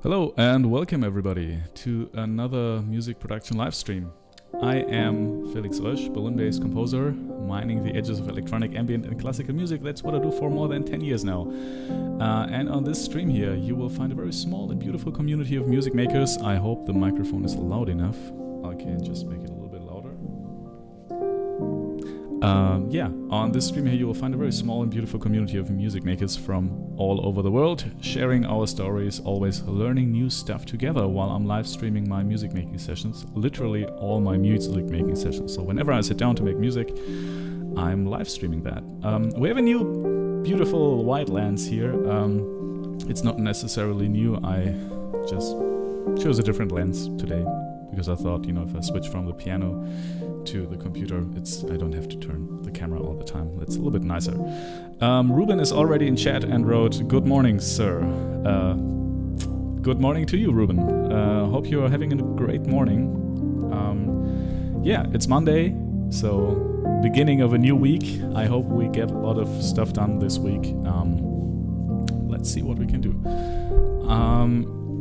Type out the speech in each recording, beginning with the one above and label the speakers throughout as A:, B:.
A: Hello and welcome everybody to another music production live stream. I am Felix Rösch, Berlin-based composer, mining the edges of electronic, ambient and classical music. That's what I do for more than 10 years now. And on this stream here, you will find a very small and beautiful community of music makers. I hope the microphone is loud enough. I can just make it a little bit louder. On this stream here, you will find a very small and beautiful community of music makers from all over the world, sharing our stories, always learning new stuff together while I'm live streaming my music making sessions, literally all my music making sessions. So whenever I sit down to make music, I'm live streaming that. We have a new beautiful white lens here. It's not necessarily new, I just chose a different lens today because I thought, if I switch from the piano to the computer, I don't have to turn the camera all the time. That's a little bit nicer. Ruben is already in chat and wrote, "Good morning, sir." Good morning to you, Ruben. Hope you are having a great morning. It's Monday, so beginning of a new week. I hope we get a lot of stuff done this week. Let's see what we can do.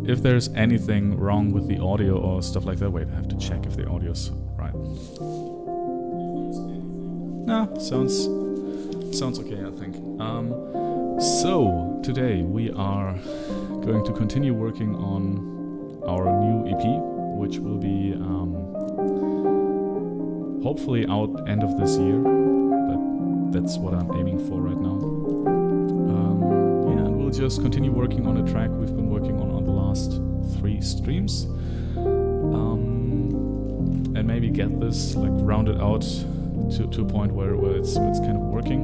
A: If there's anything wrong with the audio or stuff like that, wait, I have to check if the audio's right. No, sounds okay, I think. So today we are going to continue working on our new EP, which will be hopefully out end of this year, but that's what I'm aiming for right now. And we'll just continue working on a track we've been working on the last 3 streams, and maybe get this rounded out to a point where it's kind of working,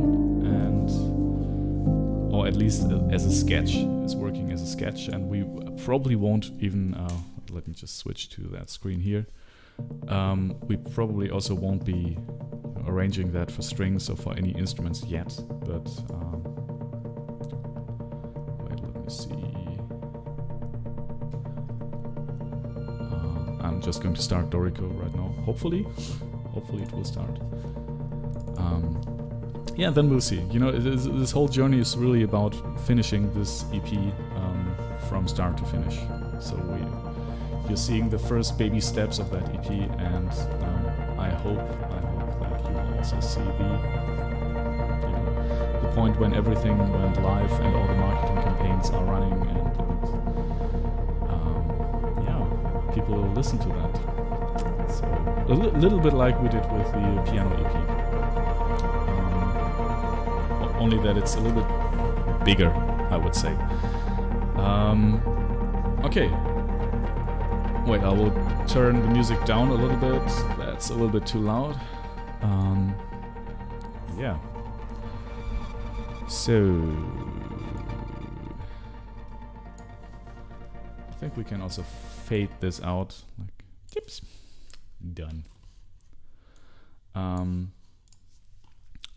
A: or at least as a sketch, it's working as a sketch, and we probably won't even, let me just switch to that screen here. We probably also won't be arranging that for strings or for any instruments yet, but wait, let me see. I'm just going to start Dorico right now, hopefully it will start. Then we'll see. This whole journey is really about finishing this EP from start to finish. So you're seeing the first baby steps of that EP, and I hope that you will also see the point when everything went live and all the marketing campaigns are running, and people will listen to that. So a little bit like we did with the piano EP. only that it's a little bit bigger, I would say. Okay. Wait, I will turn the music down a little bit. That's a little bit too loud. Yeah. So I think we can also fade this out. Like, tips. Done. All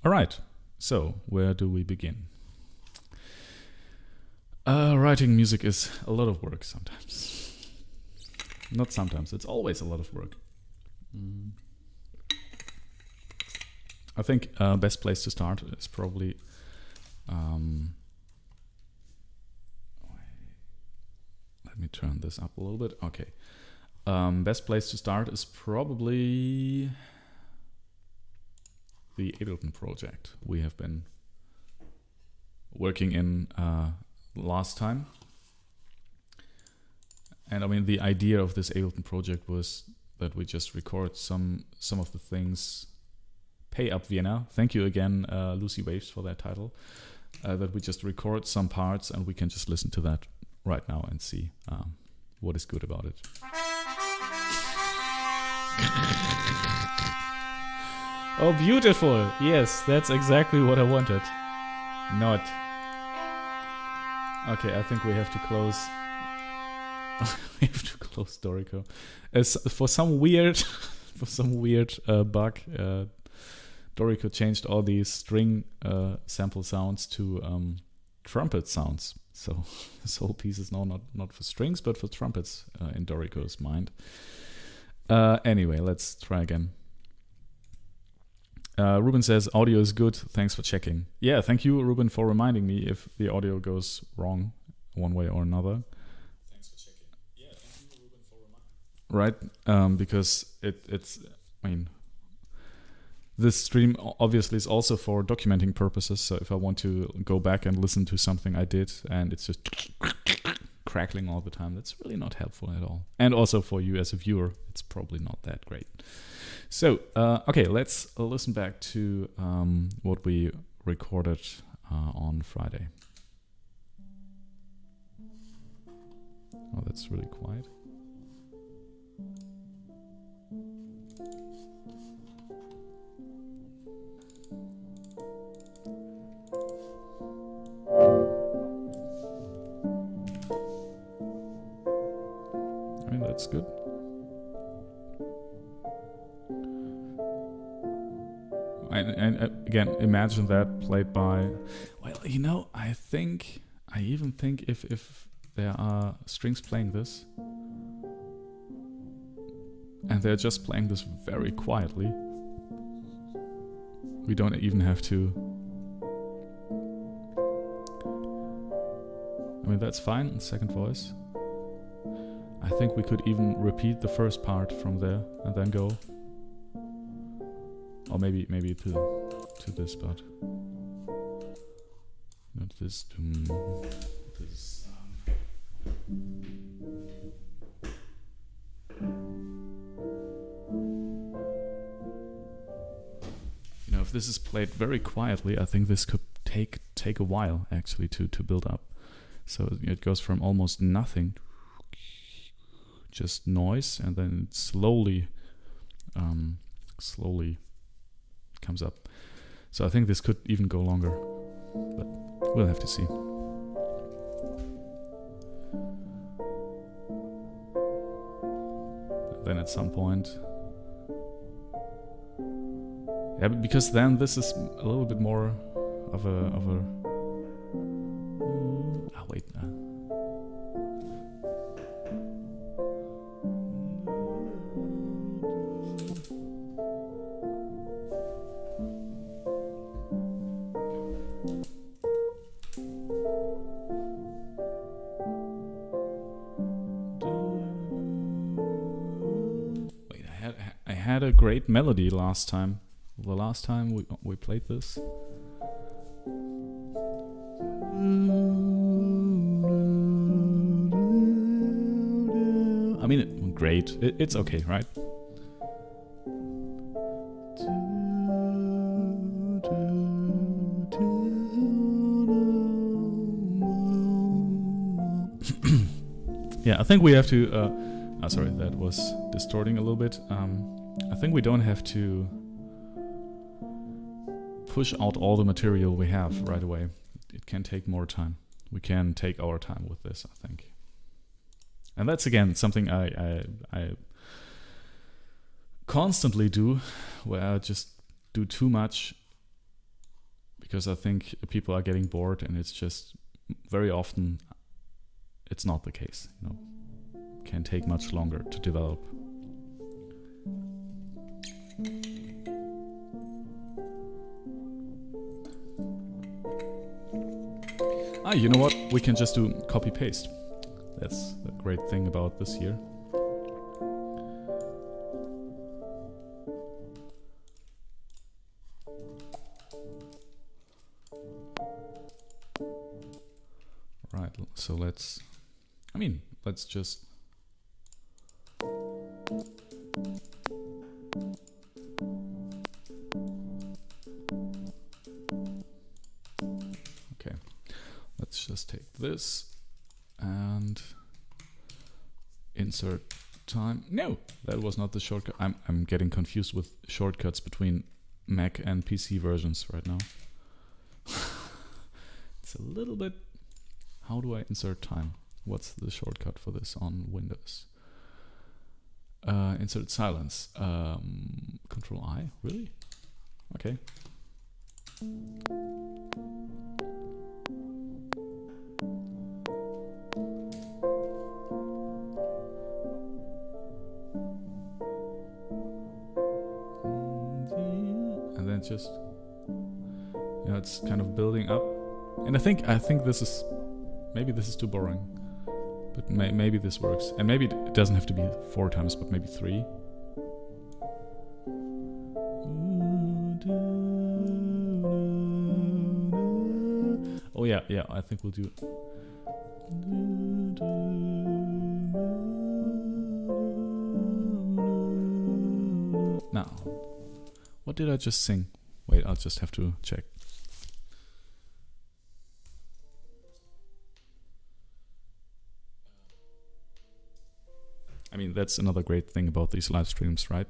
A: right. So where do we begin? Writing music is a lot of work sometimes. Not sometimes, it's always a lot of work. I think best place to start is probably let me turn this up a little bit. Okay. Best place to start is probably the Ableton project we have been working in last time. And I mean, the idea of this Ableton project was that we just record some of the things. Pay Up Vienna. Thank you again, Lucy Waves, for that title. That we just record some parts and we can just listen to that right now and see what is good about it. Oh, beautiful! Yes, that's exactly what I wanted. Not. Okay, I think we have to close. We have to close Dorico. As for some weird bug, Dorico changed all these string sample sounds to trumpet sounds. So this whole piece is now not for strings, but for trumpets in Dorico's mind. Anyway, let's try again. Ruben says, audio is good. Thanks for checking. Yeah, thank you, Ruben, for reminding me if the audio goes wrong one way or another. Thanks for checking. Yeah, thank you, Ruben, for reminding me. Right, because it's, I mean, this stream obviously is also for documenting purposes. So if I want to go back and listen to something I did and it's just crackling all the time, that's really not helpful at all. And also for you as a viewer, it's probably not that great. So, okay, let's listen back to what we recorded on Friday. Oh, that's really quiet. I mean, that's good. And again, imagine that played by, well, you know, I even think if there are strings playing this, and they're just playing this very quietly, we don't even have to. I mean, that's fine, second voice. I think we could even repeat the first part from there and then go. Or maybe to this part. Not this. This. You know, if this is played very quietly, I think this could take a while actually to build up. So it goes from almost nothing, just noise, and then it slowly comes up. So I think this could even go longer, but we'll have to see. Then at some point, yeah, because then this is a little bit more of a. Wait. I had a great melody last time. The last time we played this. I mean, great. It's okay, right? Yeah, I think we have to. Sorry, that was distorting a little bit. I think we don't have to push out all the material we have right away. It can take more time. We can take our time with this, I think. And that's again something I constantly do, where I just do too much because I think people are getting bored, and it's just very often it's not the case. You know, can take much longer to develop. You know what? We can just do copy paste. That's the great thing about this here. Right, so let's just let's just take this and insert time. No, that was not the shortcut. I'm getting confused with shortcuts between Mac and PC versions right now. It's a little bit. How do I insert time? What's the shortcut for this on Windows? Insert silence. Control I. Really? Okay. And then just, you know, it's kind of building up. And I think this is, maybe this is too boring, but maybe this works. And maybe it doesn't have to be 4 times, but maybe 3. Oh yeah, I think we'll do. Now, what did I just sing? Wait, I'll just have to check. I mean, that's another great thing about these live streams, right?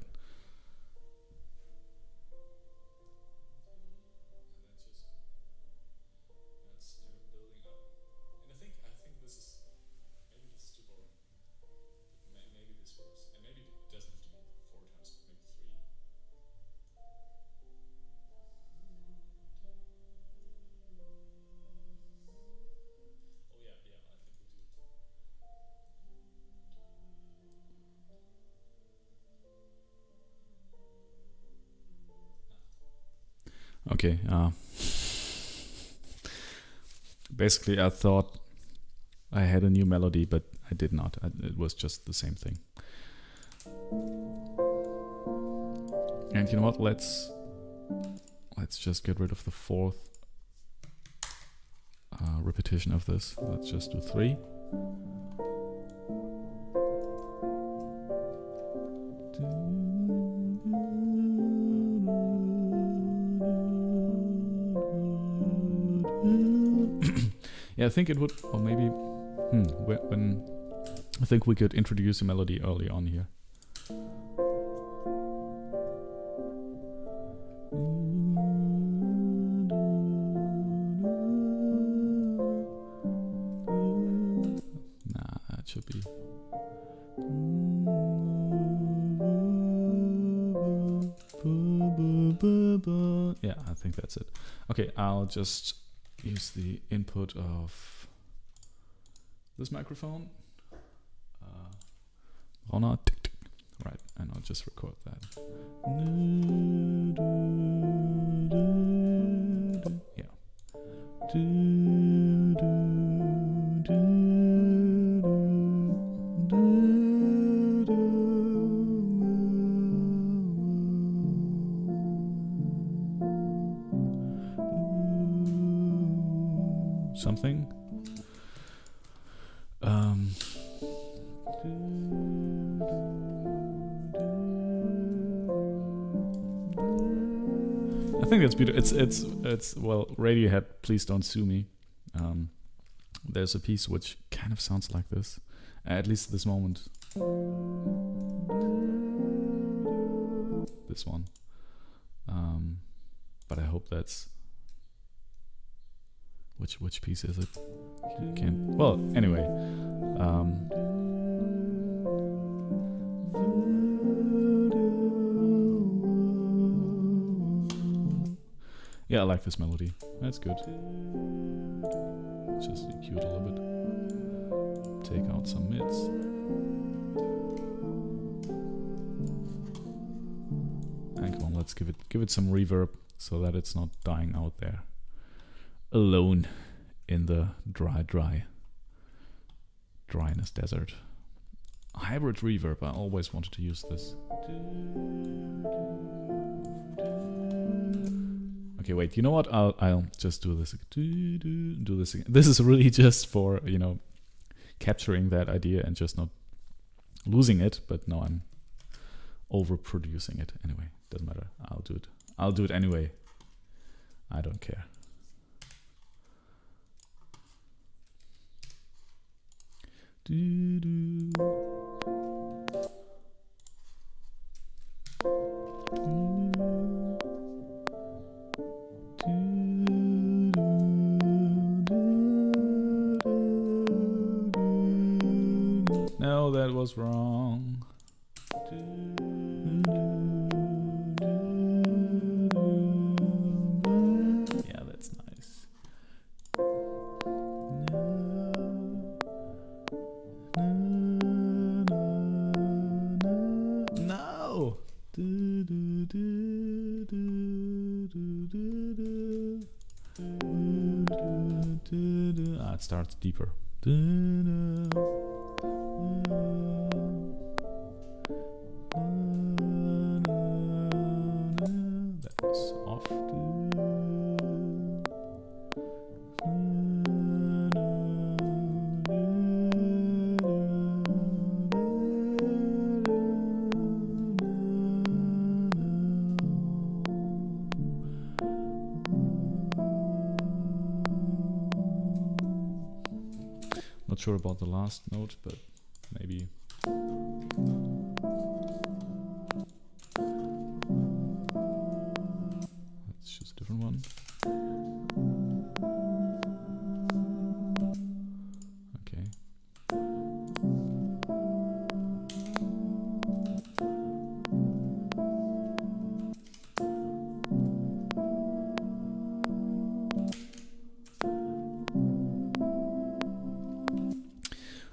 A: Okay, basically I thought I had a new melody, but I did not. It was just the same thing. And you know what? Let's just get rid of the 4th repetition of this. Let's just do 3. Yeah, I think it would, or maybe, when I think we could introduce a melody early on here. Nah, that should be. Yeah, I think that's it. Okay, I'll just use the input of this microphone. Right, and I'll just record that. Yeah. Something. I think that's beautiful. It's well, Radiohead, Please Don't Sue Me. There's a piece which kind of sounds like this, At least this moment. This one. But I hope that's... Which piece is it? Can't... Well, anyway. Yeah, I like this melody. That's good. Just EQ it a little bit. Take out some mids. And come on, let's give it some reverb so that it's not dying out there alone in the dryness desert. Hybrid reverb, I always wanted to use this. Okay, wait, you know what? I'll just do this. Do this again. This is really just for, you know, capturing that idea and just not losing it, but now I'm overproducing it. Anyway, doesn't matter. I'll do it. I'll do it anyway. I don't care. No, that was wrong. Yeah, that's nice. No. Ah, it starts deeper. That was off. Not sure about the last note, but maybe. Let's choose a different one. Okay.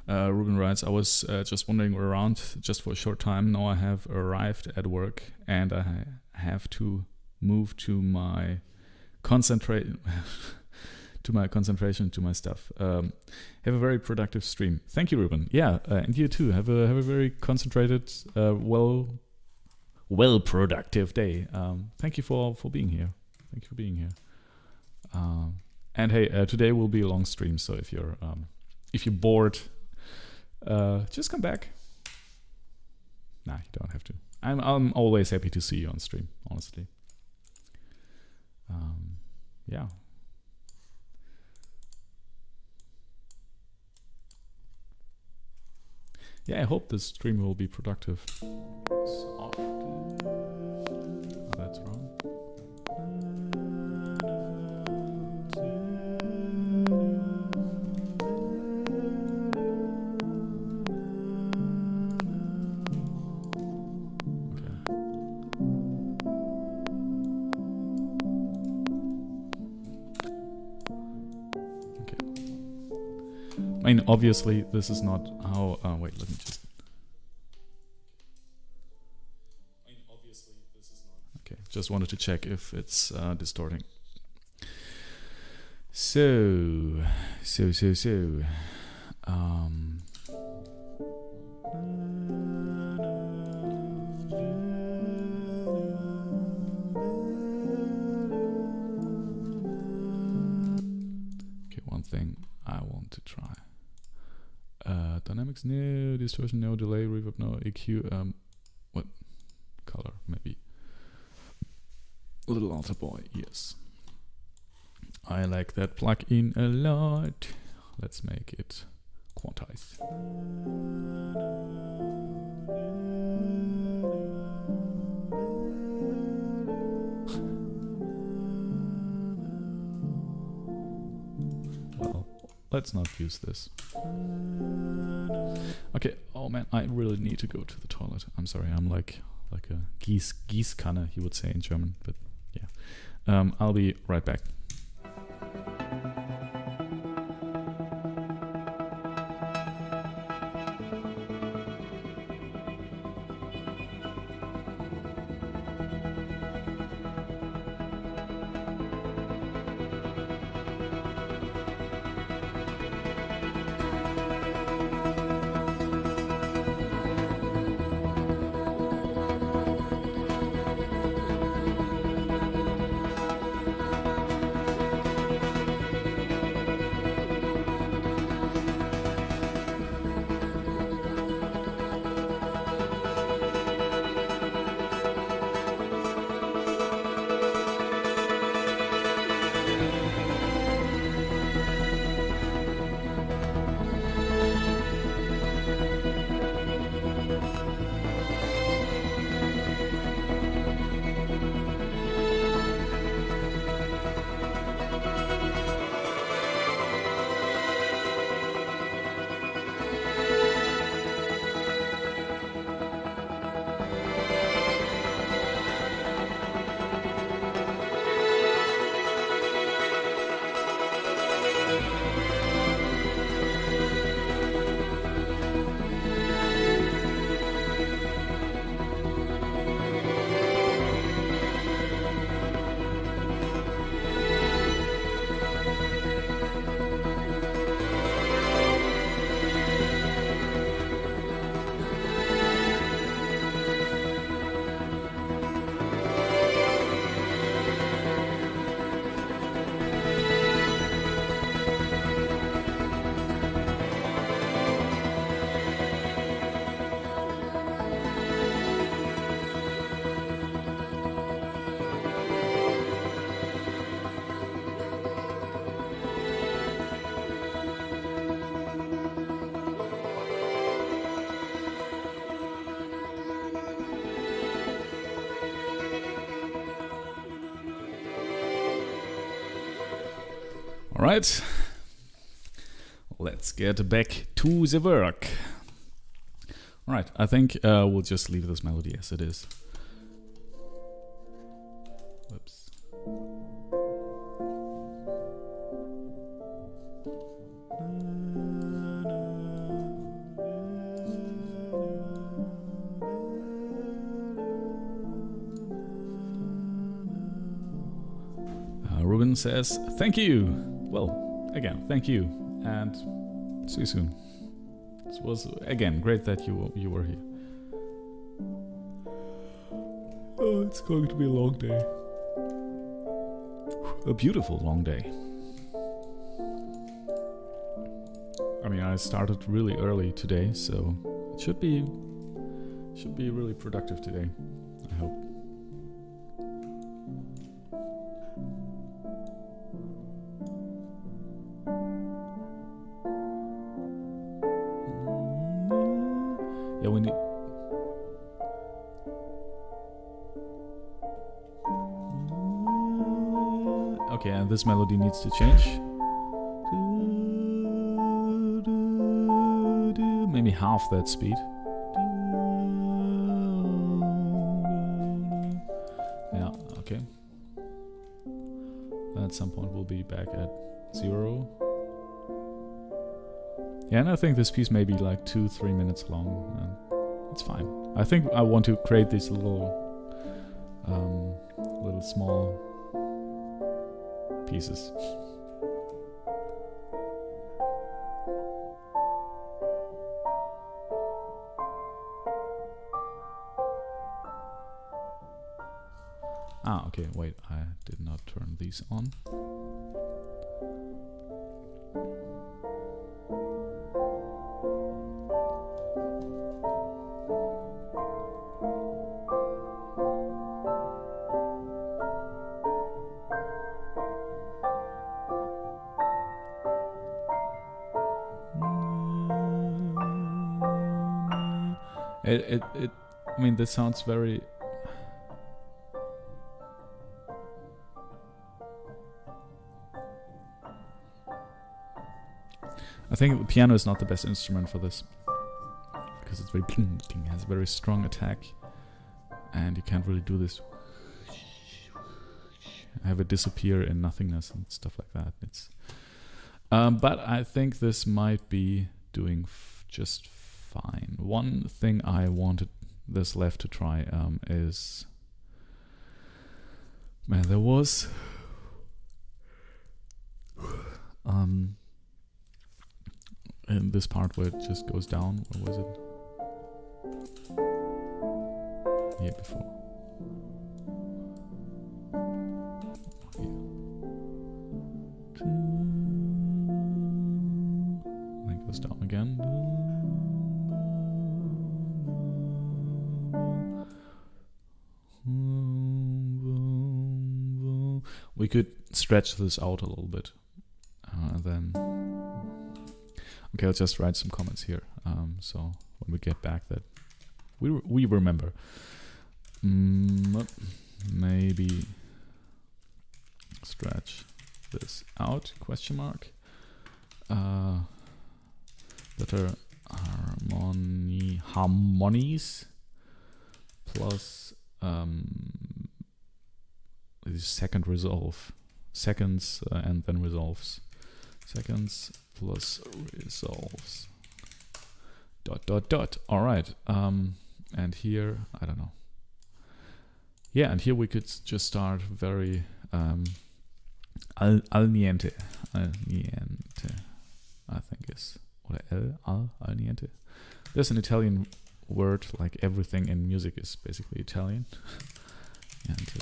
A: Ruben writes, I was just wandering around just for a short time. Now I have arrived at work and I have to move to my concentration, to my stuff. Have a very productive stream. Thank you, Ruben. Yeah, and you too. Have a very concentrated, well productive day. Thank you for being here. Thank you for being here. And hey, today will be a long stream, so if you're bored, just come back. Nah, you don't have to. I'm always happy to see you on stream, honestly. Yeah. Yeah, I hope this stream will be productive. Oh, that's wrong. I mean, obviously, this is not how... wait, let me just... Okay, just wanted to check if it's distorting. So... Okay, one thing I want to try. Dynamics, no. Distortion, no. Delay, reverb, no. EQ, what? Color, maybe. Little Altar Boy, yes. I like that plugin a lot. Let's make it quantized. Well, let's not use this. Okay, oh man, I really need to go to the toilet. I'm sorry, I'm like a Gießkanne, you would say in German, but yeah. I'll be right back. All right, let's get back to the work. All right, I think we'll just leave this melody as it is. Whoops. Ruben says, thank you. Well, again, thank you, and see you soon. This was, again, great that you were here. Oh, it's going to be a long day. A beautiful long day. I mean, I started really early today, so it should be really productive today, I hope. Yeah, we need. Okay, and this melody needs to change. Maybe half that speed. Yeah, okay. At some point we'll be back at 0. Yeah, and I think this piece may be like 2-3 minutes long. It's fine. I think I want to create these little small pieces. Ah, okay, wait, I did not turn these on. I mean, this sounds very. I think the piano is not the best instrument for this because it's very ping, ping, has a very strong attack, and you can't really do this. Have it disappear in nothingness and stuff like that. It's, but I think this might be doing just fine. One thing I wanted this left to try is, man, there was in this part where it just goes down. Where was it? Here before. Then it goes down again. We could stretch this out a little bit. Then okay, I'll just write some comments here. So when we get back, that we remember. Maybe stretch this out? Question mark. Better harmonies plus the second resolve. Seconds and then resolves. Seconds plus resolves. Dot dot dot. All right. And here, I don't know. Yeah, and here we could just start very al niente. Al niente, I think is or al niente. There's an Italian word, like everything in music is basically Italian. And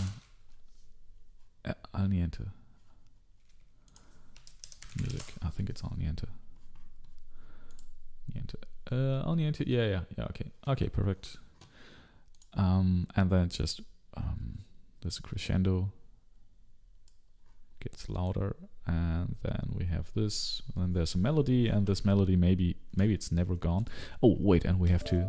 A: al niente. Music, I think it's al niente. Niente. Al niente, yeah, okay, perfect. And then just there's a crescendo, gets louder, and then we have this, and there's a melody, and this melody maybe it's never gone. Oh wait, and we have to.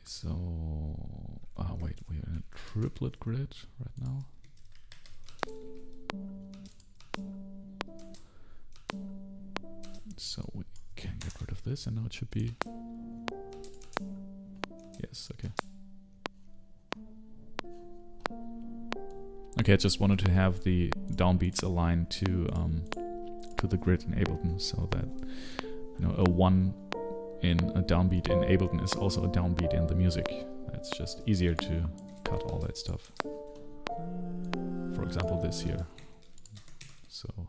A: So, wait, we're in a triplet grid right now. So we can get rid of this, and now it should be. Yes, okay. Okay, I just wanted to have the downbeats aligned to the grid in Ableton, so that a 1 in a downbeat in Ableton is also a downbeat in the music. It's just easier to cut all that stuff. For example, this here. So.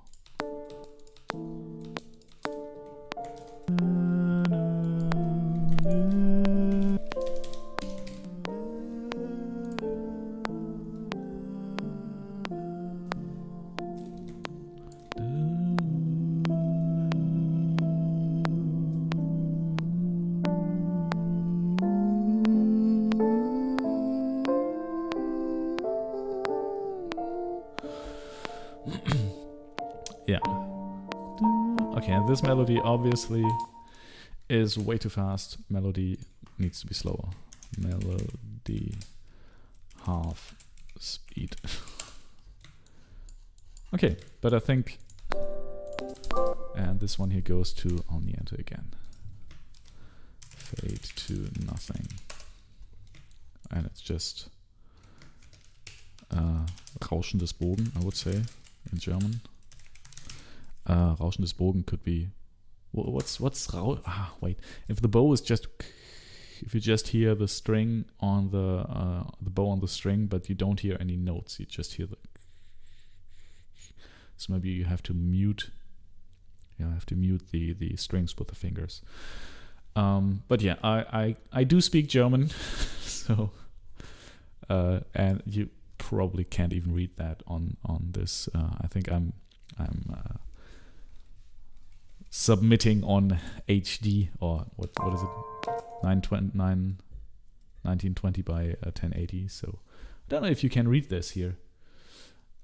A: Yeah. Okay, and this melody obviously is way too fast. Melody needs to be slower. Melody half speed. Okay, but I think, and this one here goes to al niente again. Fade to nothing. And it's just rauschendes Bogen, I would say, in German. Rauschendes Bogen could be, what's wait, if the bow is just, if you just hear the string on the bow on the string, but you don't hear any notes, you just hear the, so maybe you have to mute, the strings with the fingers. But yeah, I do speak German, so and you probably can't even read that on this. I think I'm submitting on HD, or what is it, 1920 by 1080. So I don't know if you can read this here.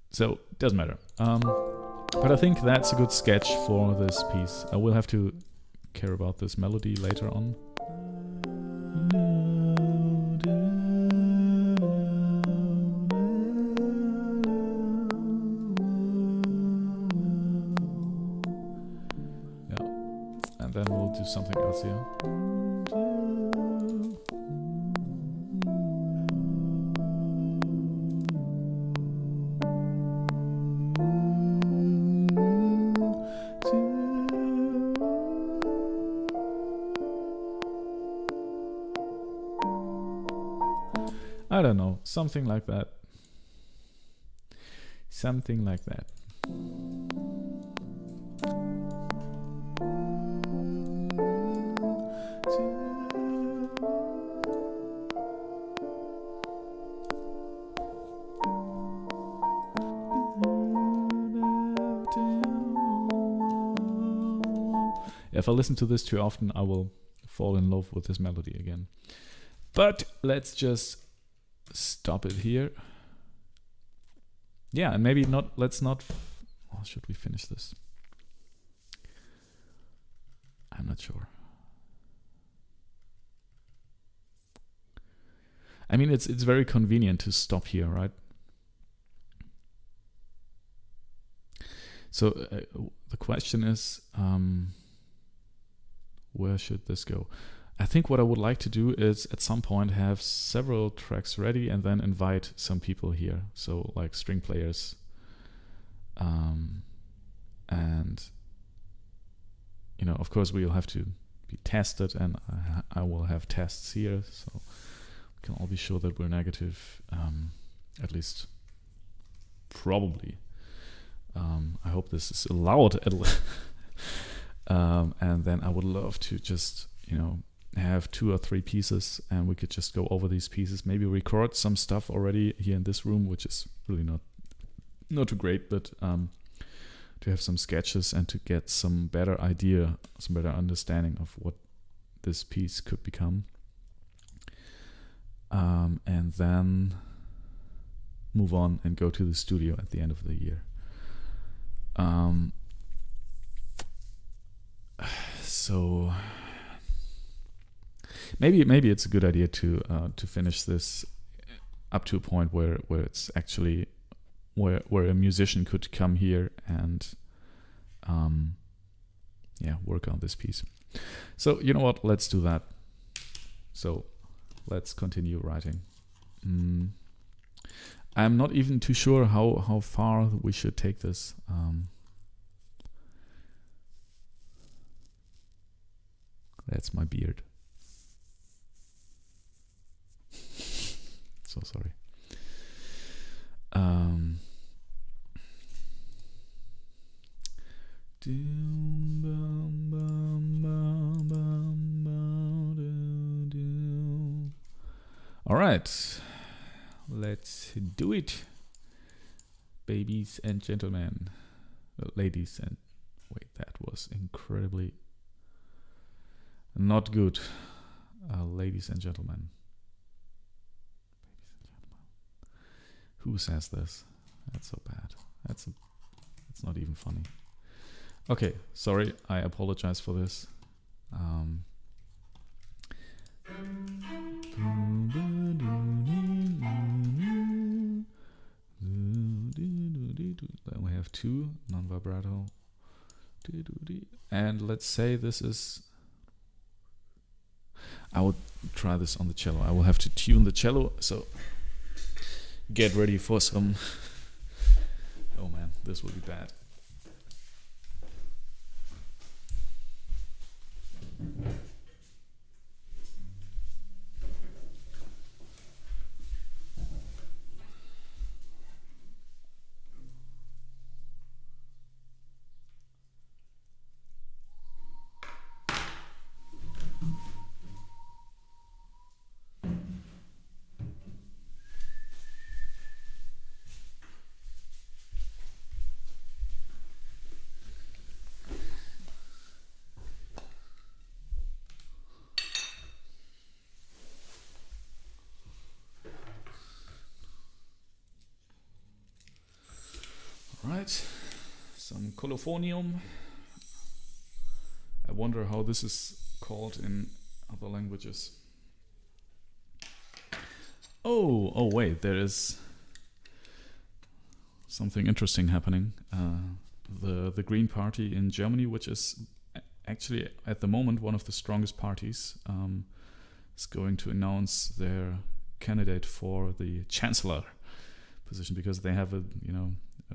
A: So it doesn't matter. But I think that's a good sketch for this piece. I will have to care about this melody later on. Yeah, and then we'll do something else here. I don't know, something like that. Something like that. If I listen to this too often, I will fall in love with this melody again. But let's just stop it here. Yeah, and maybe not, let's not, oh, should we finish this? I'm not sure. I mean, it's very convenient to stop here, right? So the question is, where should this go? I think what I would like to do is at some point have several tracks ready and then invite some people here. So like string players. And, you know, of course we'll have to be tested, and I will have tests here. So we can all be sure that we're negative, at least probably. I hope this is allowed at least. And then I would love to just, you know, have 2 or 3 pieces, and we could just go over these pieces, maybe record some stuff already here in this room, which is really not too great, but to have some sketches and to get some better idea, some better understanding of what this piece could become, and then move on and go to the studio at the end of the year. So maybe it's a good idea to finish this up to a point where it's actually where a musician could come here and work on this piece. So you know what? Let's do that. So let's continue writing. I'm not even too sure how far we should take this. That's my beard. So sorry. All right, let's do it, babies and gentlemen, ladies and wait, that was incredibly not good. Ladies and gentlemen. Who says this? That's so bad. It's not even funny. Okay, sorry. I apologize for this. Then we have 2 non-vibrato. And let's say this is. I would try this on the cello. I will have to tune the cello, so get ready for some. Oh man, this will be bad. Alright, some colophonium. I wonder how this is called in other languages. Oh wait, there is something interesting happening. The Green Party in Germany, which is actually at the moment one of the strongest parties, is going to announce their candidate for the chancellor position, because they have a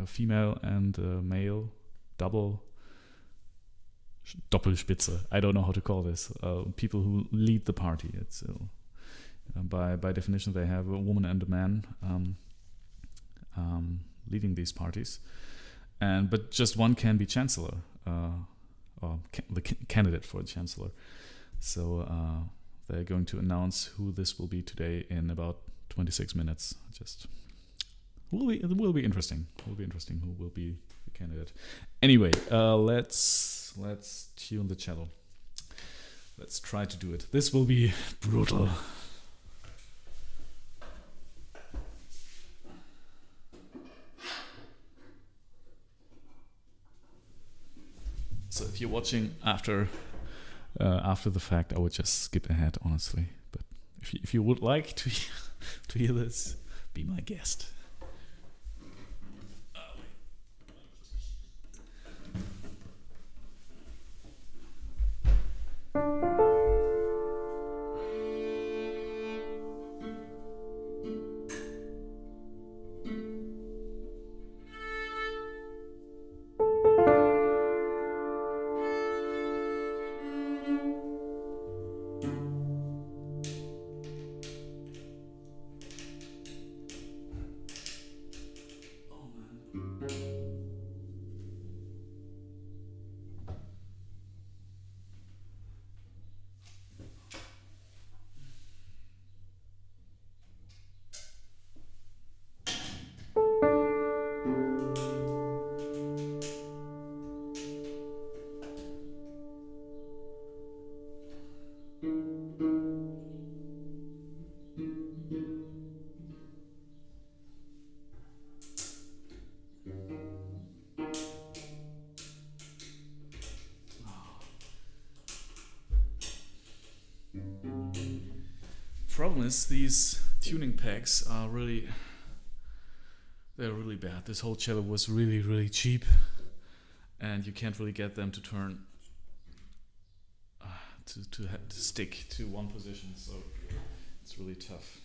A: female and a male Doppelspitze. I don't know how to call this. People who lead the party. It's by definition they have a woman and a man leading these parties, but just one can be chancellor, or the candidate for a chancellor. So they're going to announce who this will be today in about 26 minutes. It will be interesting. It will be interesting who will be the candidate. Anyway, let's tune the cello. Let's try to do it. This will be brutal. So if you're watching after the fact, I would just skip ahead, honestly. But if you would like to hear this, be my guest. Problem is, these tuning pegs are really bad. This whole cello was really cheap, and you can't really get them to turn to stick to one position, so it's really tough.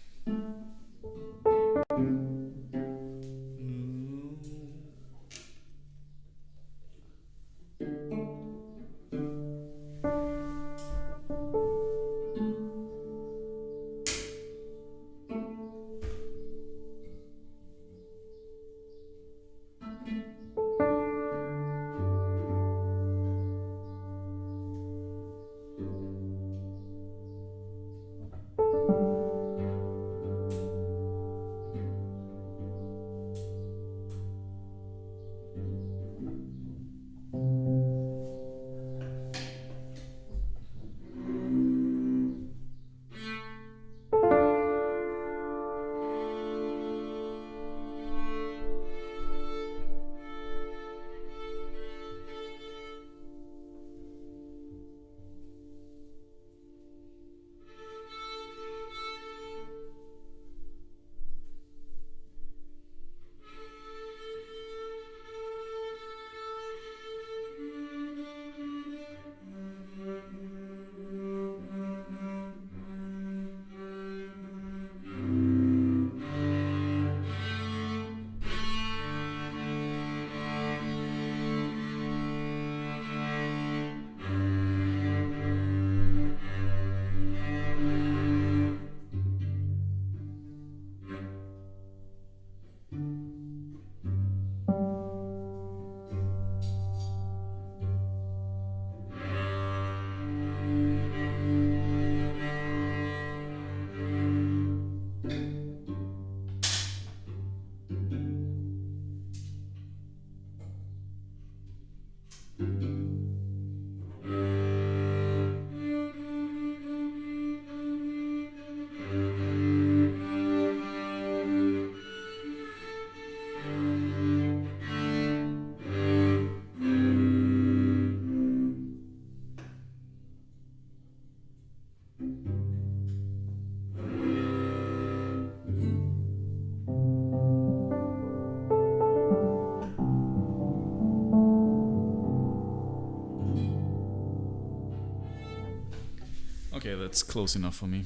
A: that's close enough for me.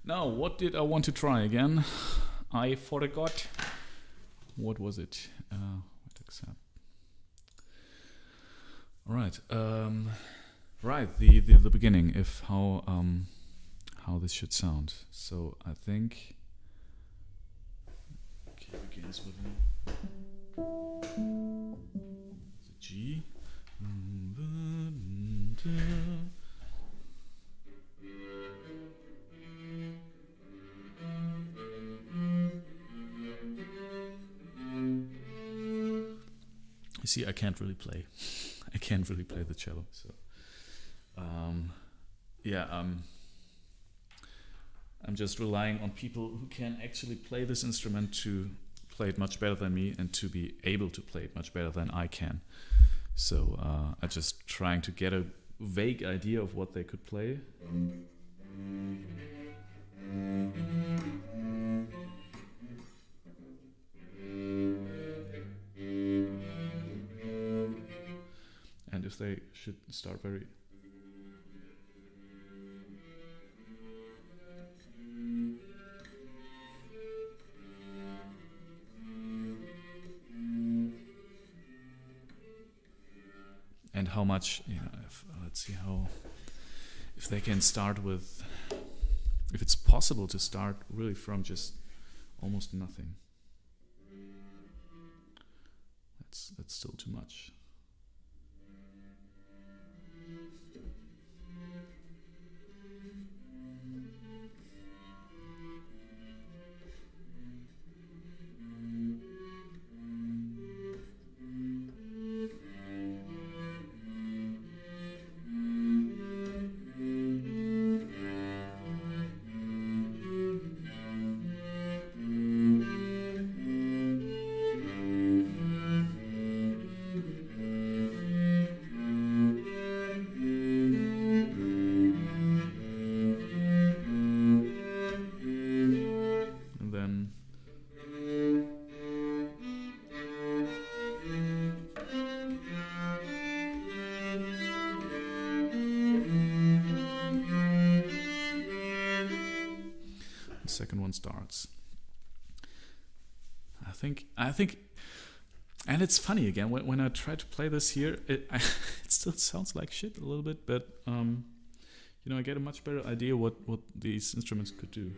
A: Now, what did I want to try again? I forgot. What was it? What accept? All right. Right. The beginning. If how this should sound. So I think. Okay, begins with the G. You see, I can't really play. I can't really play the cello. So, I'm just relying on people who can actually play this instrument to play it much better than me and to be able to play it much better than I can. So I'm just trying to get a vague idea of what they could play. And if they should start very... And how much, let's see how, if they can start with, if it's possible to start really from just almost nothing. That's still too much. Second one starts. I think, and it's funny again when I try to play this here, it still sounds like shit a little bit, but I get a much better idea what these instruments could do.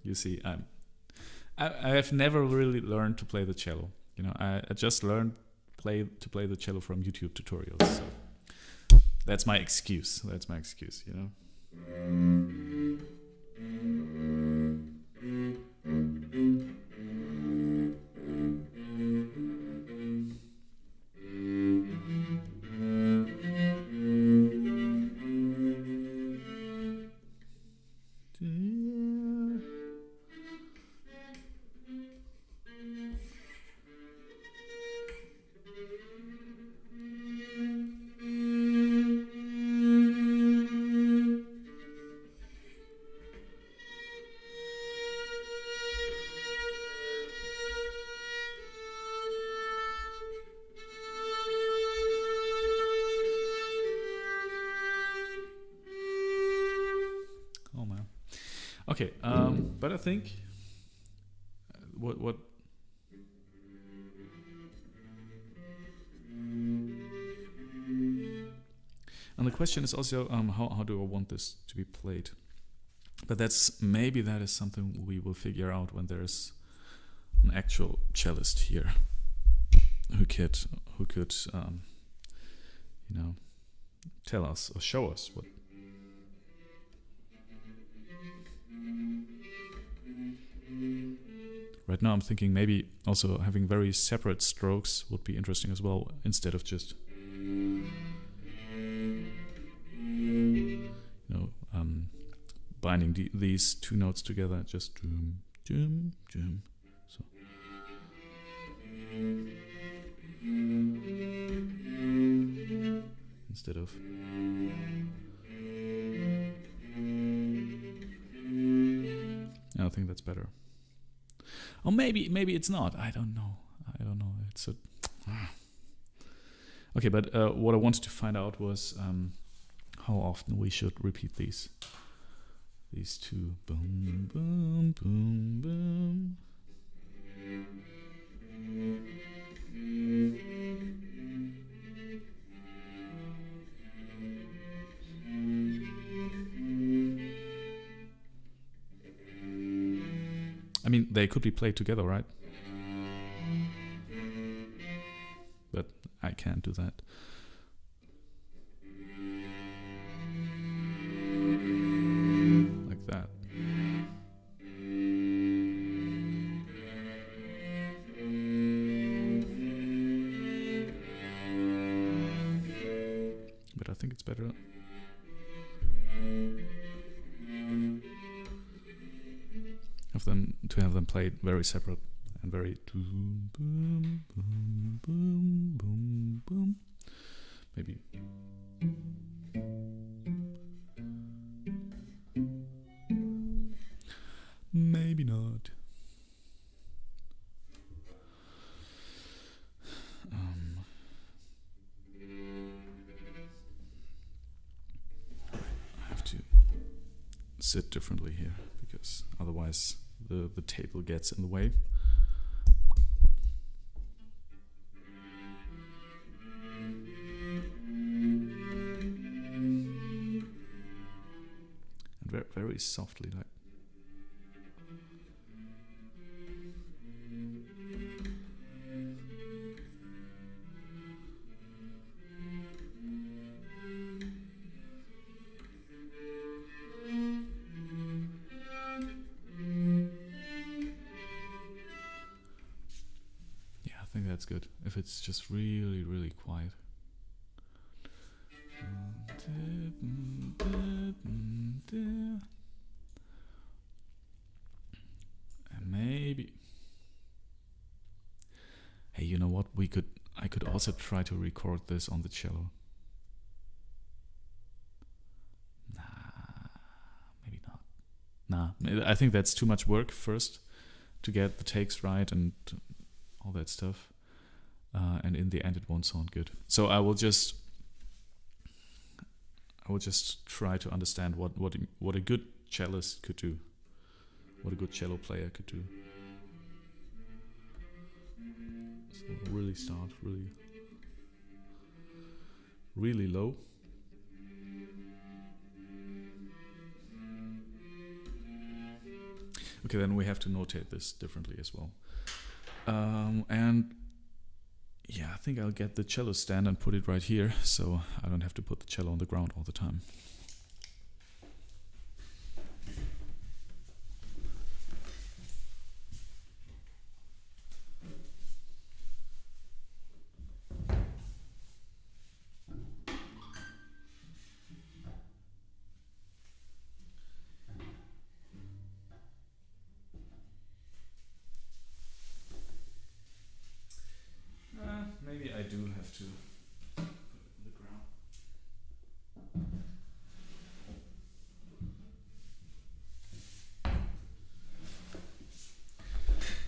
A: You see, I have never really learned to play the cello. I just learned to play the cello from YouTube tutorials. So that's my excuse. Okay, but I think what and the question is also how do I want this to be played? But maybe that is something we will figure out when there's an actual cellist here who could tell us or show us what. Right now I'm thinking maybe also having very separate strokes would be interesting as well, instead of just binding these two notes together, just doom, doom, doom. So. Instead of. I think that's better. Or maybe it's not. I don't know. It's a. Okay, but what I wanted to find out was how often we should repeat these two. Boom, boom, boom, boom. I mean, they could be played together, right? But I can't do that. Like that. But I think it's better. To have them played very separate and very boom, boom, boom, boom, boom, boom. Maybe. Maybe not. I have to sit differently here because otherwise the table gets in the way. And very, very softly, like. That's good if it's just really, really quiet. And maybe. Hey, you know what? I could also try to record this on the cello. Maybe not. I think that's too much work first to get the takes right and all that stuff. And in the end, it won't sound good. So I will just try to understand what a good cellist could do, what a good cello player could do. So we'll really start really low. Okay, then we have to notate this differently as well. And yeah, I think I'll get the cello stand and put it right here, so I don't have to put the cello on the ground all the time. Maybe I do have to put it on the ground.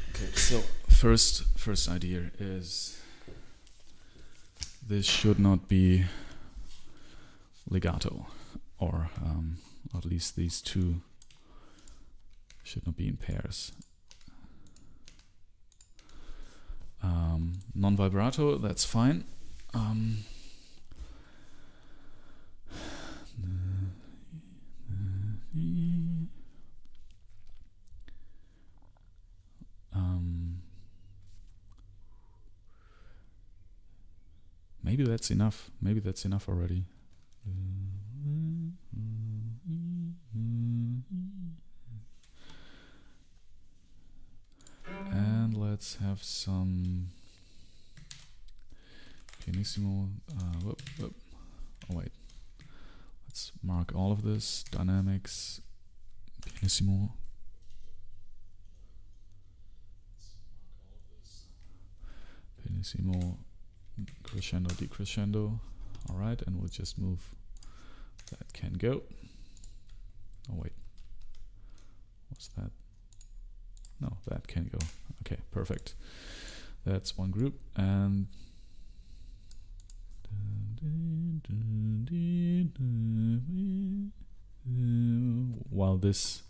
A: Okay, so first idea is this should not be legato, or at least these two Should not be in pairs. Non-vibrato, that's fine. Maybe that's enough. Maybe that's enough already. And let's have some pianissimo. Whoop. Oh wait. Let's mark all of this. Dynamics, pianissimo. Pianissimo, crescendo, decrescendo. All right, and we'll just move. That can go. Oh wait. What's that? No, that can go. Okay, perfect. That's one group, and while this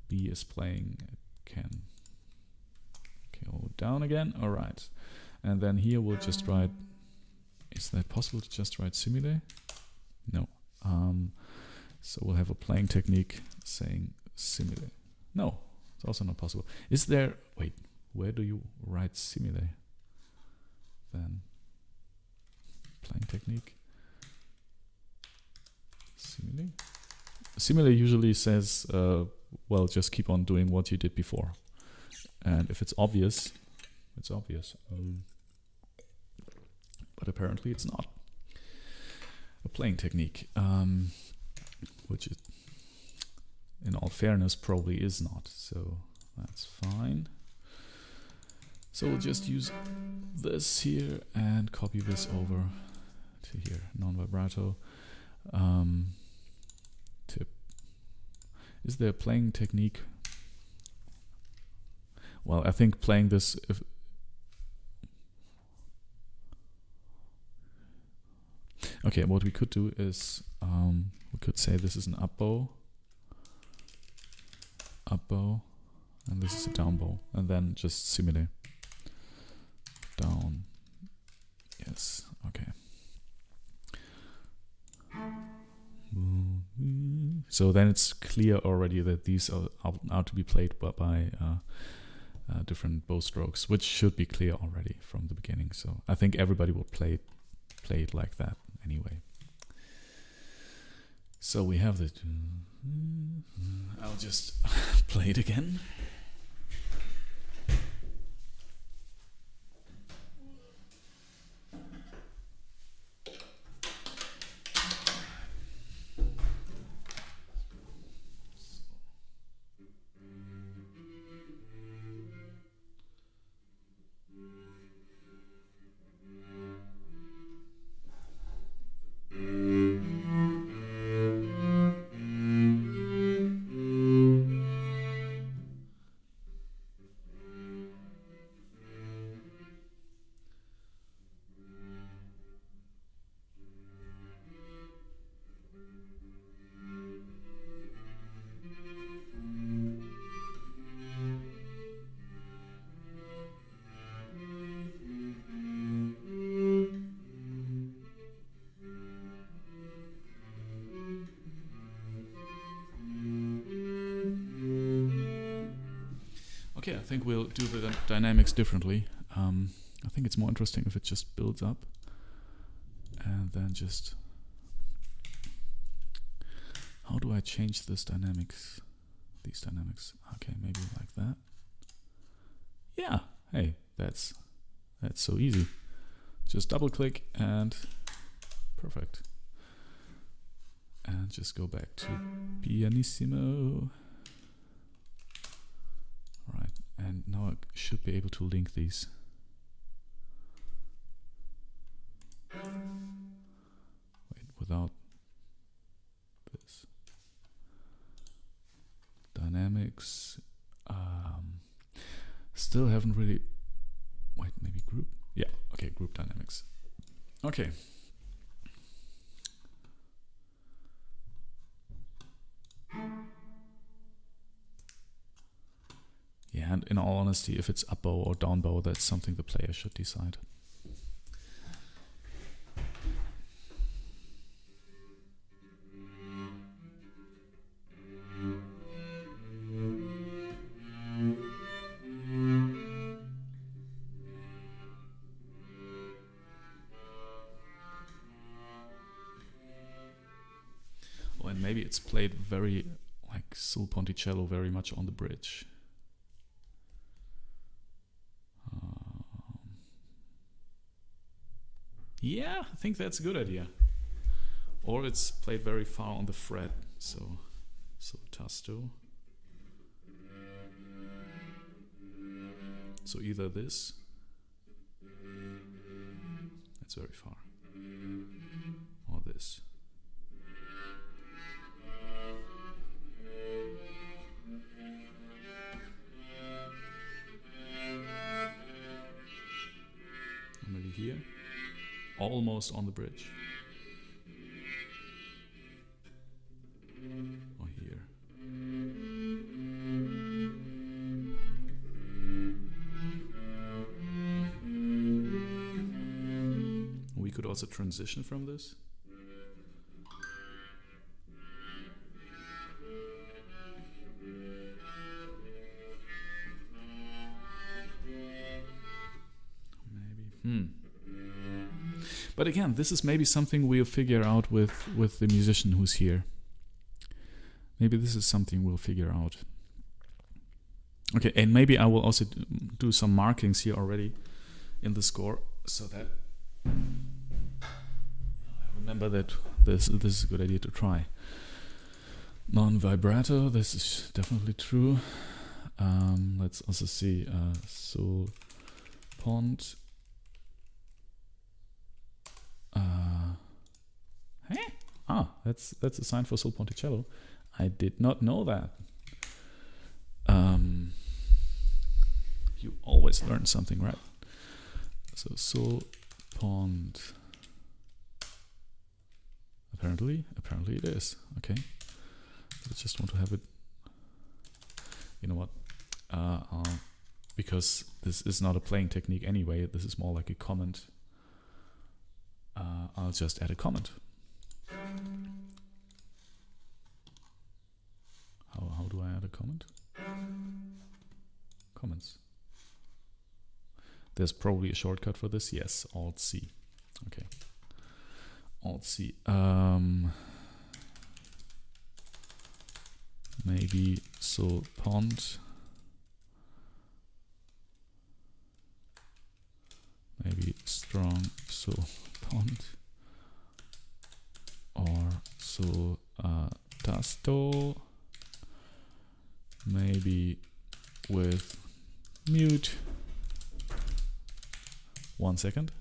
A: B is playing, it can go down again. All right, and then here we'll just write. Is that possible to just write simile? No. So we'll have a playing technique saying simile. No, it's also not possible. Is there? Wait, where do you write simile? Then playing technique. Simile. Simile usually says, well, just keep on doing what you did before, and if it's obvious, it's obvious. But apparently it's not a playing technique, which is, in all fairness, probably is not. So that's fine. So we'll just use this here and copy this over to here. Non-vibrato. Tip. Is there a playing technique? Well, I think playing this. Okay, what we could do is we could say this is an up bow, and this is a down bow, and then just simile. Down. Yes. Okay. So then it's clear already that these are to be played by different bow strokes, which should be clear already from the beginning. So I think everybody will play it like that anyway. So we have the. I'll just play it again. Okay, I think we'll do the dynamics differently. I think it's more interesting if it just builds up and then just. How do I change this dynamics? These dynamics. Okay, maybe like that. Yeah. Hey, that's so easy. Just double click and perfect. And just go back to pianissimo. Right, and now I should be able to link these. Wait, without this. Dynamics. Still haven't really. Wait, maybe group? Yeah, okay, group dynamics. Okay. Yeah, and in all honesty, if it's up bow or down bow, that's something the player should decide. Oh, and maybe it's played very like sul ponticello, very much on the bridge. Yeah, I think that's a good idea. Or it's played very far on the fret, so tasto. So either this, that's very far, or this. Or maybe here, almost on the bridge. Or here. We could also transition from this. Maybe. But again, this is maybe something we'll figure out with the musician who's here. Maybe this is something we'll figure out. Okay, and maybe I will also do some markings here already in the score, so that I remember that this is a good idea to try. Non-vibrato, this is definitely true. Let's also see sul pont. Hey? That's a sign for sul ponticello. I did not know that. You always learn something, right? So sul pont. Apparently it is. Okay. I just want to have it. You know what? Because this is not a playing technique anyway. This is more like a comment. I'll just add a comment. How do I add a comment? Comments. There's probably a shortcut for this. Yes, Alt C. Okay. Alt C. Maybe sul pont. Maybe strong sul pont. Or sul tasto. Maybe with mute. 1 second.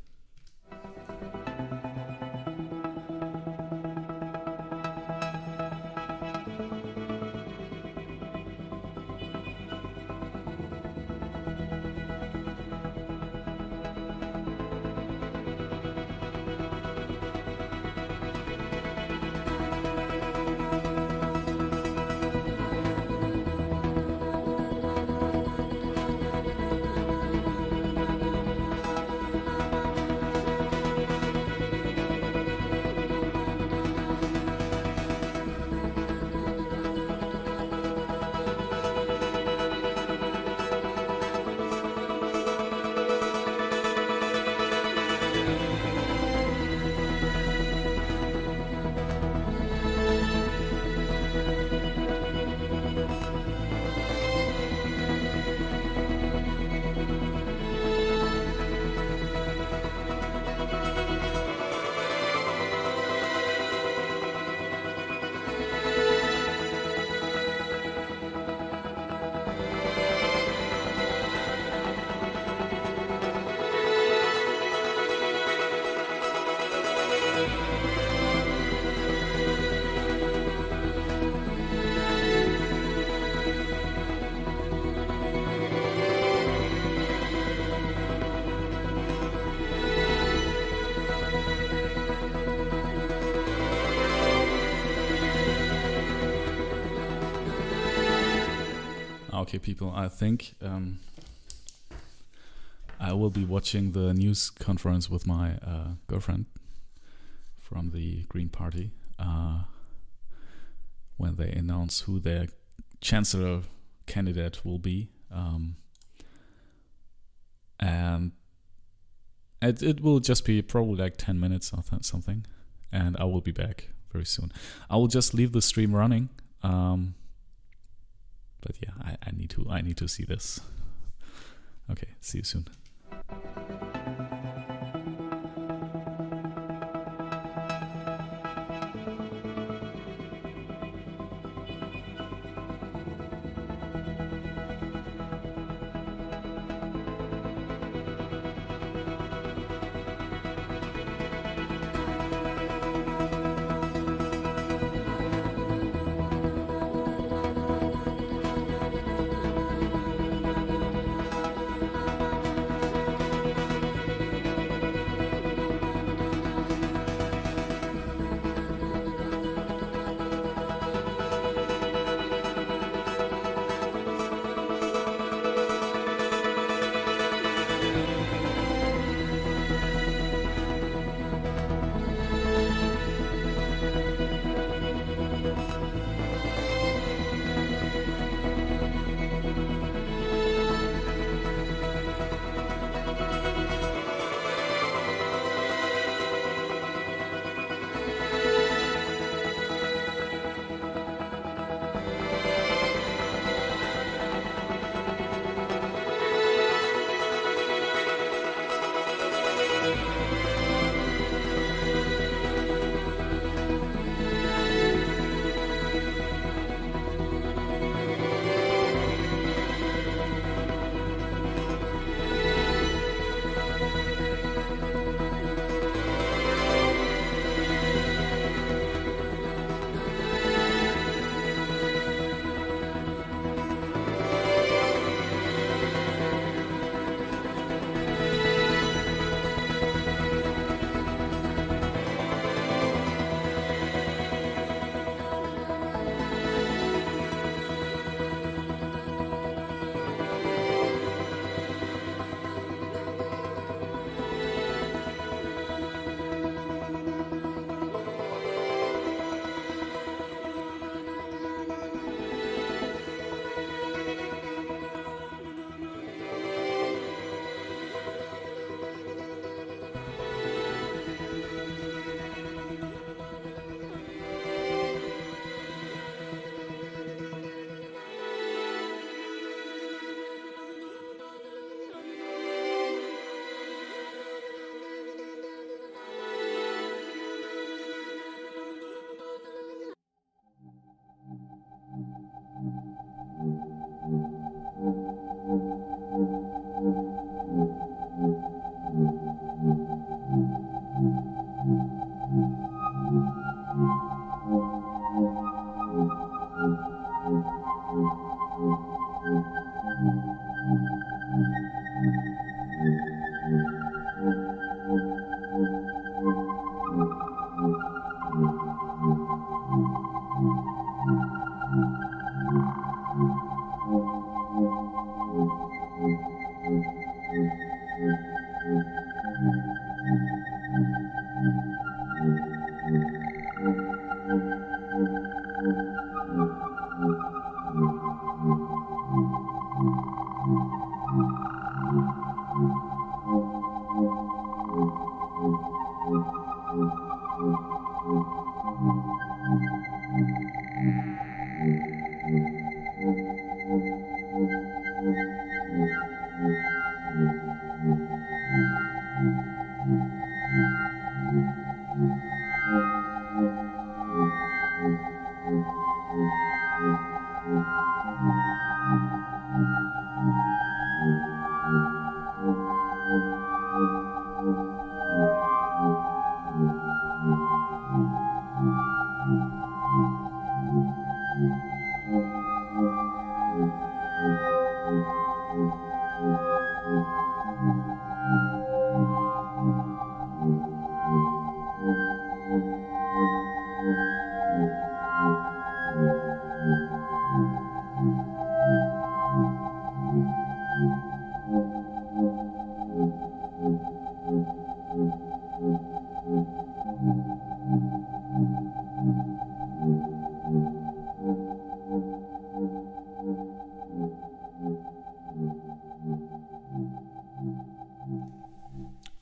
A: Okay, people, I think I will be watching the news conference with my girlfriend from the Green Party when they announce who their chancellor candidate will be. And it will just be probably like 10 minutes or something, and I will be back very soon. I will just leave the stream running. But yeah, I need to see this. Okay, see you soon.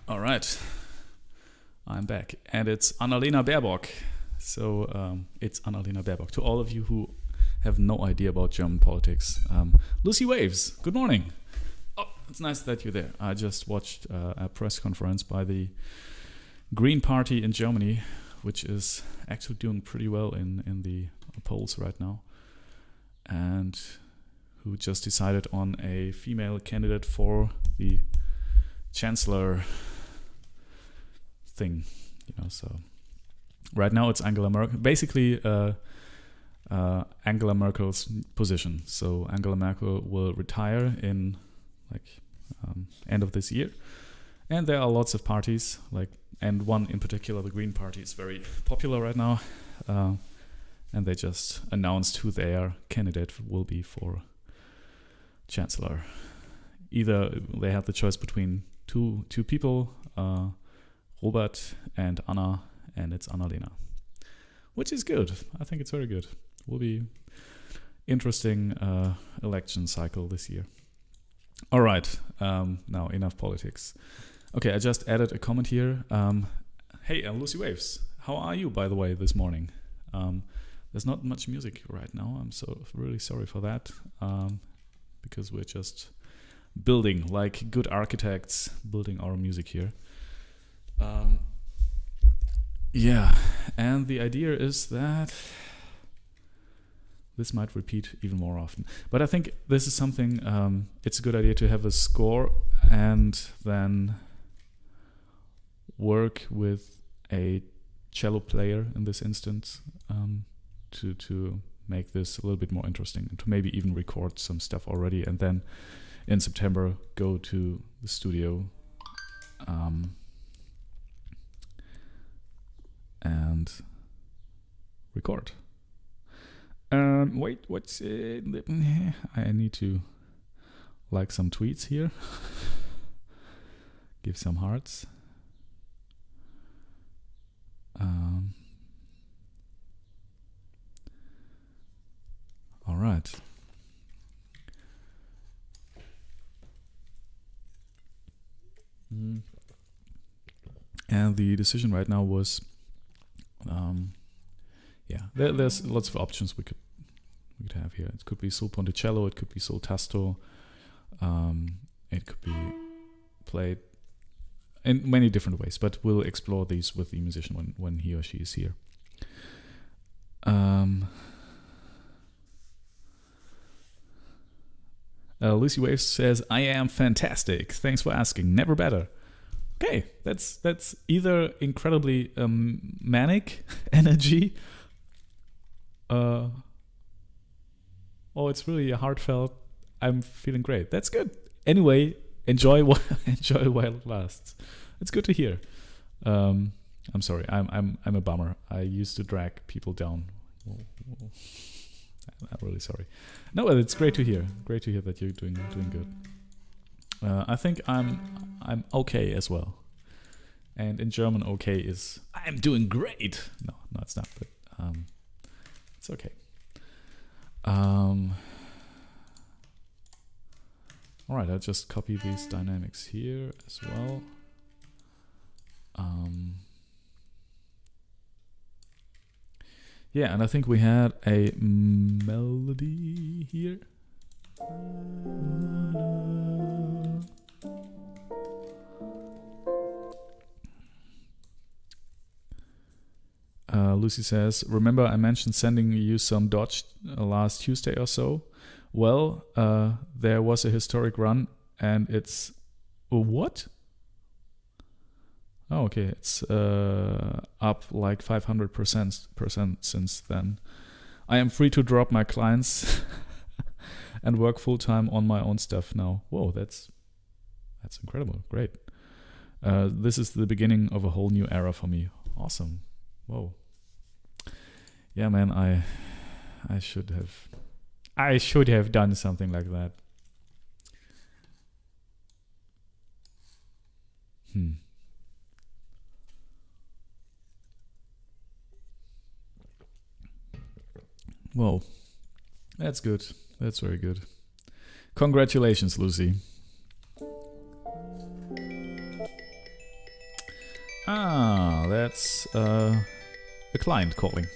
A: All right, I'm back, and it's Annalena Baerbock. So it's Annalena Baerbock. To all of you who have no idea about German politics, Lucy Waves, good morning. Oh, it's nice that you're there. I just watched a press conference by the Green Party in Germany, which is actually doing pretty well in the polls right now, and who just decided on a female candidate for the chancellor thing, so right now it's Angela Merkel, basically Angela Merkel's position. So Angela Merkel will retire in end of this year, and there are lots of parties, and one in particular, the Green Party, is very popular right now, and they just announced who their candidate will be for chancellor. Either they have the choice between two people, Robert and Anna, and it's Annalena, which is good. I think it's very good. Will be interesting election cycle this year. All right, now enough politics. Okay, I just added a comment here. Hey, Lucy Waves, how are you, by the way, this morning? There's not much music right now. I'm so really sorry for that, because we're just building, like good architects, building our music here. Yeah, and the idea is that this might repeat even more often. But I think this is something, it's a good idea to have a score and then work with a cello player in this instance, to make this a little bit more interesting, and to maybe even record some stuff already, and then in September go to the studio and record. Wait, what's I need to like some tweets here. Give some hearts. All right. And the decision right now was, there's lots of options we could have here. It could be sul ponticello, it could be sul tasto, it could be played in many different ways, but we'll explore these with the musician when he or she is here. Lucy Waves says, I am fantastic. Thanks for asking. Never better. Okay, that's either incredibly manic energy, or it's really a heartfelt, I'm feeling great. That's good. Anyway, enjoy while it lasts. It's good to hear. I'm sorry. I'm a bummer. I used to drag people down. I'm really sorry. No, but it's great to hear. Great to hear that you're doing good. I think I'm okay as well. And in German, okay is I'm doing great. No, it's not. But it's okay. All right, I'll just copy these dynamics here as well. Yeah, and I think we had a melody here. Lucy says, remember I mentioned sending you some Dodge last Tuesday or so? Well, there was a historic run, and it's... what? Oh, okay, it's up like 500% since then. I am free to drop my clients and work full-time on my own stuff now. Whoa, that's incredible. Great. This is the beginning of a whole new era for me. Awesome. Whoa. Yeah, man, I should have done something like that. Whoa. That's good. That's very good. Congratulations, Lucy. Ah, that's a client calling.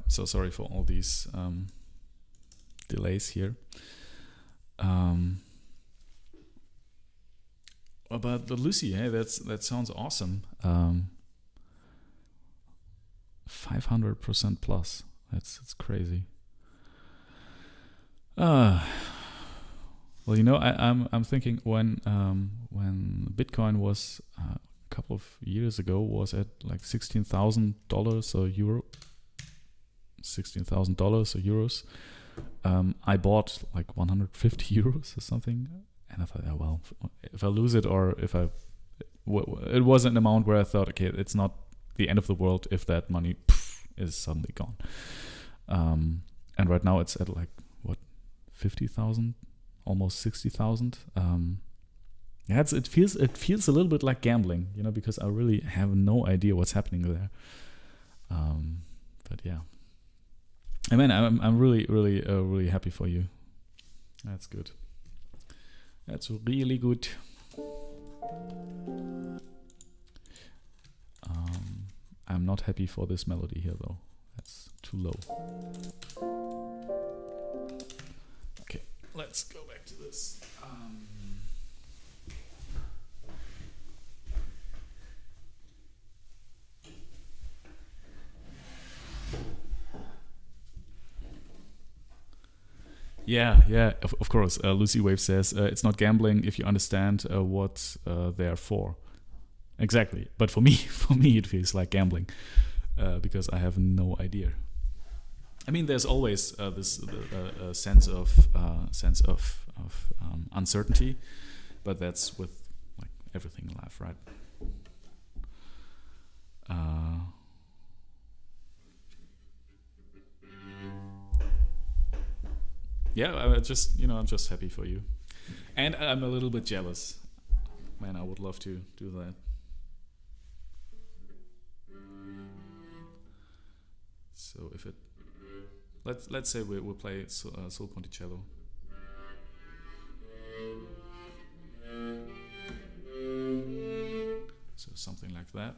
A: So sorry for all these delays here. But the Lucy, hey, that sounds awesome. 500% plus. That's crazy. Well, I'm thinking when Bitcoin was a couple of years ago was at like $16,000 or euro, $16,000 or euros. I bought like 150 euros or something, and I thought, oh well, if I lose it or if it was an amount where I thought, okay, it's not the end of the world if that money is suddenly gone. And right now it's at like what, 50,000, almost 60,000. Yeah, it feels a little bit like gambling, because I really have no idea what's happening there. But yeah, I mean, I'm really, really, really happy for you. That's good. That's really good. I'm not happy for this melody here though. That's too low. Okay, let's go back to this. Yeah, of course. Lucy Wave says it's not gambling if you understand what they're for. Exactly, but for me, it feels like gambling because I have no idea. I mean, there's always this sense of uncertainty, but that's with like everything in life, right? Yeah, I'm just happy for you, and I'm a little bit jealous. Man, I would love to do that. So if it, let's say we'll play Sol Ponticello. So something like that,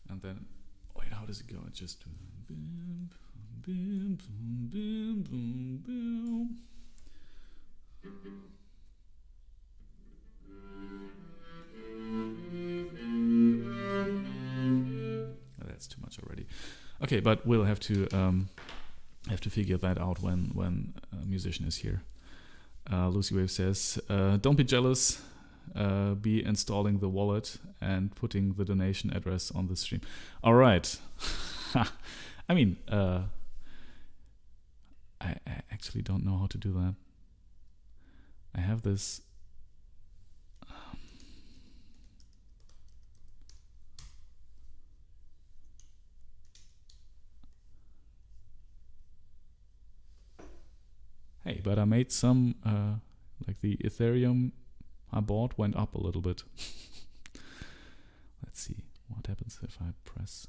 A: and then wait, how does it go? It just boom, boom, boom, boom, boom, boom. That's too much already. Okay, but we'll have to figure that out when a musician is here. Lucy Wave says, "Don't be jealous. Be installing the wallet and putting the donation address on the stream." All right. I mean, I actually don't know how to do that. I have this. Hey, but I made some, like the Ethereum I bought went up a little bit. Let's see what happens if I press.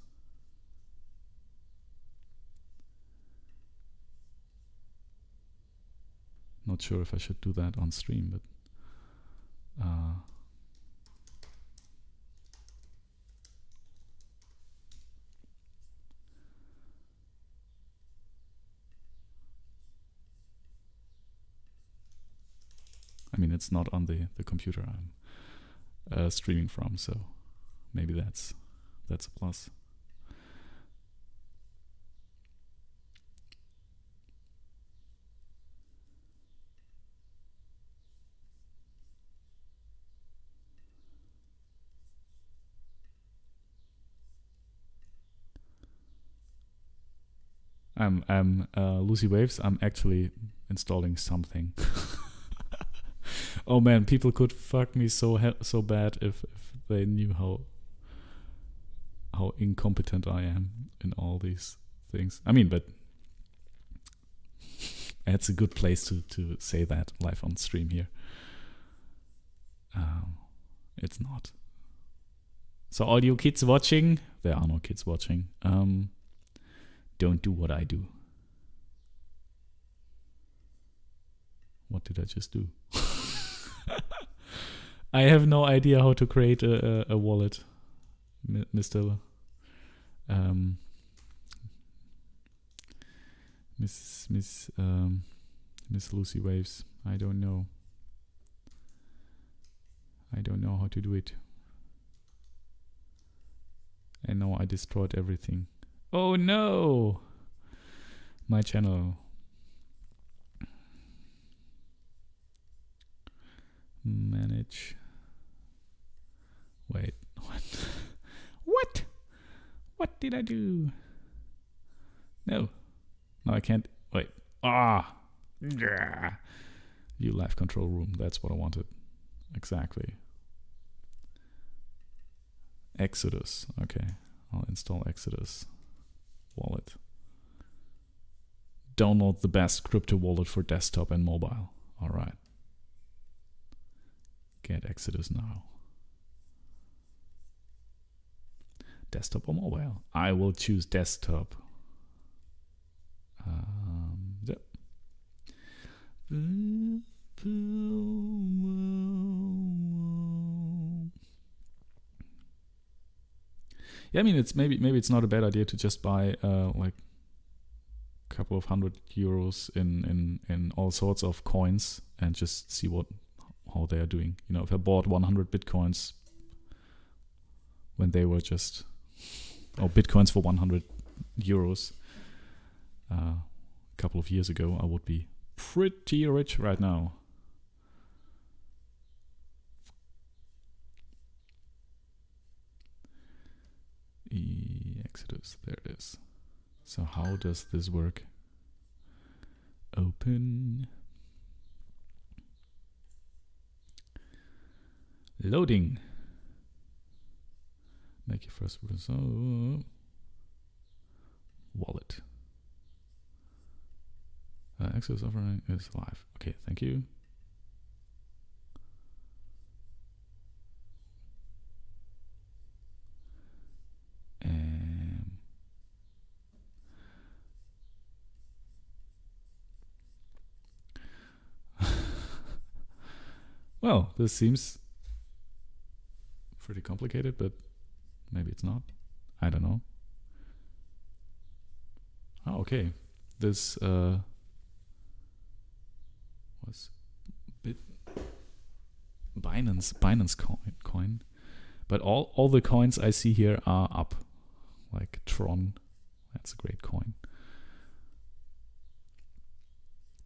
A: Not sure if I should do that on stream, but I mean, it's not on the computer I'm streaming from, so maybe that's a plus. I'm Lucy Waves. I'm actually installing something. Oh man, people could fuck me so bad if they knew how incompetent I am in all these things. I mean, but it's a good place to say that live on stream here. It's not. So all you kids watching, there are no kids watching. Don't do what I do. What did I just do? I have no idea how to create a wallet, Mr. Miss Lucy Waves. I don't know. I don't know how to do it. And now I destroyed everything. Oh no! My channel. Manage. Wait, what? What? What did I do? No. No, I can't. Wait. Ah! Yeah. View live control room. That's what I wanted. Exactly. Exodus. Okay. I'll install Exodus wallet. Download the best crypto wallet for desktop and mobile. All right. Get Exodus now. Desktop or mobile? I will choose desktop. Yep. Yeah, I mean, it's maybe it's not a bad idea to just buy like a couple of €100 in all sorts of coins and just see how they are doing. You know, if I bought 100 bitcoins when they were just bitcoins for €100 a couple of years ago, I would be pretty rich right now. Exodus, there it is. So how does this work? Open. Loading. Make your first result. Wallet. Exodus offering is live. Okay, thank you. Well, this seems pretty complicated, but maybe it's not. I don't know. Oh, okay. This was Binance coin. But all the coins I see here are up. Like Tron. That's a great coin.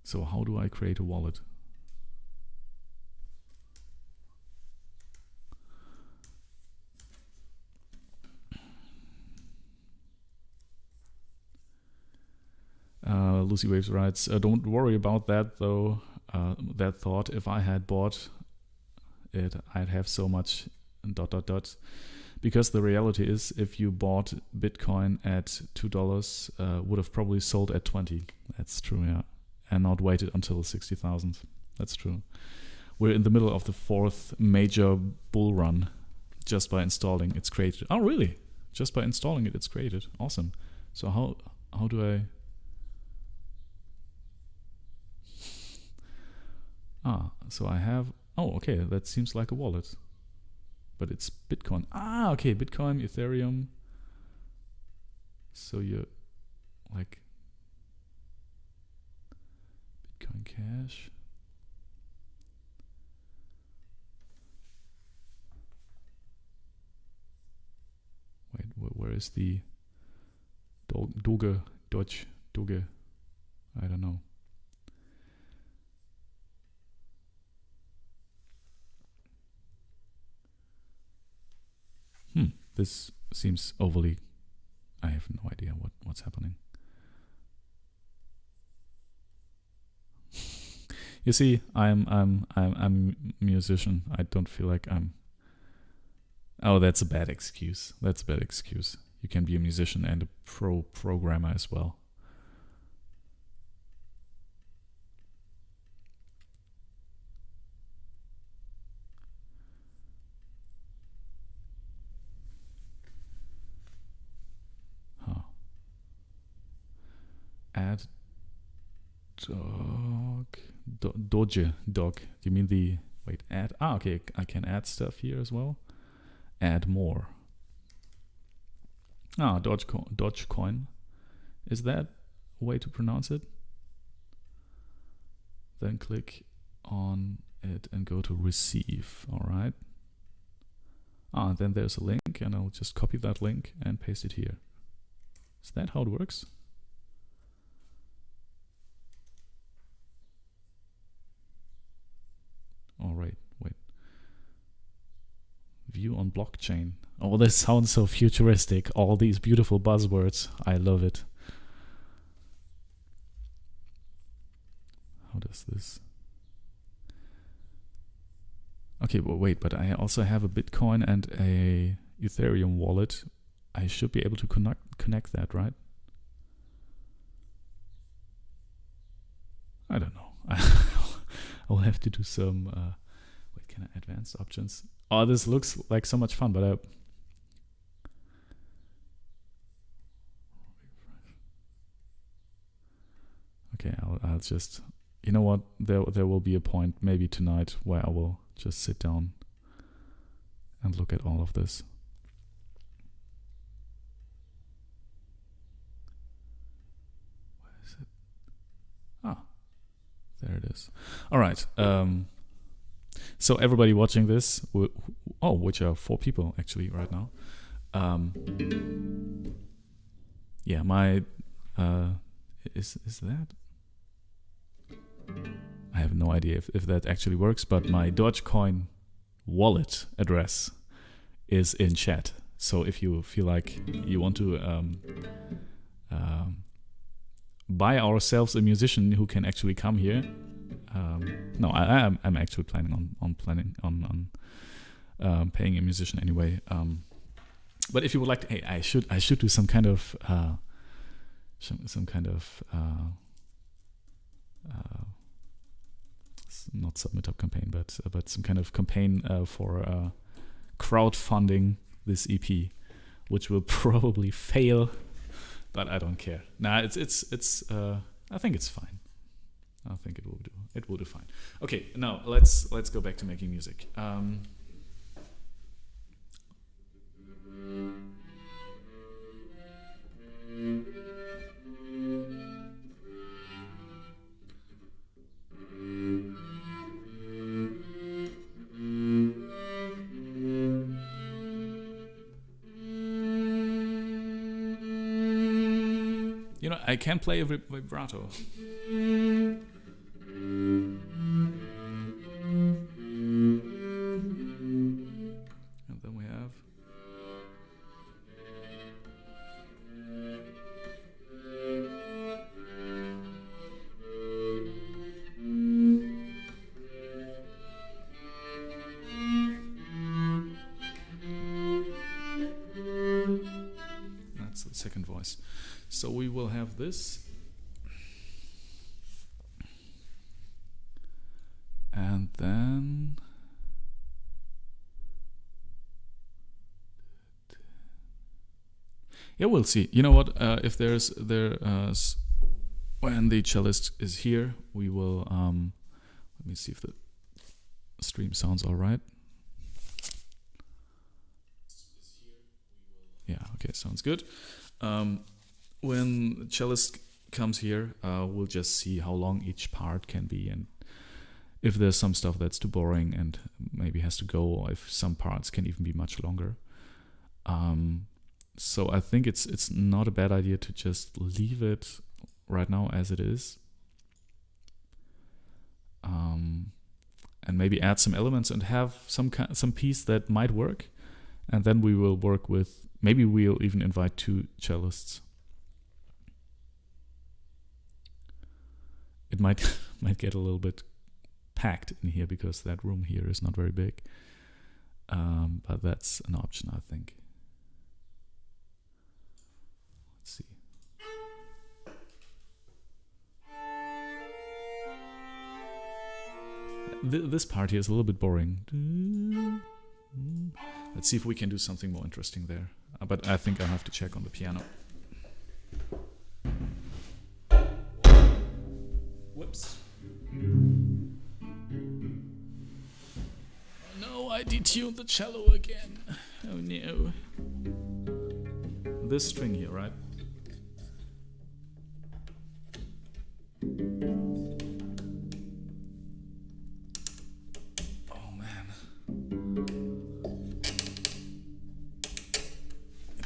A: So how do I create a wallet? Lucy Waves writes, don't worry about that though. That thought, if I had bought it, I'd have so much ... Because the reality is, if you bought Bitcoin at $2, would have probably sold at 20. That's true, yeah. And not waited until 60,000. That's true. We're in the middle of the 4th major bull run. Just by installing, it's created. Oh, really? Just by installing it, it's created. Awesome. So how do I... so I have... Oh, okay, that seems like a wallet. But it's Bitcoin. Okay, Bitcoin, Ethereum. So you're like Bitcoin Cash. Wait, where is the Doge? I don't know. This seems overly... I have no idea what's happening. You see, I'm a musician. I don't feel like I'm... Oh, that's a bad excuse. That's a bad excuse. You can be a musician and a programmer as well. Add Doge. Do you mean the... Wait, add... okay, I can add stuff here as well. Add more. Dogecoin. Is that way to pronounce it. Then click on it and go to receive. All right. Then there's a link, and I'll just copy that link and paste it here. Is that how it works? All right, wait. View on blockchain. Oh, this sounds so futuristic. All these beautiful buzzwords. I love it. How does this? Okay, well, wait, but I also have a Bitcoin and a Ethereum wallet. I should be able to connect that, right? I don't know. I'll have to do some... wait, can I advanced options? Oh, this looks like so much fun, but okay, I'll just... You know what? There will be a point, maybe tonight, where I will just sit down and look at all of this. Where is it? There it is. All right. So everybody watching this, which are 4 people actually right now. Yeah, my is that? I have no idea if that actually works, but my Dogecoin wallet address is in chat. So if you feel like you want to buy ourselves a musician who can actually come here, no, I'm actually planning on paying a musician anyway. But if you would like to, hey, I should do some kind of not submit up campaign, but some kind of campaign for crowdfunding this EP, which will probably fail, but I don't care. Nah, it's I think it's fine. I think it will do. It will do fine. Okay, now let's go back to making music. You know, I can play a vibrato. And then we have... That's the second voice. So we will have this. And then... Yeah, we'll see. You know what? If when the cellist is here, we will... let me see if the stream sounds all right. Yeah, okay, sounds good. When the cellist comes here, we'll just see how long each part can be, and if there's some stuff that's too boring and maybe has to go, or if some parts can even be much longer. So I think it's not a bad idea to just leave it right now as it is, and maybe add some elements and have some piece that might work, and then we will work with. Maybe we'll even invite 2 cellists. It might get a little bit packed in here because that room here is not very big. But that's an option, I think. Let's see. This part here is a little bit boring. Let's see if we can do something more interesting there. But I think I'll have to check on the piano. Whoops. No, I detuned the cello again. Oh no. This string here, right?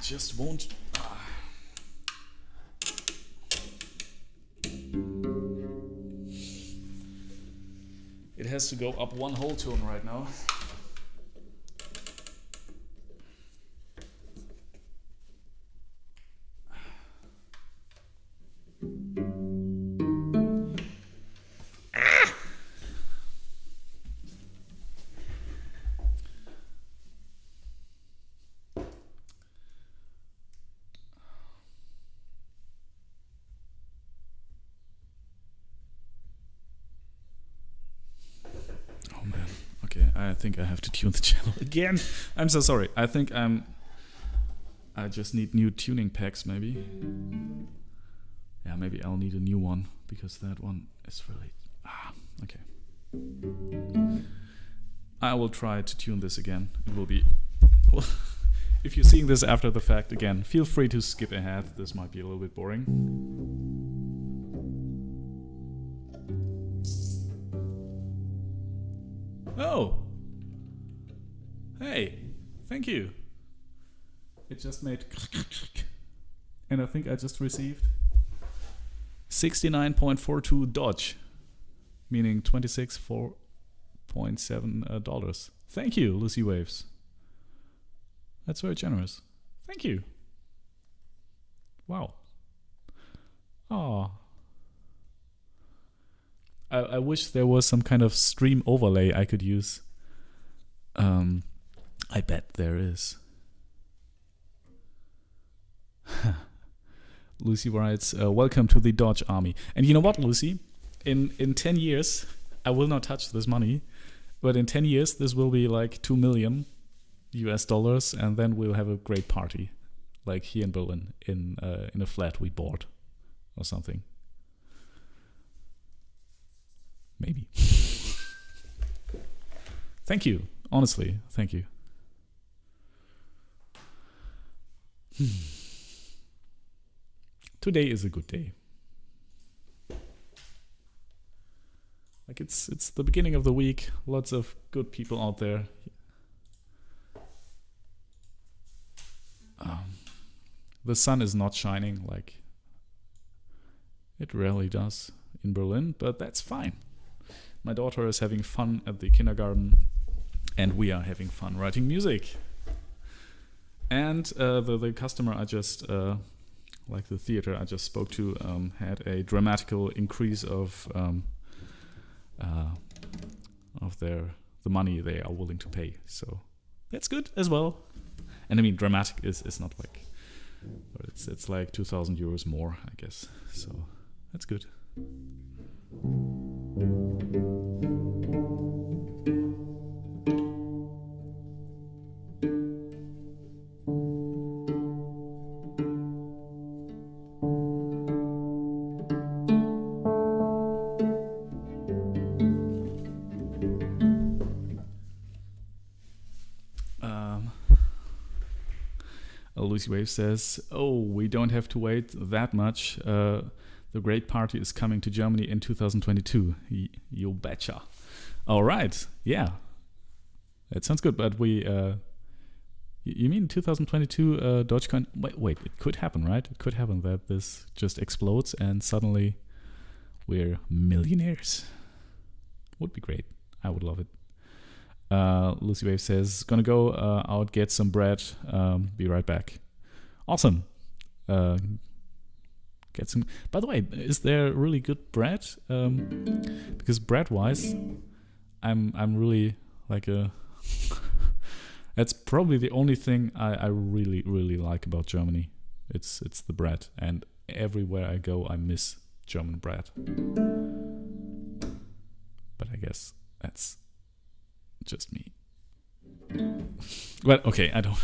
A: just won't. It has to go up one whole tone right now. I think I have to tune the channel again. I'm so sorry. I think I just need new tuning packs maybe. Yeah, maybe I'll need a new one because that one is really... okay. I will try to tune this again. It will be... If you're seeing this after the fact again, feel free to skip ahead. This might be a little bit boring. Oh! Hey, thank you. It just made and I think I just received 69.42 Dodge, meaning $26.7. Thank you, Lucy Waves. That's very generous. Thank you. Wow. Oh. I wish there was some kind of stream overlay I could use. I bet there is. Lucy writes, welcome to the Dodge Army. And you know what, Lucy? In 10 years, I will not touch this money, but in 10 years, this will be like $2 million US, and then we'll have a great party, like here in Berlin, in a flat we bought or something. Maybe. Thank you. Honestly, thank you. Today is a good day. Like it's the beginning of the week. Lots of good people out there. The sun is not shining like it rarely does in Berlin, but that's fine. My daughter is having fun at the kindergarten, and we are having fun writing music. And the customer I just, like the theater I just spoke to, had a dramatical increase of the money they are willing to pay. So that's good as well. And I mean, dramatic is not like, it's like 2,000 euros more, I guess. So that's good. Lucy Wave says, oh, we don't have to wait that much. The great party is coming to Germany in 2022. You betcha. All right. Yeah. That sounds good. But we... you mean 2022 Dogecoin? Wait, it could happen, right? It could happen that this just explodes and suddenly we're millionaires. Would be great. I would love it. Lucy Wave says, gonna go out, get some bread. Be right back. Awesome. Get some. By the way, is there really good bread? Because bread-wise, I'm really like a. That's probably the only thing I really really like about Germany. It's the bread, and everywhere I go, I miss German bread. But I guess that's just me. Well, okay, I don't.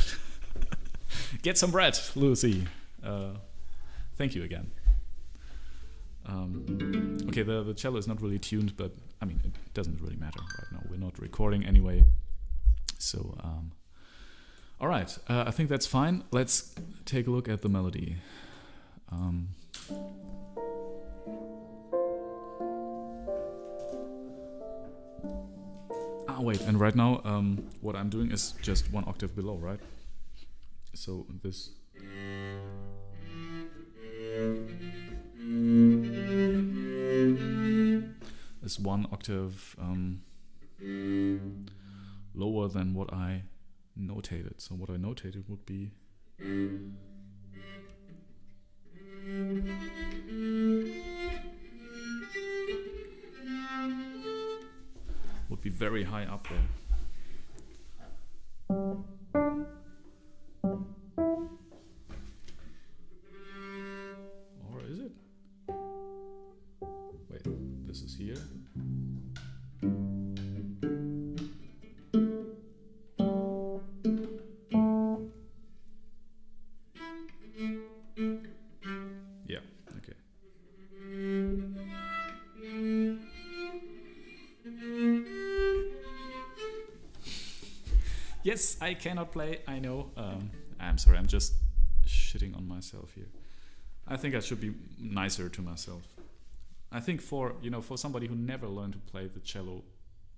A: Get some bread, Lucy. Thank you again. Okay, the cello is not really tuned, but I mean, it doesn't really matter right now. We're not recording anyway. So, all right, I think that's fine. Let's take a look at the melody. Wait, and right now, what I'm doing is just one octave below, right? So this is one octave lower than what I notated. So what I notated would be very high up there. Or is it? Wait, this is here. Yeah, okay. Yes, I cannot play, I know. I'm sorry, I'm just shitting on myself here. I think I should be nicer to myself. I think for somebody who never learned to play the cello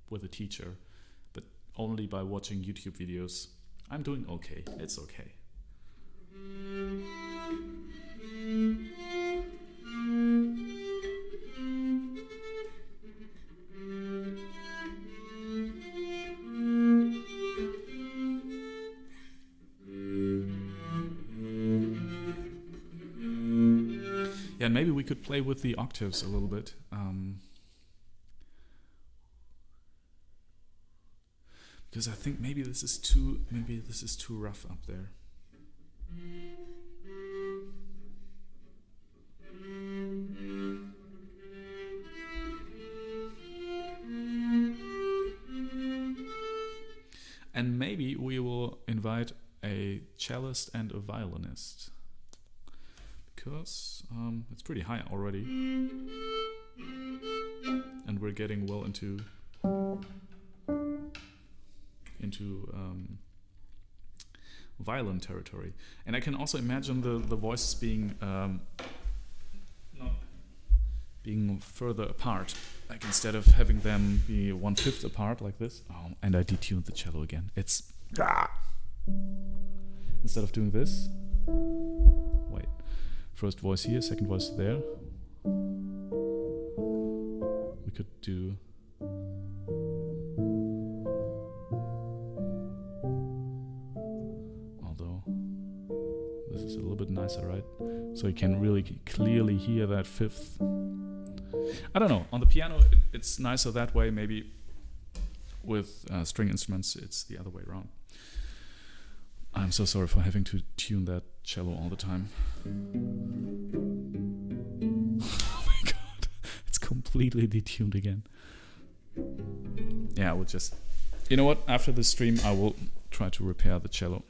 A: with a teacher, but only by watching YouTube videos, I'm doing okay. It's okay. Yeah, and maybe we could play with the octaves a little bit. Because I think maybe this is too rough up there. And maybe we will invite a cellist and a violinist, because it's pretty high already, and we're getting well into violin territory. And I can also imagine the voices being not being further apart, like instead of having them be 1/5 apart like this. Oh, and I detuned the cello again. It's instead of doing this. Wait, first voice here, second voice there. We could do. Although this is a little bit nicer, right? So you can really clearly hear that fifth. I don't know. On the piano, it's nicer that way. Maybe with string instruments, it's the other way around. I'm so sorry for having to tune that cello all the time. Oh my god, it's completely detuned again. Yeah, I would just... You know what? After this stream, I will try to repair the cello.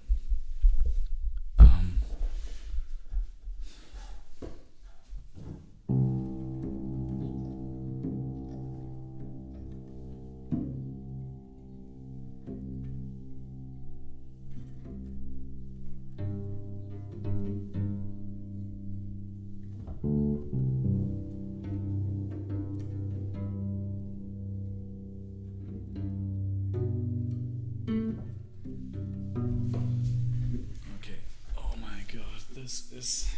A: This is...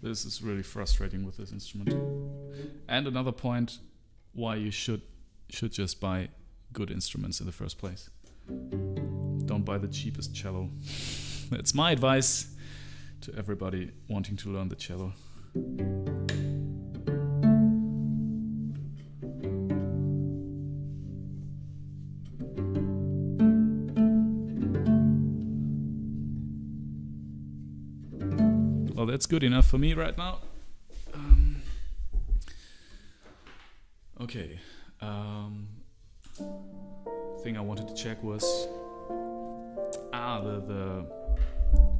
A: This is really frustrating with this instrument. And another point why you should just buy good instruments in the first place. Don't buy the cheapest cello. That's my advice to everybody wanting to learn the cello. Well, that's good enough for me right now. Okay, thing I wanted to check was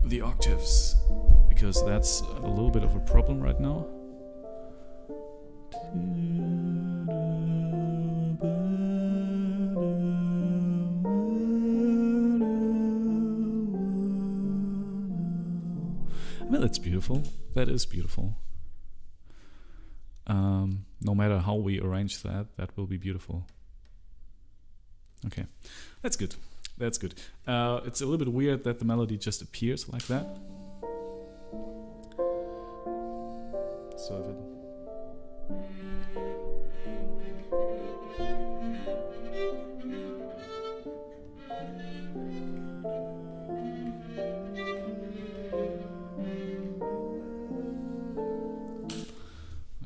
A: the octaves, because that's a little bit of a problem right now. I mean, that's beautiful. That is beautiful. No matter how we arrange that, that will be beautiful. Okay, that's good. That's good. It's a little bit weird that the melody just appears like that. So if it...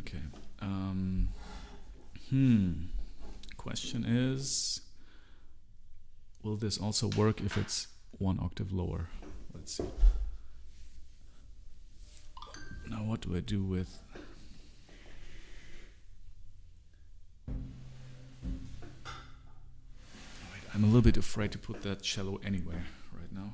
A: Okay. Question is, will this also work if it's one octave lower? Let's see. Now what do I do with... Wait, I'm a little bit afraid to put that cello anywhere right now.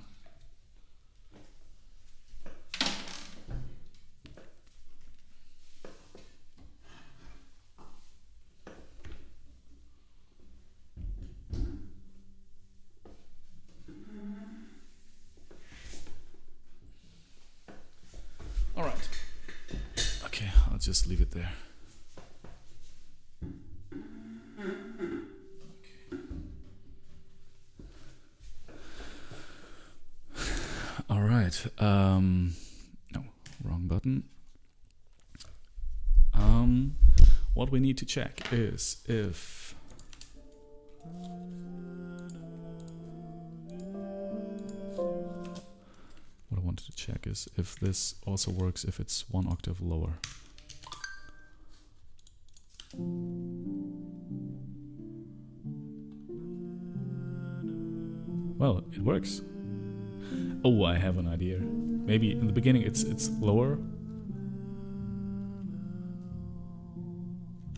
A: All right. Okay, I'll just leave it there. Okay. All right. No, wrong button. What we need to check is if what I wanted to check is if this also works if it's one octave lower. Well, it works. Oh, I have an idea. Maybe in the beginning it's lower.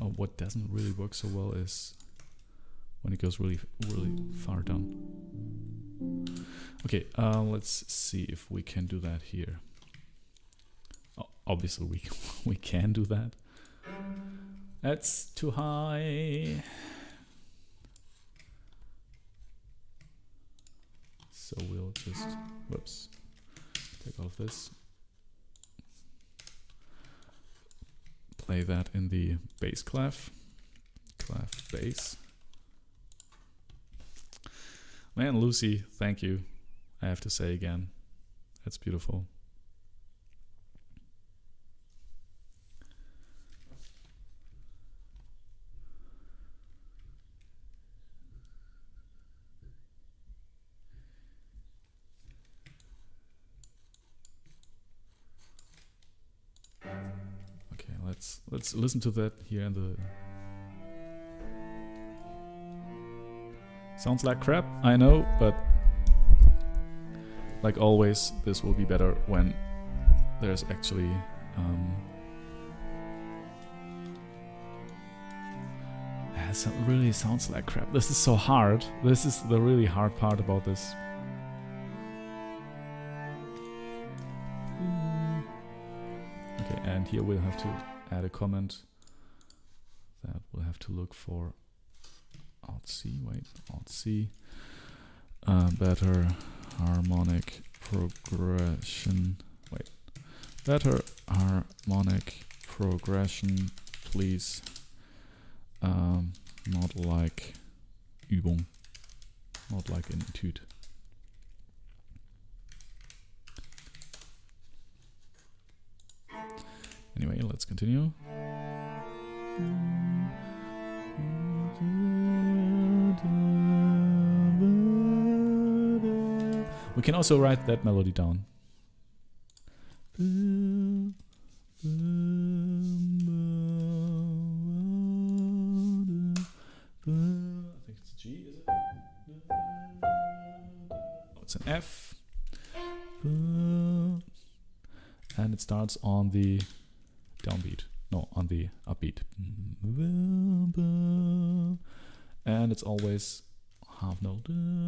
A: Oh, what doesn't really work so well is when it goes really far down. Okay, let's see if we can do that here. Oh, obviously we can do that. That's too high. So we'll just, whoops, take off this. Play that in the bass clef bass. Man, Lucy, thank you. I have to say again, that's beautiful. Okay, let's listen to that here in the... Sounds like crap, I know, but like always, this will be better when there's actually it really sounds like crap. This is so hard. This is the really hard part about this. Okay, and here we'll have to add a comment that we'll have to look for Alt-C, Alt-C, better harmonic progression, better harmonic progression, please, not like Übung, not like an Etude. Anyway, let's continue. We can also write that melody down. I think it's a G, is it? Oh, it's an F. And it starts on the downbeat. No, on the upbeat. and it's always half note. And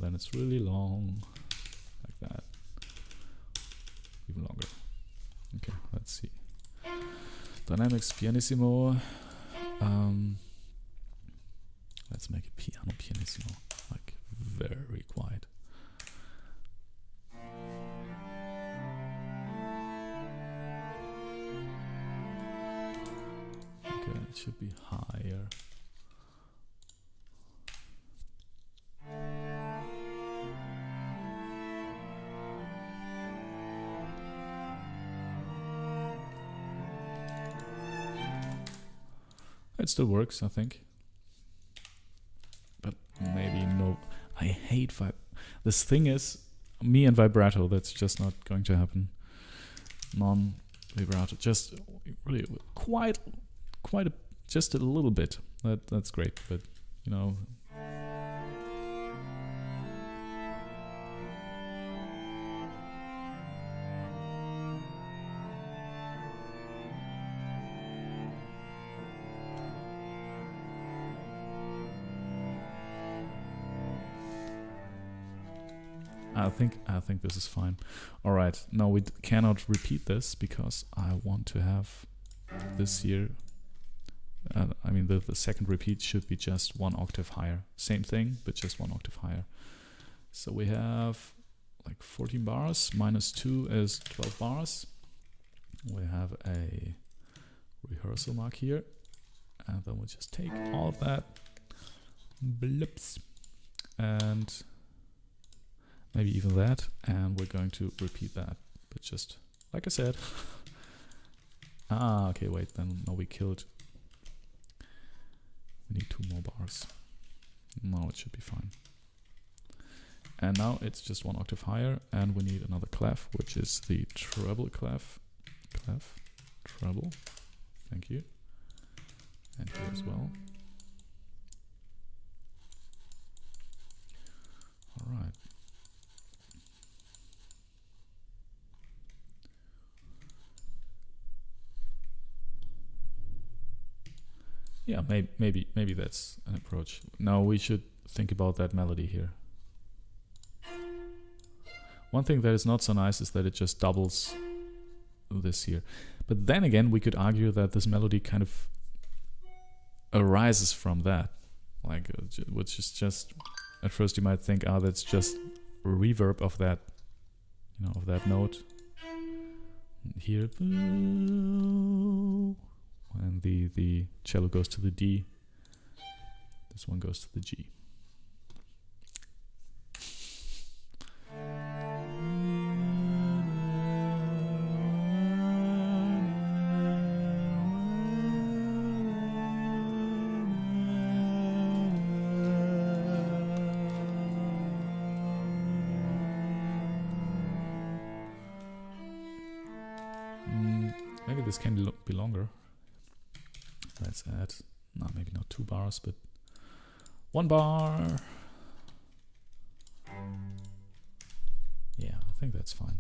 A: then it's really long, like that. Even longer. Okay, let's see. Dynamics pianissimo. Let's make it piano pianissimo, like very quiet. Okay, it should be higher. It still works, I think. But maybe no. I hate this thing is me and vibrato. That's just not going to happen. Non-vibrato, just really just a little bit. That's great, but you know. I think this is fine. All right, now we cannot repeat this because I want to have this here. I mean, the second repeat should be just 1 octave higher. Same thing, but just 1 octave higher. So we have like 14 bars, minus 2 is 12 bars. We have a rehearsal mark here, and then we'll just take all of that, blips, and maybe even that, and we're going to repeat that, but just like I said. Okay, wait, then no, we killed. We need 2 more bars. Now it should be fine. And now it's just 1 octave higher, and we need another clef, which is the treble clef. Treble. Thank you. And here as well. All right. Yeah, maybe that's an approach. Now we should think about that melody here. One thing that is not so nice is that it just doubles this here. But then again, we could argue that this melody kind of arises from that. Like, which is just, at first you might think, that's just reverb of that, you know, of that note. Here. And the cello goes to the D. This one goes to the G. Maybe this can be longer. Let's add, no, maybe not 2 bars, but 1 bar. Yeah, I think that's fine.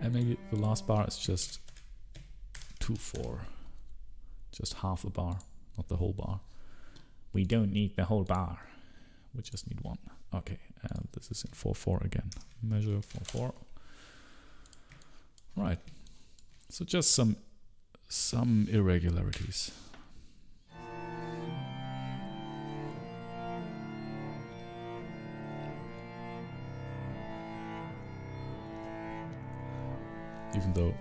A: And maybe the last bar is just 2/4. Just half a bar, not the whole bar. We don't need the whole bar. We just need 1. Okay, and this is in 4/4 again. Measure 4/4. Right. So just some irregularities. Even though,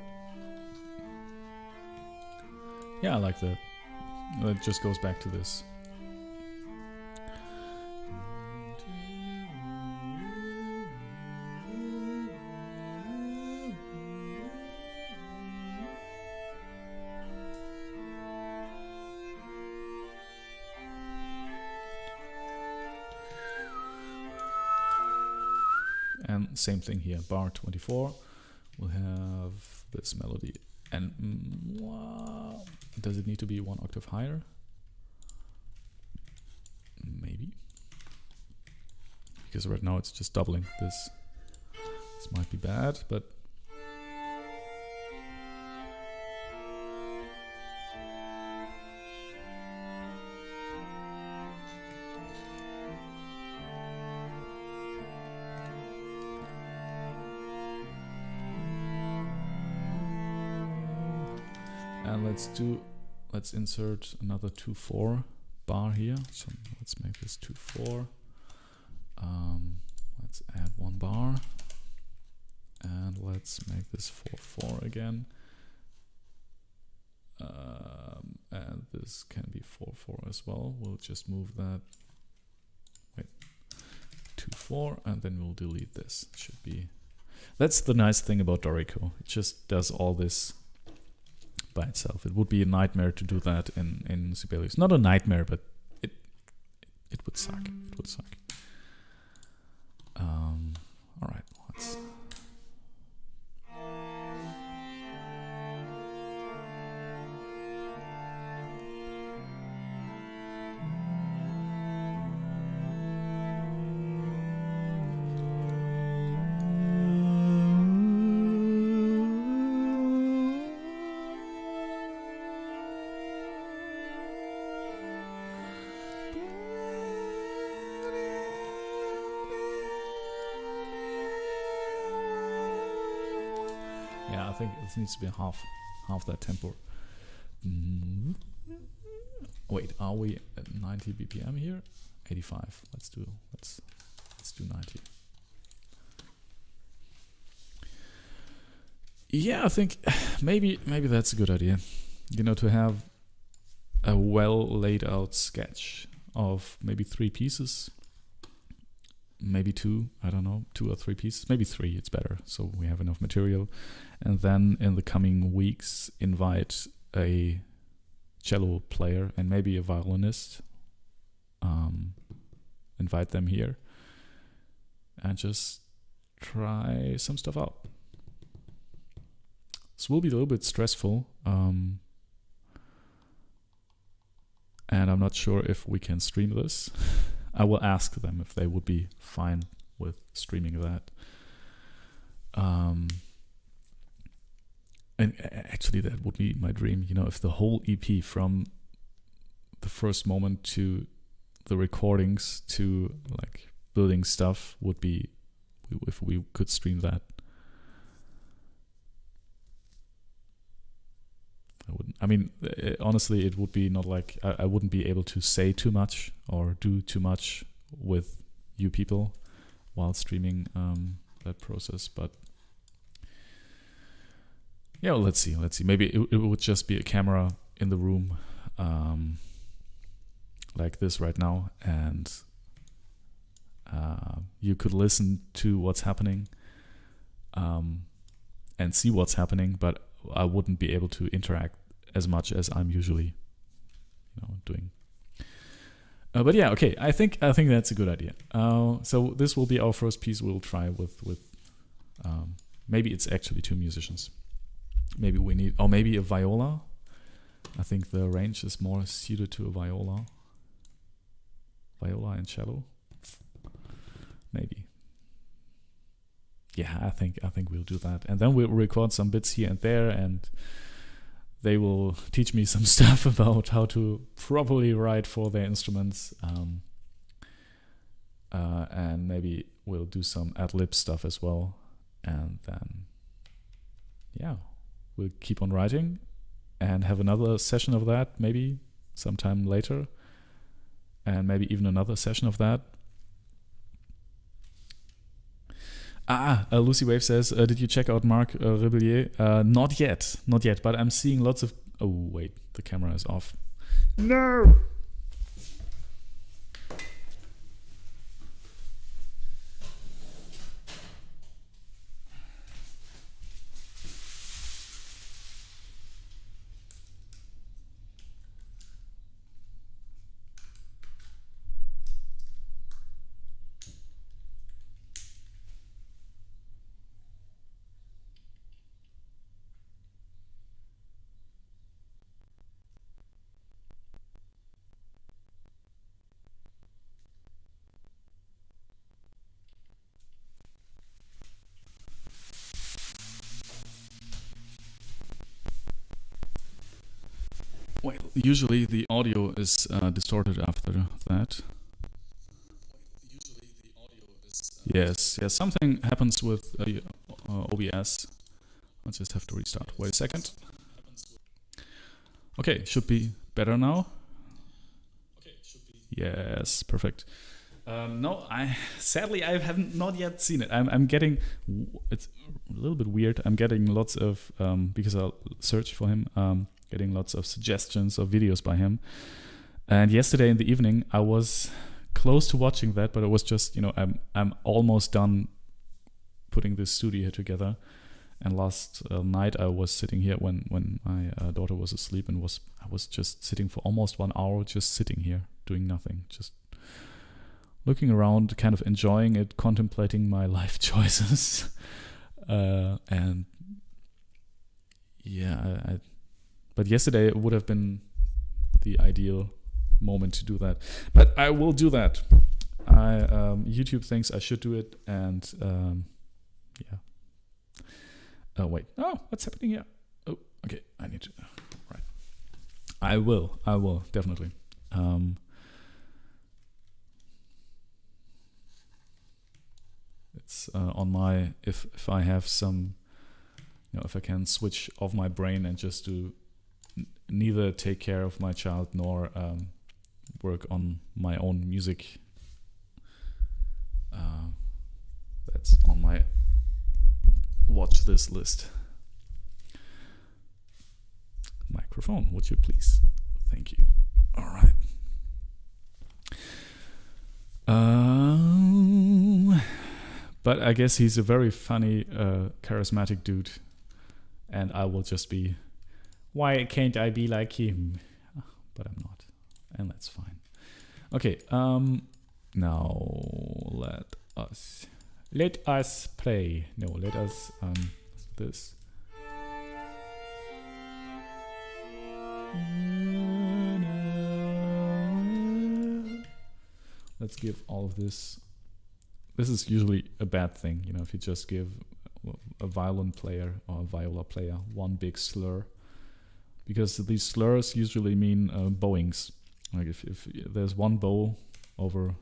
A: yeah, I like that. It just goes back to this. And And same thing here, bar 24. We'll have this melody. And wow, does it need to be 1 octave higher? Maybe. Because right now it's just doubling this. This might be bad, but and let's insert another 2/4 bar here. So let's make this 2/4. Let's add 1 bar, and let's make this 4/4 again. And this can be 4/4 as well. We'll just move that. Wait, 2/4, and then we'll delete this. Should be. That's the nice thing about Dorico. It just does all this by itself. It would be a nightmare to do that in Sibelius. Not a nightmare, but it would suck. It would suck. All right, let's. Yeah, I think it needs to be half that tempo. Wait, are we at 90 BPM here? 85. Let's do 90. Yeah, I think maybe that's a good idea. You know, to have a well laid out sketch of maybe 3 pieces. Maybe 2, I don't know, 2 or 3 pieces, maybe 3, it's better, so we have enough material. And then in the coming weeks, invite a cello player and maybe a violinist, invite them here, and just try some stuff out. This will be a little bit stressful, and I'm not sure if we can stream this. I will ask them if they would be fine with streaming that. And actually that would be my dream, you know, if the whole EP from the first moment to the recordings to like building stuff would be, if we could stream that. Honestly, it would be not like I wouldn't be able to say too much or do too much with you people while streaming that process. But yeah, well, let's see. Maybe it would just be a camera in the room like this right now, and you could listen to what's happening and see what's happening, but I wouldn't be able to interact as much as I'm usually, doing. But yeah, okay. I think that's a good idea. So this will be our first piece. We'll try with maybe it's actually 2 musicians. Maybe we need, or maybe a viola. I think the range is more suited to a viola and cello. Maybe. Yeah, I think we'll do that, and then we'll record some bits here and there, and they will teach me some stuff about how to properly write for their instruments, and maybe we'll do some ad-lib stuff as well, and then yeah, we'll keep on writing and have another session of that maybe sometime later, and maybe even another session of that. Lucy Wave says, did you check out Marc Rebellier? Not yet, but I'm seeing lots of... Oh, wait, the camera is off. No! Wait, usually the audio is distorted after that. Yes, yes, something happens with OBS. I'll just have to restart. Wait a second. Okay, should be better now. Yes, perfect. No, sadly I haven't not yet seen it. I'm getting, it's a little bit weird. I'm getting lots of because I'll search for him. Getting lots of suggestions of videos by him. And yesterday in the evening I was close to watching that, but it was just, I'm almost done putting this studio together. And last night I was sitting here when my daughter was asleep, and I was just sitting for almost 1 hour, just sitting here doing nothing, just looking around, kind of enjoying it, contemplating my life choices. And yeah, but yesterday it would have been the ideal moment to do that. But I will do that. YouTube thinks I should do it, and yeah. Oh wait. Oh, what's happening here? Oh, okay. I need to. Right. I will definitely. It's on my if I have some, if I can switch off my brain and just do neither take care of my child nor work on my own music. That's on my watch this list. Microphone, would you please? Thank you. All right. But I guess he's a very funny, charismatic dude, and I will just be, why can't I be like him? But I'm not, and that's fine. Okay, now let us play. No, let us this. Let's give all of this. This is usually a bad thing, if you just give a violin player or a viola player one big slur, because these slurs usually mean bowings. Like if there's one bow over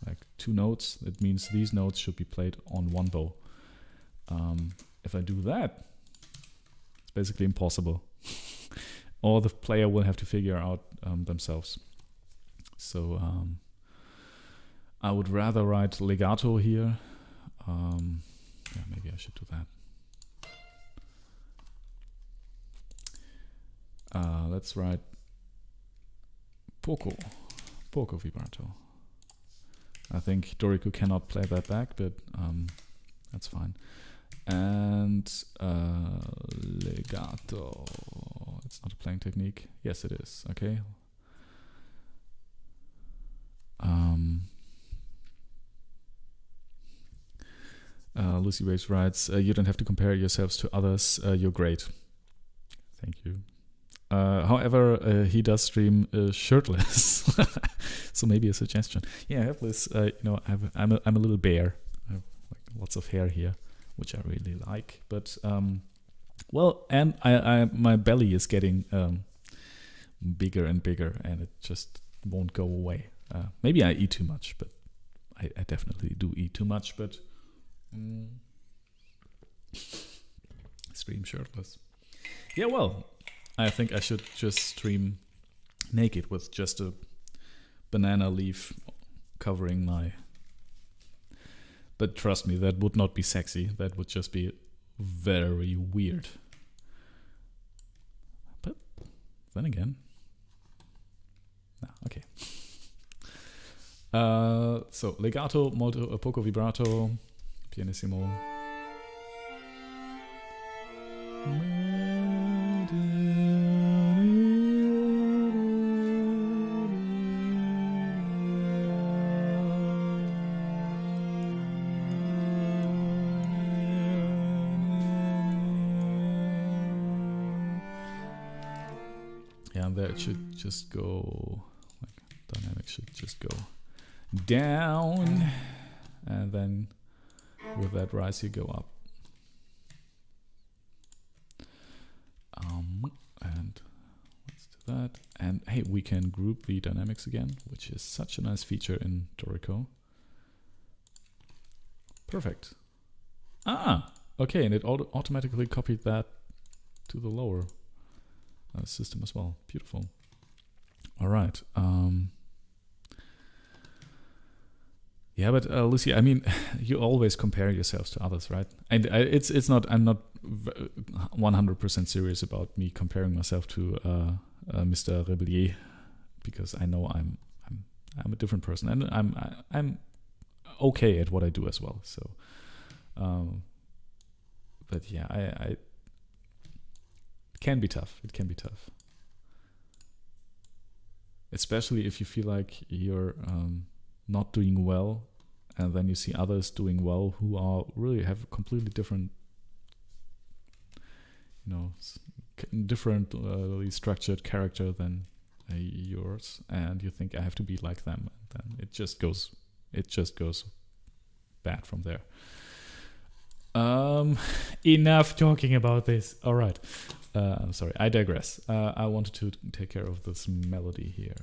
A: like 2 notes, it means these notes should be played on one bow. If I do that, it's basically impossible. Or the player will have to figure out themselves. So I would rather write legato here. Yeah, maybe I should do that. Let's write poco vibrato. I think Doriku cannot play that back, but that's fine. And legato. It's not a playing technique. Yes, it is. Okay. Lucy Waves writes, you don't have to compare yourselves to others. You're great. Thank you. However, he does stream shirtless, so maybe a suggestion. Yeah, I have this. I'm a little bear. I have lots of hair here, which I really like. But well, and my belly is getting bigger and bigger, and it just won't go away. Maybe I eat too much, but I definitely do eat too much. But stream shirtless. Yeah, well. I think I should just stream naked with just a banana leaf covering my... But trust me, that would not be sexy. That would just be very weird. But then again... No, okay. So, legato, molto, poco vibrato, pianissimo... Yeah, and there it should just go, like dynamic should just go down, and then with that rise you go up. And let's do that. And hey, we can group the dynamics again, which is such a nice feature in Dorico. Perfect. Ah, okay, and it automatically copied that to the lower system as well. Beautiful. All right. Yeah, but Lucy, I mean, you always compare yourselves to others, right? And it's not. I'm not 100% serious about me comparing myself to Mr. Rebellier, because I know I'm a different person, and I'm okay at what I do as well. So, but yeah, it can be tough. It can be tough, especially if you feel like you're not doing well, and then you see others doing well who are really have completely different, differently structured character than yours, and you think I have to be like them, and then it just goes bad from there. Enough talking about this. All right. I'm sorry, I digress. I wanted to take care of this melody here.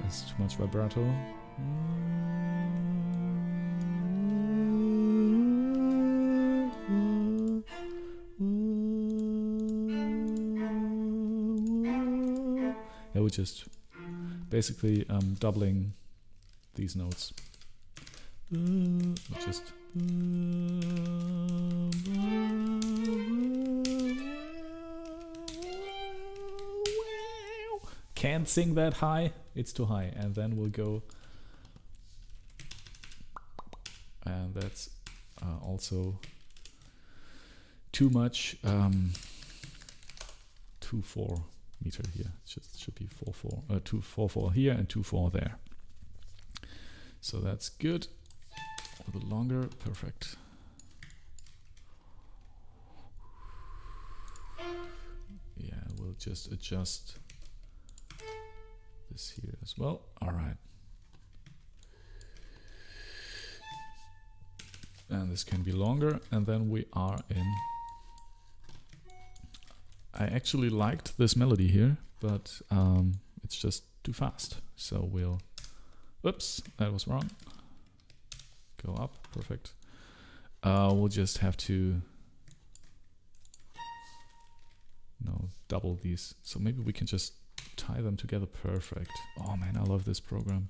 A: It's too much vibrato. Yeah, we're just basically doubling these notes. Just can't sing that high, it's too high, and then we'll go, and that's also too much. 2/4 meter here. It should be 4/4, 2/4 here and 2/4 there. So that's good. A little longer, perfect. Yeah, we'll just adjust this here as well. All right. And this can be longer, and then we are in. I actually liked this melody here, but it's just too fast. So we'll, whoops, that was wrong. Go up, perfect. We'll just have to, double these. So maybe we can just tie them together, perfect. Oh man, I love this program.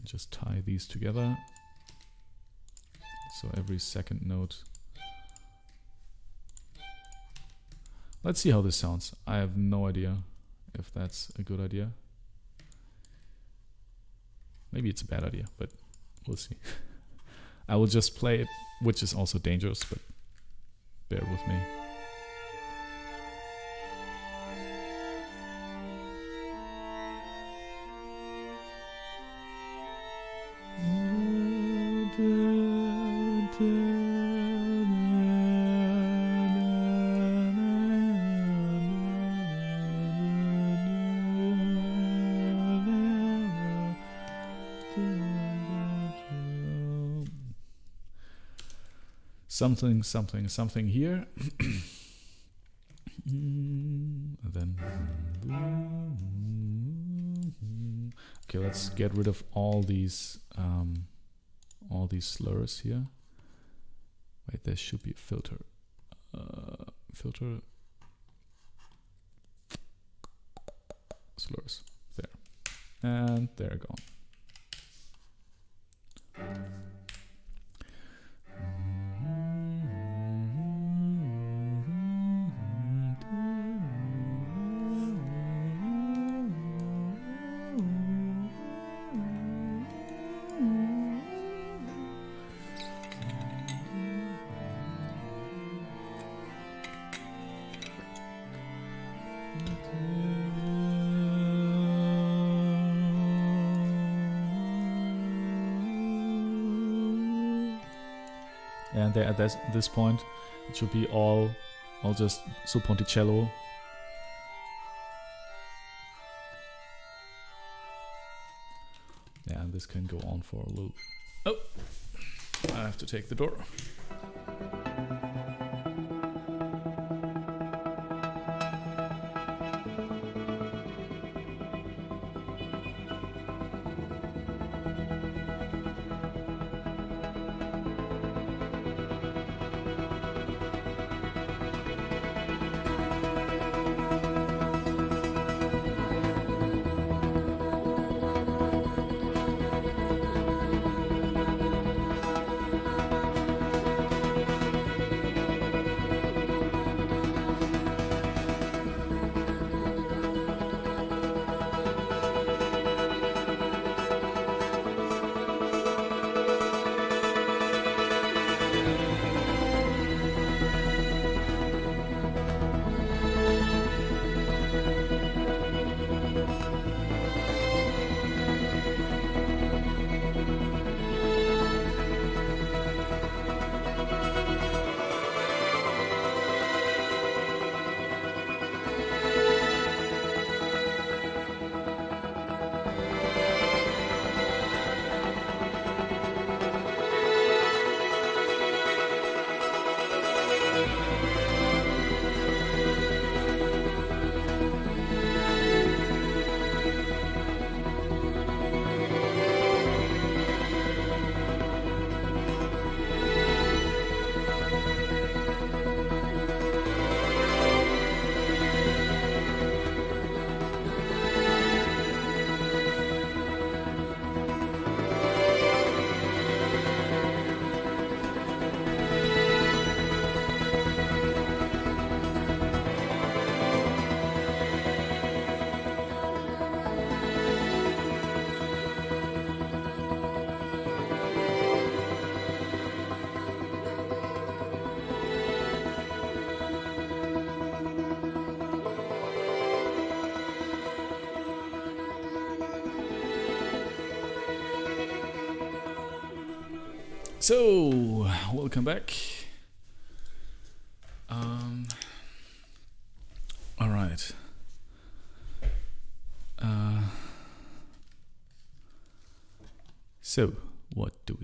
A: Just tie these together, so every second note. Let's see how this sounds. I have no idea if that's a good idea. Maybe it's a bad idea, but we'll see. I will just play it, which is also dangerous, but bear with me. Something, something, something here. And then, okay, let's get rid of all these slurs here. Wait, there should be a filter. Filter slurs there, and they're gone. And there at this point, it should be all just sul ponticello. Yeah, and this can go on for a little. Oh, I have to take the door. So, welcome back. All right. So, what do?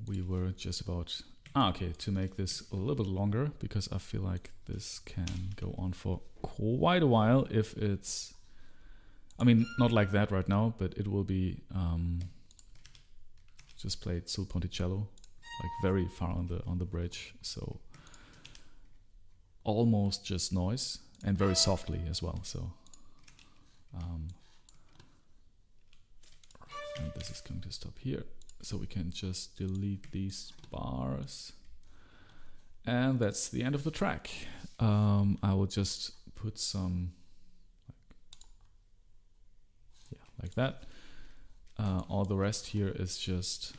A: We were just about... okay, to make this a little bit longer, because I feel like this can go on for quite a while if it's... I mean, not like that right now, but it will be just played sul ponticello, like very far on the bridge, so almost just noise, and very softly as well. So and this is going to stop here, so we can just delete these bars, and that's the end of the track. I will just put some like that. All the rest here is just...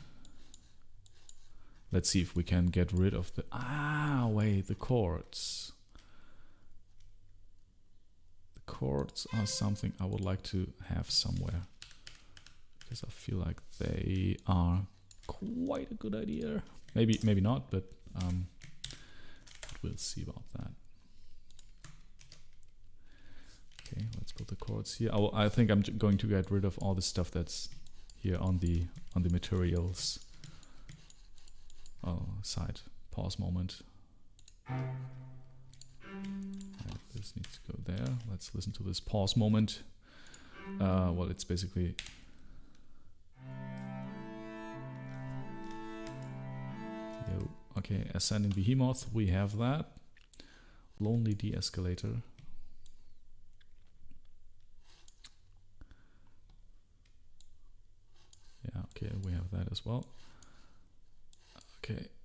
A: Let's see if we can get rid of the... wait, the chords. The chords are something I would like to have somewhere, because I feel like they are quite a good idea. Maybe not, but we'll see about that. Okay, let's put the chords here. I think I'm going to get rid of all the stuff that's here on the materials side. Pause moment. And this needs to go there. Let's listen to this pause moment. Well, it's basically... Okay, ascending behemoth, we have that. Lonely de-escalator. Yeah, okay, we have that as well.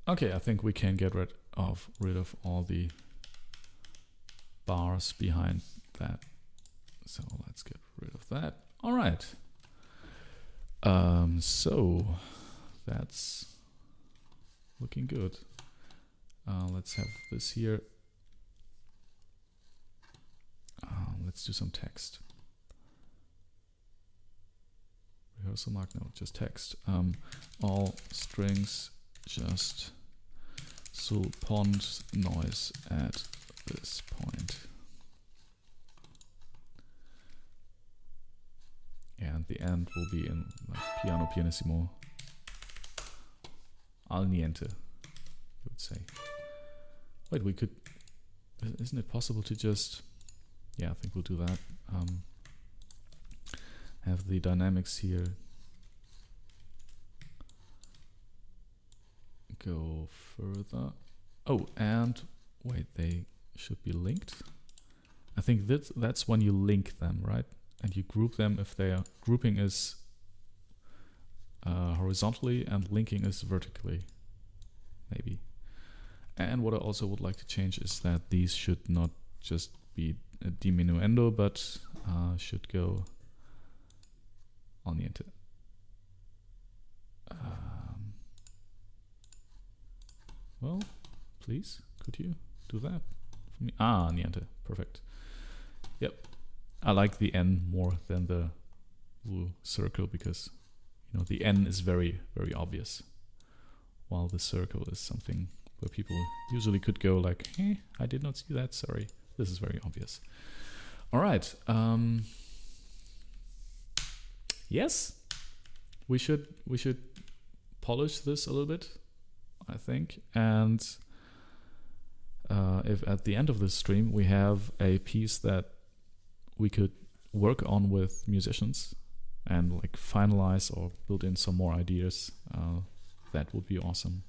A: Okay, I think we can get rid of all the bars behind that. So let's get rid of that. All right. So that's looking good. Let's have this here. Let's do some text. Rehearsal mark, no, just text. All strings just So pond noise at this point. And the end will be in like piano pianissimo al niente, I would say. Wait, we could, isn't it possible to just, yeah, I think we'll do that. Have the dynamics here go further. Oh, and wait, they should be linked. I think that's when you link them, right? And you group them if their grouping is horizontally and linking is vertically, maybe. And what I also would like to change is that these should not just be a diminuendo, but should go on the enter. Well, please, could you do that for me? Ah, niente, perfect. Yep, I like the N more than the blue circle because, you know, the N is very, very obvious, while the circle is something where people usually could go like, "Hey, I did not see that. Sorry." This is very obvious. All right. Yes, we should polish this a little bit, I think, and if at the end of this stream we have a piece that we could work on with musicians and like finalize or build in some more ideas, that would be awesome.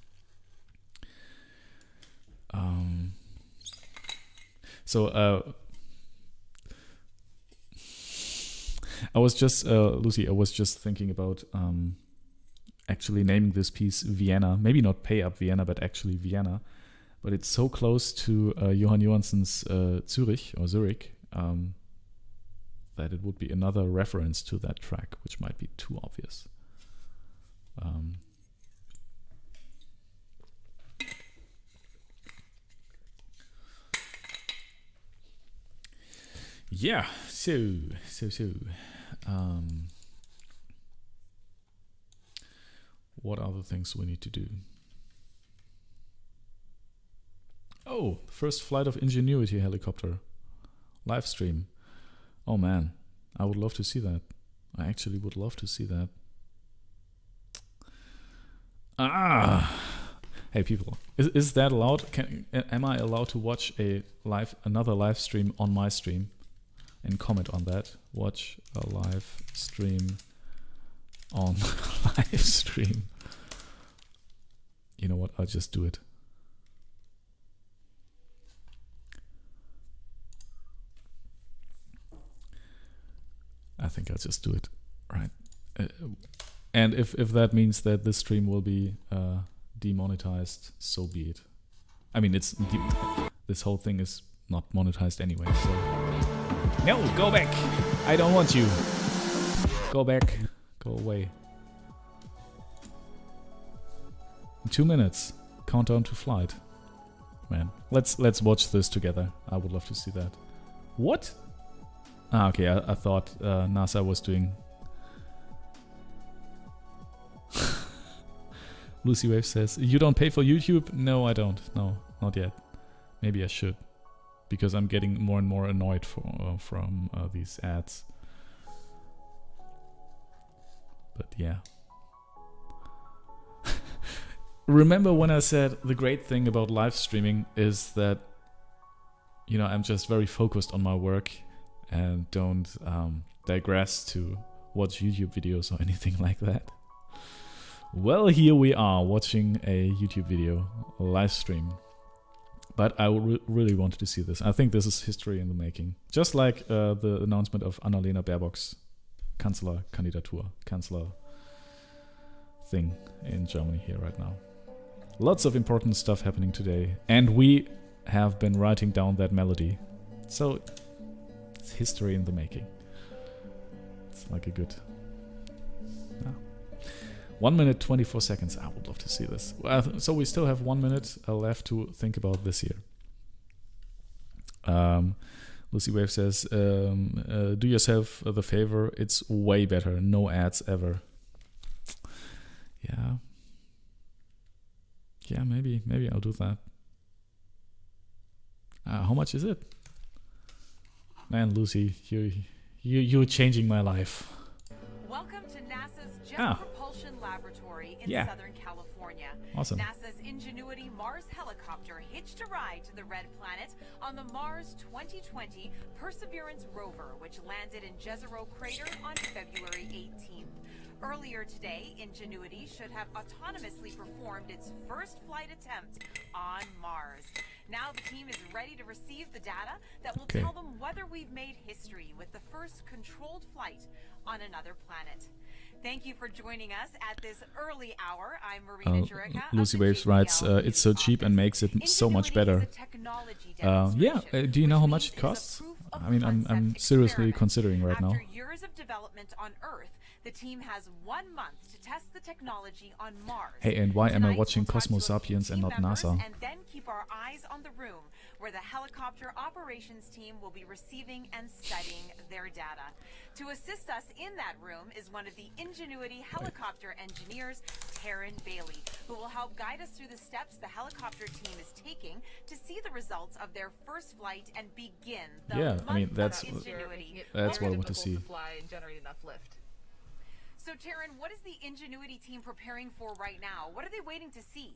A: I was just, Lucy, I was just thinking about actually naming this piece Vienna. Maybe not Pay Up Vienna, but actually Vienna. But it's so close to Johann Johansson's Zurich, or Zurich, that it would be another reference to that track, which might be too obvious. Yeah, so. What are the things we need to do? Oh, first flight of Ingenuity helicopter. Live stream. Oh man, I would love to see that. I actually would love to see that. Hey people, is that allowed? Am I allowed to watch another live stream on my stream and comment on that? Watch a live stream on live stream. You know what? I'll just do it. I think I'll just do it. Right. And if that means that this stream will be demonetized, so be it. I mean, this whole thing is not monetized anyway, so... No, go back! I don't want you! Go back. Go away. 2 minutes. Countdown to flight. Man, let's watch this together. I would love to see that. What? Ah, okay, I thought NASA was doing... Lucy Wave says, you don't pay for YouTube? No, I don't. No, not yet. Maybe I should. Because I'm getting more and more annoyed from these ads. But yeah. Remember when I said the great thing about live streaming is that, you know, I'm just very focused on my work and don't digress to watch YouTube videos or anything like that. Well, here we are watching a YouTube video, a live stream. But I really wanted to see this. I think this is history in the making. Just like the announcement of Annalena Baerbock's Kanzler thing in Germany here right now. Lots of important stuff happening today. And we have been writing down that melody. So it's history in the making. It's like a good... 1 minute 24 seconds. I would love to see this. So we still have 1 minute left to think about this year. Lucy Wave says, do yourself the favor. It's way better. No ads ever. Yeah. Yeah, maybe I'll do that. How much is it? Man, Lucy, you're changing my life.
B: Welcome to NASA's Jet Propulsion Laboratory in Southern California.
A: Awesome.
B: NASA's Ingenuity Mars helicopter hitched a ride to the Red Planet on the Mars 2020 Perseverance rover, which landed in Jezero Crater on February 18th. Earlier today, Ingenuity should have autonomously performed its first flight attempt on Mars. Now the team is ready to receive the data that will tell them whether we've made history with the first controlled flight on another planet. Thank you for joining us at this early hour. I'm Marina Jurica.
A: Lucy Waves writes, it's so cheap and makes it so much better. Do you know how much it costs? I mean, I'm seriously considering right now.
B: After years of development on Earth, the team has 1 month to test the technology on Mars.
A: Hey, and why am I watching Cosmo Sapiens and not NASA?
B: And then keep our eyes on the room where the helicopter operations team will be receiving and studying their data. To assist us in that room is one of the Ingenuity helicopter engineers, Taryn Bailey, who will help guide us through the steps the helicopter team is taking to see the results of their first flight and begin the
A: that's
B: Ingenuity.
A: That's what I want to see.
B: Fly and generate enough lift. So Taryn, what is the Ingenuity team preparing for right now? What are they waiting to see?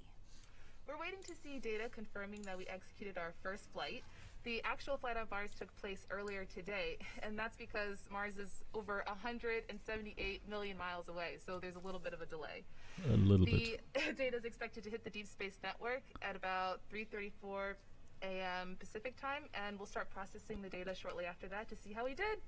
C: We're waiting to see data confirming that we executed our first flight. The actual flight on Mars took place earlier today, and that's because Mars is over 178 million miles away, so there's a little bit of a delay.
A: A little bit.
C: The data is expected to hit the Deep Space Network at about 3:34 a.m. Pacific time, and we'll start processing the data shortly after that to see how we did.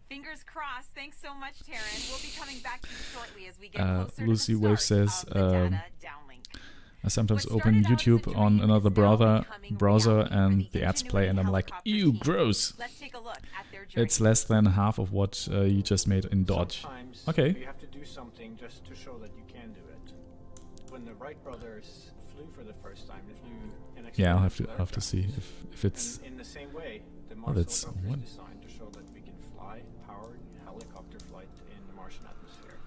B: Fingers crossed. Thanks so much, Taryn. We'll be coming back to you shortly as we get closer
A: Lucy
B: to the
A: Wave
B: start
A: says,
B: of the data downlink.
A: I sometimes open YouTube on another browser and the ads play and I'm like, ew, gross.
B: Let's take a look at their journey.
A: It's less than half of what you just made in Dodge.
D: Sometimes
A: okay.
D: You have to do something just to show that you can do it. When the Wright brothers flew for the first time, they flew an
A: yeah, I'll have to see if it's.
D: And in the same way, the Mars helicopter is designed to show that we can fly powered helicopter flight in the Martian atmosphere.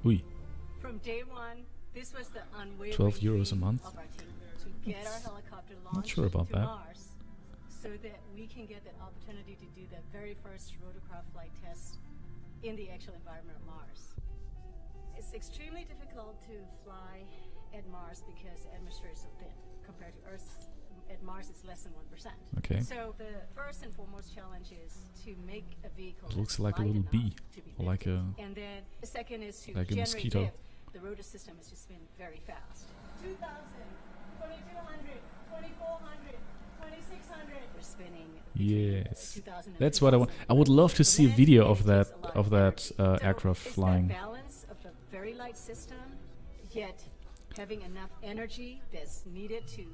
A: Oui.
E: From day one, this was the unwavering
A: 12 euros a month.
E: of our team to get our helicopter launched
A: Not sure about
E: to
A: that.
E: Mars, so that we can get that opportunity to do the very first rotorcraft flight test in the actual environment of Mars. It's extremely difficult to fly at Mars because the atmosphere is so thin compared to Earth. At Mars, it's less than 1%.
A: Okay.
E: So the first and foremost challenge is to make a vehicle.
A: It looks like a
E: light
A: little
E: enough
A: bee,
E: to be
A: or like a.
E: and then the second is to
A: like a
E: generate
A: mosquito.
E: lift. The rotor system has just been very fast. 2,000, 2,200, 2,400, 2,600. We're spinning.
A: Yes, that's what I want. I would love to see a video of that aircraft flying.
E: That balance of a very light system, yet having enough energy that's needed to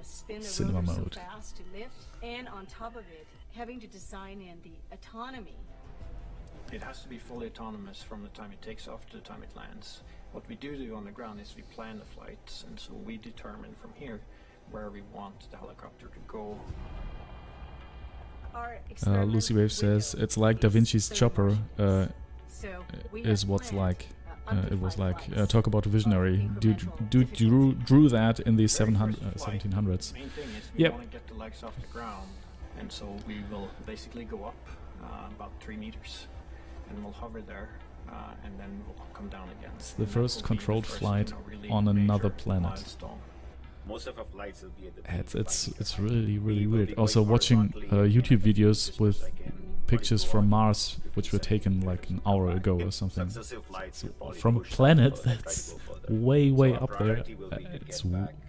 E: spin the
A: Cinema
E: rotor
A: mode.
E: so fast to lift, and on top of it, having to design in the autonomy.
D: It has to be fully autonomous from the time it takes off to the time it lands. What we do on the ground is we plan the flights, and so we determine from here where we want the helicopter to go.
A: Lucy Wave says it's like Da Vinci's chopper is what's like. It was like talk about a visionary. Dude drew that in the 1700s.
D: Main thing is we want to get the legs off the ground, and so we will basically go up about 3 meters, and we'll hover there, and then we'll come down again.
A: It's the first controlled flight on another planet.
D: Milestone.
F: Most of our flights will be at the
A: It's really weird. Also watching YouTube videos with pictures from Mars, which were taken like an hour ago or something. From a planet that's way up there. It's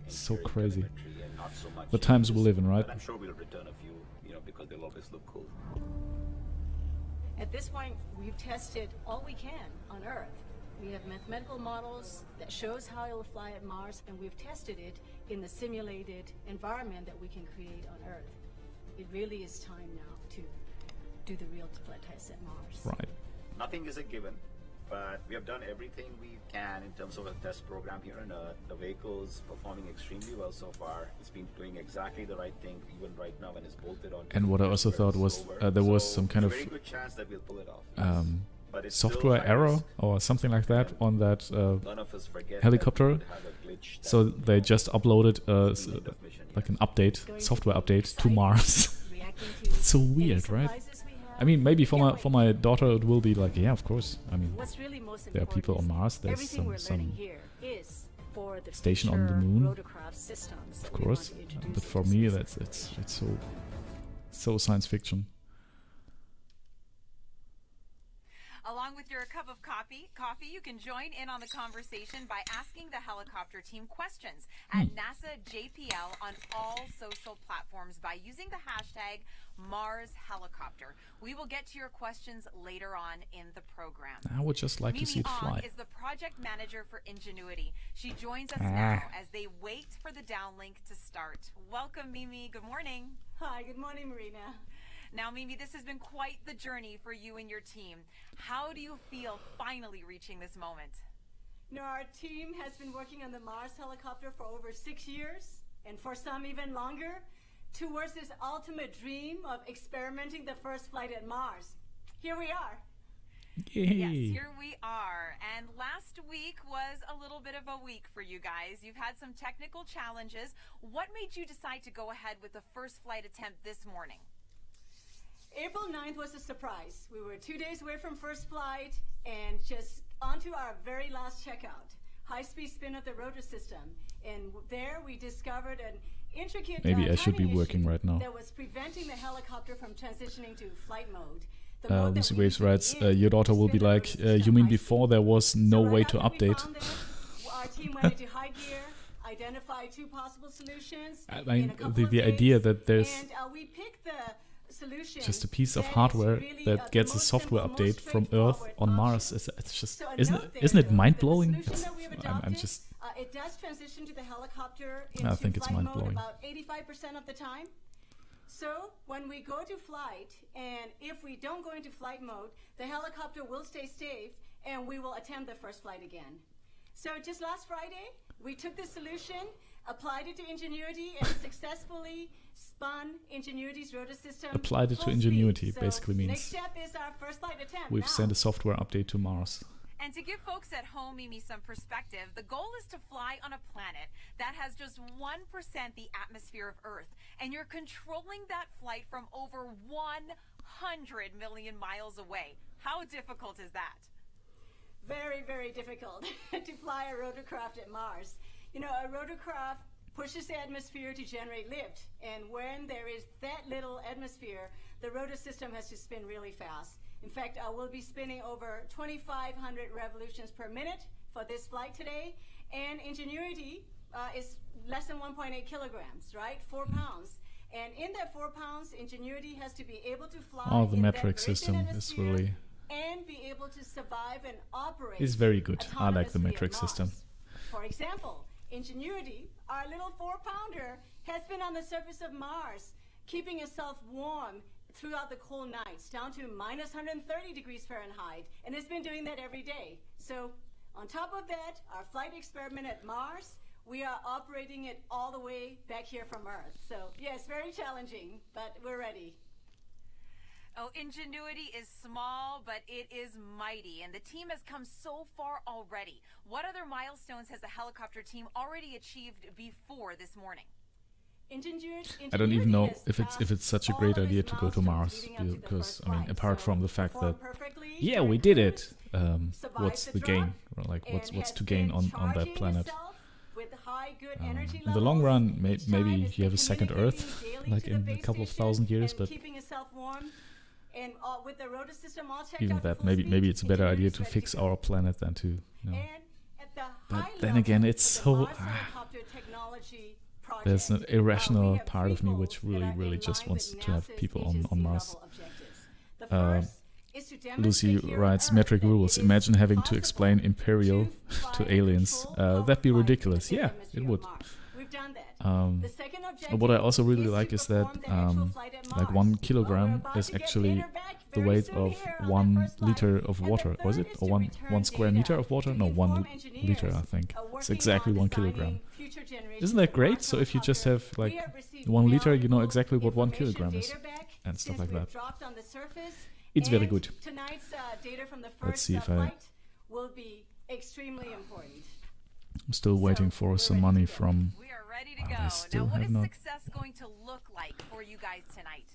A: so crazy. The times we live in, right?
F: I'm sure we'll return a few, because they'll always look cool.
E: At this point, we've tested all we can on Earth. We have mathematical models that shows how it will fly at Mars, and we've tested it in the simulated environment that we can create on Earth. It really is time now to do the real flight tests at Mars.
A: Right.
F: Nothing is a given, but we have done everything we can in terms of a test program here on Earth. The vehicle's performing extremely well so far. It's been doing exactly the right thing, even right now when it's bolted on.
A: And what I also thought was there was some kind of
F: very good chance that we'll pull it off. but it's
A: software
F: still high
A: error
F: risk.
A: or something like that on that
F: None of us forget
A: helicopter.
F: that we would have a glitch that
A: So they just uploaded
F: was the end of mission,
A: like
F: yeah.
A: an update, software update to Mars.
E: Reacting to
A: It's so
E: any
A: weird, right?
E: surprises we have.
A: I mean, maybe for
E: Can't
A: my
E: wait.
A: daughter it will be like, yeah, of course. I mean,
E: What's really most
A: there are people on
E: important
A: Mars.
E: is
A: There's
E: everything we're
A: some
E: learning here is for the
A: station on the
E: future
A: moon,
E: rotorcraft systems
A: of
E: that we want
A: course.
E: to introduce
A: But for
E: into
A: me,
E: space.
A: it's so science fiction.
B: Along with your cup of coffee, you can join in on the conversation by asking the helicopter team questions at NASA JPL on all social platforms by using the hashtag #MarsHelicopter. We will get to your questions later on in the program.
A: I would just like to see
B: Mimi
A: it
B: Ong
A: fly.
B: is the project manager for Ingenuity. She joins us
A: Ah.
B: now as they wait for the downlink to start. Welcome, Mimi. Good morning.
E: Hi, good morning, Marina.
B: Now, Mimi, this has been quite the journey for you and your team. How do you feel finally reaching this moment?
E: You know, our team has been working on the Mars helicopter for over 6 years, and for some even longer, towards this ultimate dream of experimenting the first flight at Mars. Here we are.
A: Yay!
B: Yes, here we are. And last week was a little bit of a week for you guys. You've had some technical challenges. What made you decide to go ahead with the first flight attempt this morning?
E: April 9th was a surprise. We were 2 days away from first flight and just onto our very last checkout. High-speed spin of the rotor system. And there we discovered an intricate
A: Maybe I should be
E: timing
A: working
E: issue
A: right now.
E: that was preventing the helicopter from transitioning to flight mode. The mode that
A: Lucy
E: we
A: Waves
E: usually
A: writes,
E: in
A: your daughter
E: to
A: will be
E: spin the
A: like,
E: rotor
A: you
E: system
A: mean
E: high
A: before
E: speed.
A: there was no
E: So
A: way
E: right
A: to
E: after we
A: update?
E: found it, our team went into high gear, identified 2 possible solutions.
A: I
E: in
A: mean,
E: a couple
A: the
E: of
A: idea
E: days,
A: that there's
E: and we picked the solution
A: just a piece of
E: that is
A: hardware
E: really,
A: that
E: the
A: gets a
E: most
A: software
E: simple,
A: update
E: most
A: from Earth
E: straightforward
A: on Mars.
E: option.
A: It's just
E: So a
A: isn't
E: note
A: it
E: there,
A: isn't it
E: though,
A: mind
E: that the
A: blowing?
E: solution that we have
A: I'm
E: adopted,
A: just
E: it does transition to the helicopter
A: I
E: into
A: think it's
E: flight mode
A: mind-blowing.
E: about 85% of the time. So when we go to flight, and if we don't go into flight mode, the helicopter will stay safe, and we will attempt the first flight again. So just last Friday, we took this solution, applied it to Ingenuity, and successfully spun Ingenuity's rotor system.
A: Applied it to
E: full
A: Ingenuity,
E: speed. So
A: basically means
E: next step is our first flight attempt.
A: we've
E: now.
A: sent a software update to Mars.
B: And to give folks at home, Mimi, some perspective, the goal is to fly on a planet that has just 1% the atmosphere of Earth. And you're controlling that flight from over 100 million miles away. How difficult is that?
E: Very, very difficult to fly a rotorcraft at Mars. You know, a rotorcraft pushes the atmosphere to generate lift. And when there is that little atmosphere, the rotor system has to spin really fast. In fact, we'll be spinning over 2,500 revolutions per minute for this flight today. And Ingenuity is less than 1.8 kilograms, right? 4 pounds. And in that 4 pounds, Ingenuity has to be able to fly
A: Oh, the
E: in that
A: metric
E: very thin
A: system is
E: atmosphere
A: really
E: and be able to survive and operate.
A: is very good. I like the
E: autonomously
A: metric
E: at
A: system.
E: Mars. For example, Ingenuity, our little 4-pounder, has been on the surface of Mars, keeping itself warm throughout the cold nights, down to minus 130 degrees Fahrenheit, and it's been doing that every day. So on top of that, our flight experiment at Mars, we are operating it all the way back here from Earth. So yes, very challenging, but we're ready.
B: Oh, Ingenuity is small, but it is mighty, and the team has come so far already. What other milestones has the helicopter team already achieved before this morning?
A: I don't even know if it's such a great idea to go to Mars, because I mean, apart from the fact that yeah, we did it. What's the gain? Like what's to gain on that planet? In the long run, maybe you have a second Earth, like in a couple of thousand years, but even that, maybe it's a better idea to fix our planet than to, you know. But then again, it's so there's an irrational part of me which really just wants to have people on Mars. Lucy writes, metric rules. Imagine having to explain imperial to aliens. That'd be ridiculous. Yeah, it would. What I also really like is that like 1 kilogram is actually the weight of 1 liter of water. Was it? Or one square meter of water? No, 1 liter, I think. It's exactly 1 kilogram. Isn't that great? So if you just have like 1 liter, you know exactly what 1 kilogram is and stuff like that. It's very good.
E: Tonight's data from the
A: Let's
E: first
A: see if
E: flight will be extremely important.
A: I'm still waiting for some money from...
B: We are ready to
A: Wow,
B: go.
A: I still
B: Now, what
A: have
B: is
A: not...
B: success going to look like for you guys tonight?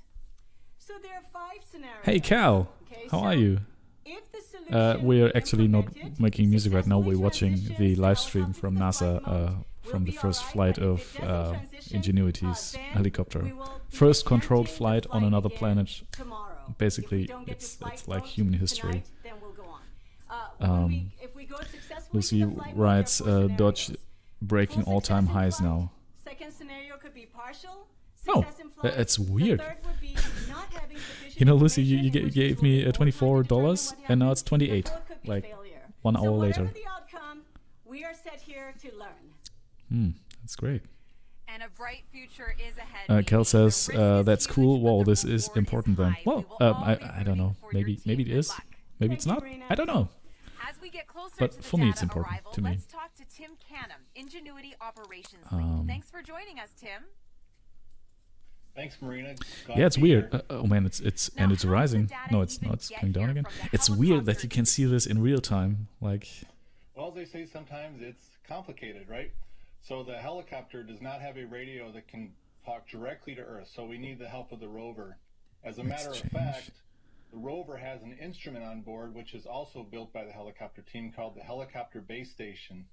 E: So there are 5 scenarios.
A: Hey Cal,
E: Okay,
A: how
E: so
A: are you?
E: if the solution
A: We're actually not
E: implemented
A: making music right now. We're
E: successfully
A: watching the
E: transitions
A: live
E: the
A: stream
E: helicopter
A: from
E: to the
A: NASA
E: flight mode,
A: from the
E: we'll be
A: first
E: alright,
A: flight
E: but if
A: of
E: it doesn't transition,
A: Ingenuity's
E: then
A: helicopter.
E: we will be
A: First controlled
E: attempting
A: flight
E: the
A: on
E: flight
A: another
E: again
A: planet.
E: tomorrow. If we
A: Basically,
E: don't get to
A: it's
E: flight
A: like
E: mode
A: human history.
E: tonight, then we'll go on. If we go successfully
A: Lucy
E: to the flight mode,
A: writes,
E: there are 4
A: Dodge
E: scenarios.
A: breaking
E: Full
A: all-time
E: success in
A: highs
E: flight.
A: now.
E: Second scenario could be partial.
A: Oh,
E: Success in flight.
A: that's
E: The
A: weird.
E: third would be not having sufficient
A: You know, Lucy, you
E: information, in which
A: gave
E: case
A: me
E: we'll need more time to
A: $24
E: determine what
A: and now
E: happened.
A: it's 28,
E: The fourth could be
A: like
E: failure.
A: 1
E: So
A: hour
E: whatever
A: later.
E: the outcome, we are set here to learn.
A: That's great.
B: And a bright future is ahead.
A: Kel
B: meaning
A: says,
B: the risk is
A: that's
B: huge,
A: cool.
B: but
A: Wow,
B: the
A: this is
B: reward
A: important then.
B: high.
A: Well,
B: We will all be
A: I don't know.
B: rooting for your
A: Maybe
B: team.
A: it is.
B: Good luck.
A: Maybe it's
E: Thank
A: not.
E: you, Marina.
A: I don't know.
B: As we get closer
A: But
B: to the
A: for me,
B: data
A: it's important
B: arrival,
A: to me.
B: let's talk to Tim Canham, Ingenuity Operations Lead. Thanks for joining us, Tim.
G: Thanks, Marina.
A: Yeah, it's weird. Oh man, it's
B: Now,
A: and it's
B: how does the
A: rising.
B: data
A: No, it's
B: even
A: not. It's
B: get
A: going down
B: here
A: again.
B: from the
A: It's weird that
B: helicopter
A: you can see this in real time. Like,
G: Well, as they say, sometimes it's complicated, right? So the helicopter does not have a radio that can talk directly to Earth, so we need the help of the rover. As a matter of
A: change.
G: fact, the rover has an instrument on board, which is also built by the helicopter team, called the Helicopter Base Station.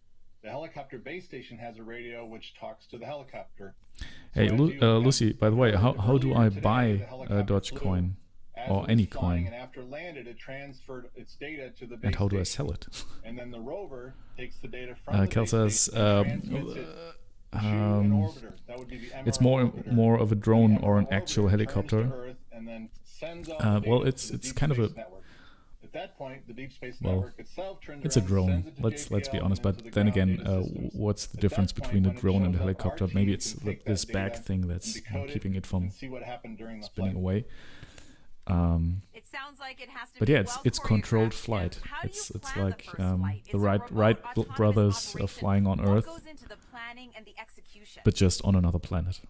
G: The Helicopter Base Station has a radio which talks to the helicopter.
A: hey,
G: as you have
A: Lucy. By the way, how do
G: earlier
A: I
G: today,
A: buy
G: the
A: a
G: helicopter
A: Dodge
G: flew.
A: coin
G: As
A: or
G: it
A: any
G: was flying,
A: coin?
G: and after landed, it transferred its data to the base
A: And how do I
G: station.
A: sell it?
G: And then the rover takes the data from the
A: Kel
G: base
A: says,
G: station and transmits it to an orbiter. That would be the
A: it's
G: MRO orbiter.
A: more of a drone
G: The
A: or an
G: MRO
A: actual
G: orbiter turns
A: helicopter.
G: to Earth and then sends out
A: Well,
G: data
A: it's
G: to the
A: it's
G: Deep
A: kind of a
G: Space Network. At that point, the Deep Space
A: Well,
G: Network itself turns
A: it's a
G: around,
A: drone.
G: sends it to
A: Let's be
G: JPL
A: honest.
G: and
A: But
G: into the
A: then
G: ground
A: again,
G: data systems.
A: what's the
G: At
A: difference
G: that point,
A: between a
G: when it
A: drone and a
G: shows up, our
A: helicopter?
G: team
A: Maybe
G: can
A: it's
G: take
A: this
G: that
A: back
G: data
A: thing
G: and
A: that's
G: decode
A: keeping it from
G: and see what happened during the
A: spinning
G: flight.
A: away.
B: It sounds like it has to
A: But
B: be
A: yeah,
B: well
A: it's controlled
B: choreographed.
A: flight.
B: Tim, how do
A: It's
B: you
A: it's
B: plan
A: like
B: the first flight? It's
A: the
B: a
A: Wright
B: remote
A: Wright
B: autonomous
A: brothers
B: operation.
A: flying on
B: What
A: Earth,
B: goes into the planning and the execution?
A: but just on another planet.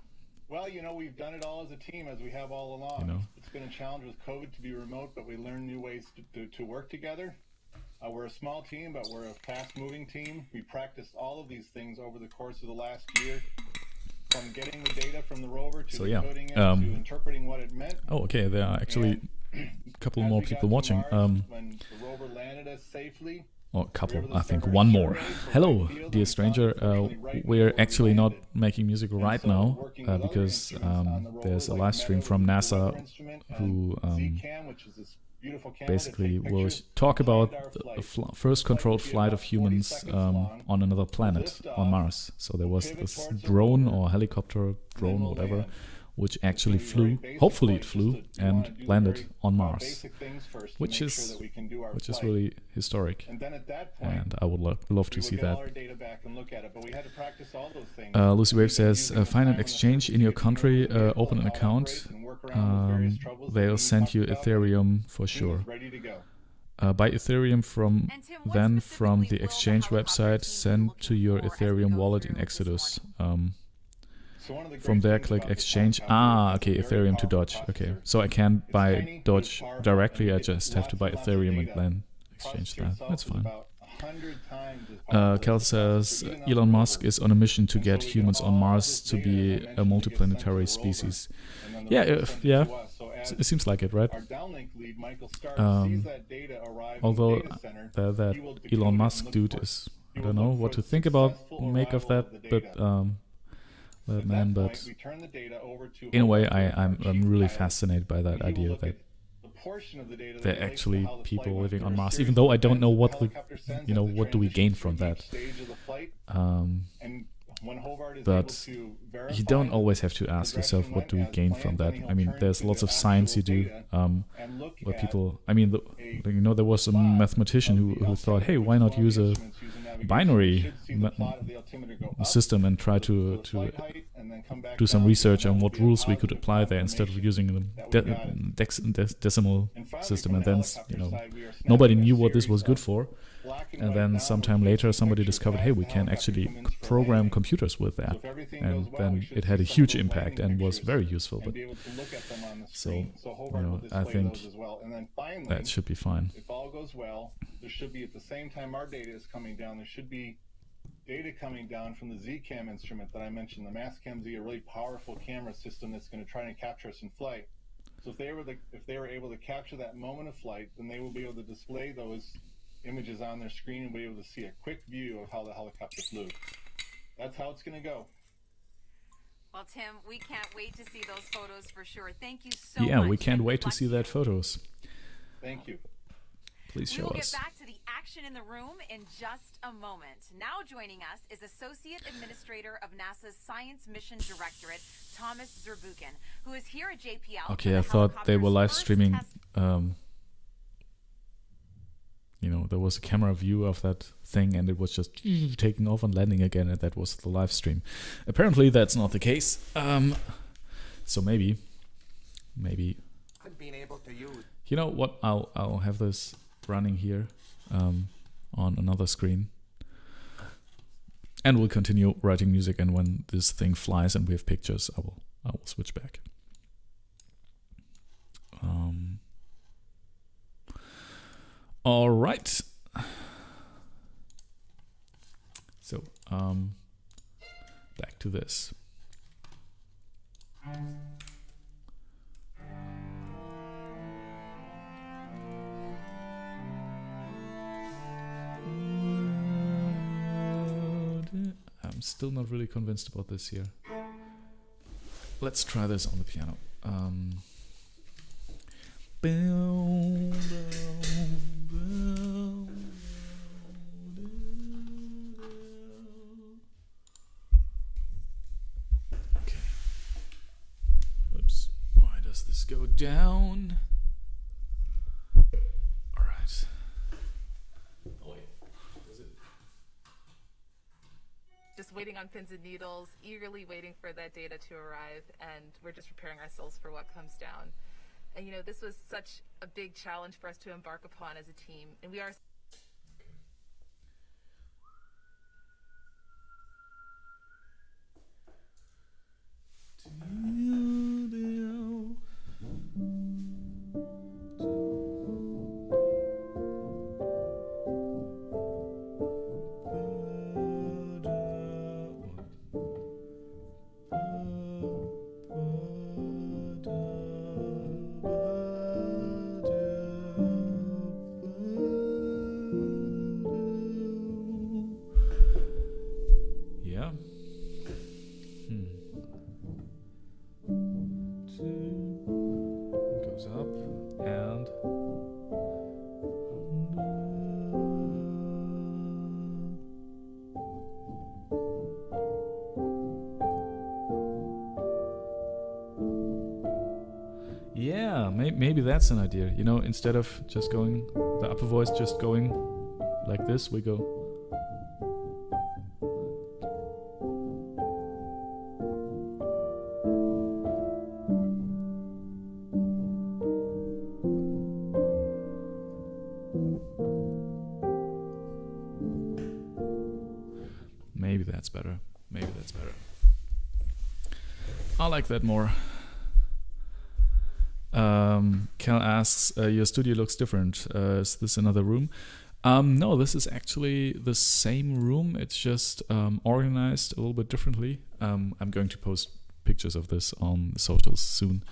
G: Well, we've done it all as a team, as we have all along.
A: You know.
G: It's been a challenge with COVID to be remote, but we learned new ways to work together. We're a small team, but we're a fast-moving team. We practiced all of these things over the course of the last year, from getting the data from the rover to
A: So, yeah,
G: decoding it to interpreting what it meant.
A: Oh, okay. There are actually a couple
G: As
A: more
G: we got
A: people
G: to
A: watching.
G: Mars, when the rover landed us safely,
A: Or a couple,
G: able to
A: I think
G: start our
A: one
G: survey
A: more.
G: for
A: Hello,
G: right field, and
A: dear
G: we
A: stranger.
G: found unfortunately right
A: We're
G: where we
A: actually not
G: landed.
A: making music
G: And
A: right
G: so
A: now
G: working with other
A: because
G: instruments on the rover,
A: there's a
G: like
A: live stream
G: Meadows
A: from
G: with the
A: NASA
G: weather instrument,
A: who
G: and ZCam, which is this beautiful camera that
A: basically
G: take
A: will
G: pictures
A: talk about
G: behind our
A: the
G: flight.
A: first controlled
G: Flight would be
A: flight
G: about
A: of
G: 40
A: humans
G: seconds long.
A: on another planet,
G: lift
A: on
G: off,
A: Mars. So there was
G: pivot
A: this
G: towards the
A: drone
G: rover,
A: or helicopter, drone,
G: we'll
A: whatever,
G: land.
A: which actually
G: It's gonna be
A: flew.
G: very basic
A: Hopefully it
G: flight,
A: flew
G: just to- we wanna
A: and
G: do the
A: landed
G: very,
A: on Mars,
G: basic things first to
A: which
G: make sure
A: is
G: that we can do our
A: which is
G: flight.
A: really historic.
G: And then at that point,
A: And I would love to
G: we
A: see
G: would get all
A: that.
G: our data back and look at it, but we had to practice all those things.
A: Lucy Wave
G: We've been
A: says,
G: using the
A: find
G: time
A: an
G: on the
A: exchange
G: surface
A: in
G: to
A: your
G: get to know
A: country,
G: the vehicle
A: open
G: and
A: an
G: how it
A: account.
G: operates and work around those various troubles that
A: They'll
G: we
A: send you
G: talked about.
A: Ethereum for
G: Team
A: sure.
G: is ready to go.
A: Buy Ethereum from
B: And Tim, what
A: then from
B: specifically
A: the
B: will
A: exchange
B: helicopter
A: website,
B: team be
A: send
B: looking
A: to your
B: for as we
A: Ethereum
B: go
A: wallet
B: through
A: in
B: this
A: Exodus.
B: morning?
G: So one of the
A: From
G: great
A: there,
G: things
A: click
G: about this
A: exchange.
G: helicopter
A: Okay,
G: is it's a very
A: Ethereum to
G: powerful
A: Dodge. Okay,
G: processor.
A: so I can't
G: It's
A: buy
G: tiny,
A: Dodge
G: it's powerful,
A: directly. I
G: and it
A: just have to buy
G: lots and lots of
A: Ethereum and
G: data.
A: then exchange
G: Processor
A: that.
G: itself
A: That's
G: is
A: fine.
G: about 100 times as powerful as
A: Kel
G: the
A: says
G: processor, even on
A: Elon
G: the
A: Musk
G: rover.
A: is on a mission to
G: And so
A: get
G: we get
A: humans on
G: all
A: Mars
G: this
A: to
G: data,
A: be
G: as I
A: a
G: mentioned, to get sent to the
A: multiplanetary
G: rover,
A: species.
G: and then the
A: Yeah,
G: rover sends it
A: yeah.
G: to us. So as
A: It seems like it, right?
G: our downlink lead, Michael Stark,
A: Um,
G: sees that data arrive
A: Although
G: in the data center,
A: that
G: he will decode it
A: Elon
G: and
A: Musk
G: look
A: dude
G: for-
A: is,
G: he
A: I
G: will
A: don't know
G: look
A: what
G: for
A: to think about,
G: successful
A: make of
G: arrival
A: that,
G: of the
A: but
G: data.
A: that
G: At
A: man,
G: that
A: but
G: point, we turn the data over to
A: in a way,
G: Holger, our
A: I'm
G: chief
A: really
G: pilot,
A: fascinated by that
G: and he will
A: idea
G: look
A: that
G: at the portion of the data that
A: there are
G: relates to
A: actually
G: how the
A: people
G: flight went
A: living
G: through
A: on
G: a
A: Mars,
G: series
A: even though I
G: of
A: don't know
G: events
A: what
G: the
A: the,
G: helicopter sends
A: you
G: as
A: know,
G: it
A: what do we gain from
G: transitions
A: that.
G: through each stage of the flight. And when Hobart is
A: But
G: able to verify
A: you don't always have to ask yourself,
G: progression
A: what do we
G: went as
A: gain from
G: planned,
A: that?
G: then he'll
A: I mean,
G: turn
A: there's
G: to
A: lots
G: the
A: of science you
G: actual
A: do,
G: data and look
A: where
G: at
A: people, I mean, you know, there was a
G: plot
A: mathematician
G: of
A: who
G: the
A: thought,
G: altimeter,
A: hey,
G: which
A: why not
G: all the
A: use a
G: instruments use in navigation.
A: binary
G: You should see the plot of the altimeter go up
A: system and try
G: to
A: to
G: the flight height and then come back
A: do some
G: down,
A: research
G: and
A: on
G: that
A: what
G: will be a
A: rules we could
G: positive
A: apply there instead of
G: confirmation
A: using
G: that
A: the
G: we got it.
A: decimal
G: And finally,
A: system.
G: from
A: And
G: the
A: then,
G: helicopter
A: you know,
G: side, we are snapping
A: nobody
G: a
A: knew what this
G: series
A: was good
G: of
A: for.
G: black
A: and
G: white
A: then
G: down
A: sometime
G: location
A: later somebody
G: picture
A: discovered,
G: as
A: hey,
G: the
A: we can
G: helicopter
A: actually
G: comes for
A: program
G: landing.
A: computers with
G: So
A: that,
G: if everything
A: and
G: goes well, we
A: then
G: should
A: it
G: see
A: had a
G: some of
A: huge
G: those
A: impact
G: landing
A: and was
G: pictures
A: very useful.
G: and
A: But
G: be able to look at them on the
A: so,
G: screen. So Hobart will
A: I
G: display
A: think
G: those as well. And then finally,
A: that should be fine.
G: if all goes well, there should be, at the same time our data is coming down, there should be data coming down from the ZCam instrument that I mentioned. The Mastcam Z, a really powerful camera system that's going to try and capture us in flight. So if they were able to capture that moment of flight, then they will be able to display those images on their screen and be able to see a quick view of how the helicopter flew. That's how it's going to go.
B: Well, Tim, we can't wait to see those photos for sure. Thank you so much.
A: Yeah, we can't
B: and
A: wait
B: good
A: to
B: luck
A: see
B: you.
A: that photos.
G: Thank you.
A: Please
B: We
A: show
B: will
A: us.
B: get back to the action in the room in just a moment. Now joining us is Associate Administrator of NASA's Science Mission Directorate, Thomas Zurbuchen, who is here at JPL.
A: Okay,
B: for
A: I
B: the
A: thought they were live
B: helicopter's first
A: streaming.
B: test-
A: There was a camera view of that thing, and it was just taking off and landing again, and that was the live stream. Apparently, that's not the case. So maybe.
H: I've been able to use.
A: You know what? I'll have this running here on another screen, and we'll continue writing music. And when this thing flies and we have pictures, I will switch back. All right. So back to this. I'm still not really convinced about this here. Let's try this on the piano. Okay. Oops. Why does this go down? All right. Oh wait. Does it?
C: Just waiting on pins and needles, eagerly waiting for that data to arrive, and we're just preparing ourselves for what comes down. And this was such a big challenge for us to embark upon as a team, and we are.
A: Yeah. Goes up and yeah, maybe that's an idea. Instead of just going the upper voice, just going like this, we go. Maybe that's better. I like that more. Cal asks, your studio looks different. Is this another room? No, this is actually the same room. It's just organized a little bit differently. I'm going to post pictures of this on the socials soon,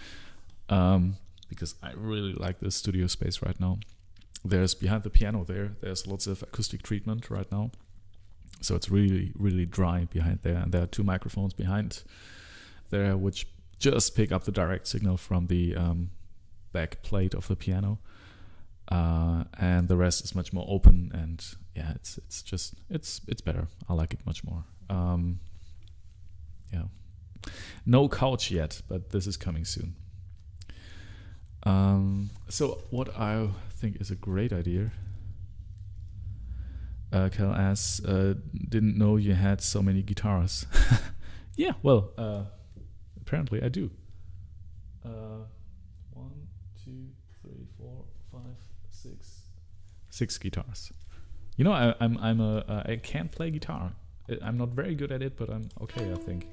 A: because I really like this studio space right now. There's behind the piano there's lots of acoustic treatment right now. So it's really, really dry behind there. And there are two microphones behind there, which just pick up the direct signal from the back plate of the piano. And the rest is much more open. And yeah, it's better. I like it much more. Yeah. No couch yet, but this is coming soon. So what I think is a great idea. Cal asks, didn't know you had so many guitars. Yeah, well, apparently I do. 1, 2, 3, 4, 5, 6. 6 guitars. You know, I can play guitar. I'm not very good at it, but I'm okay, I think.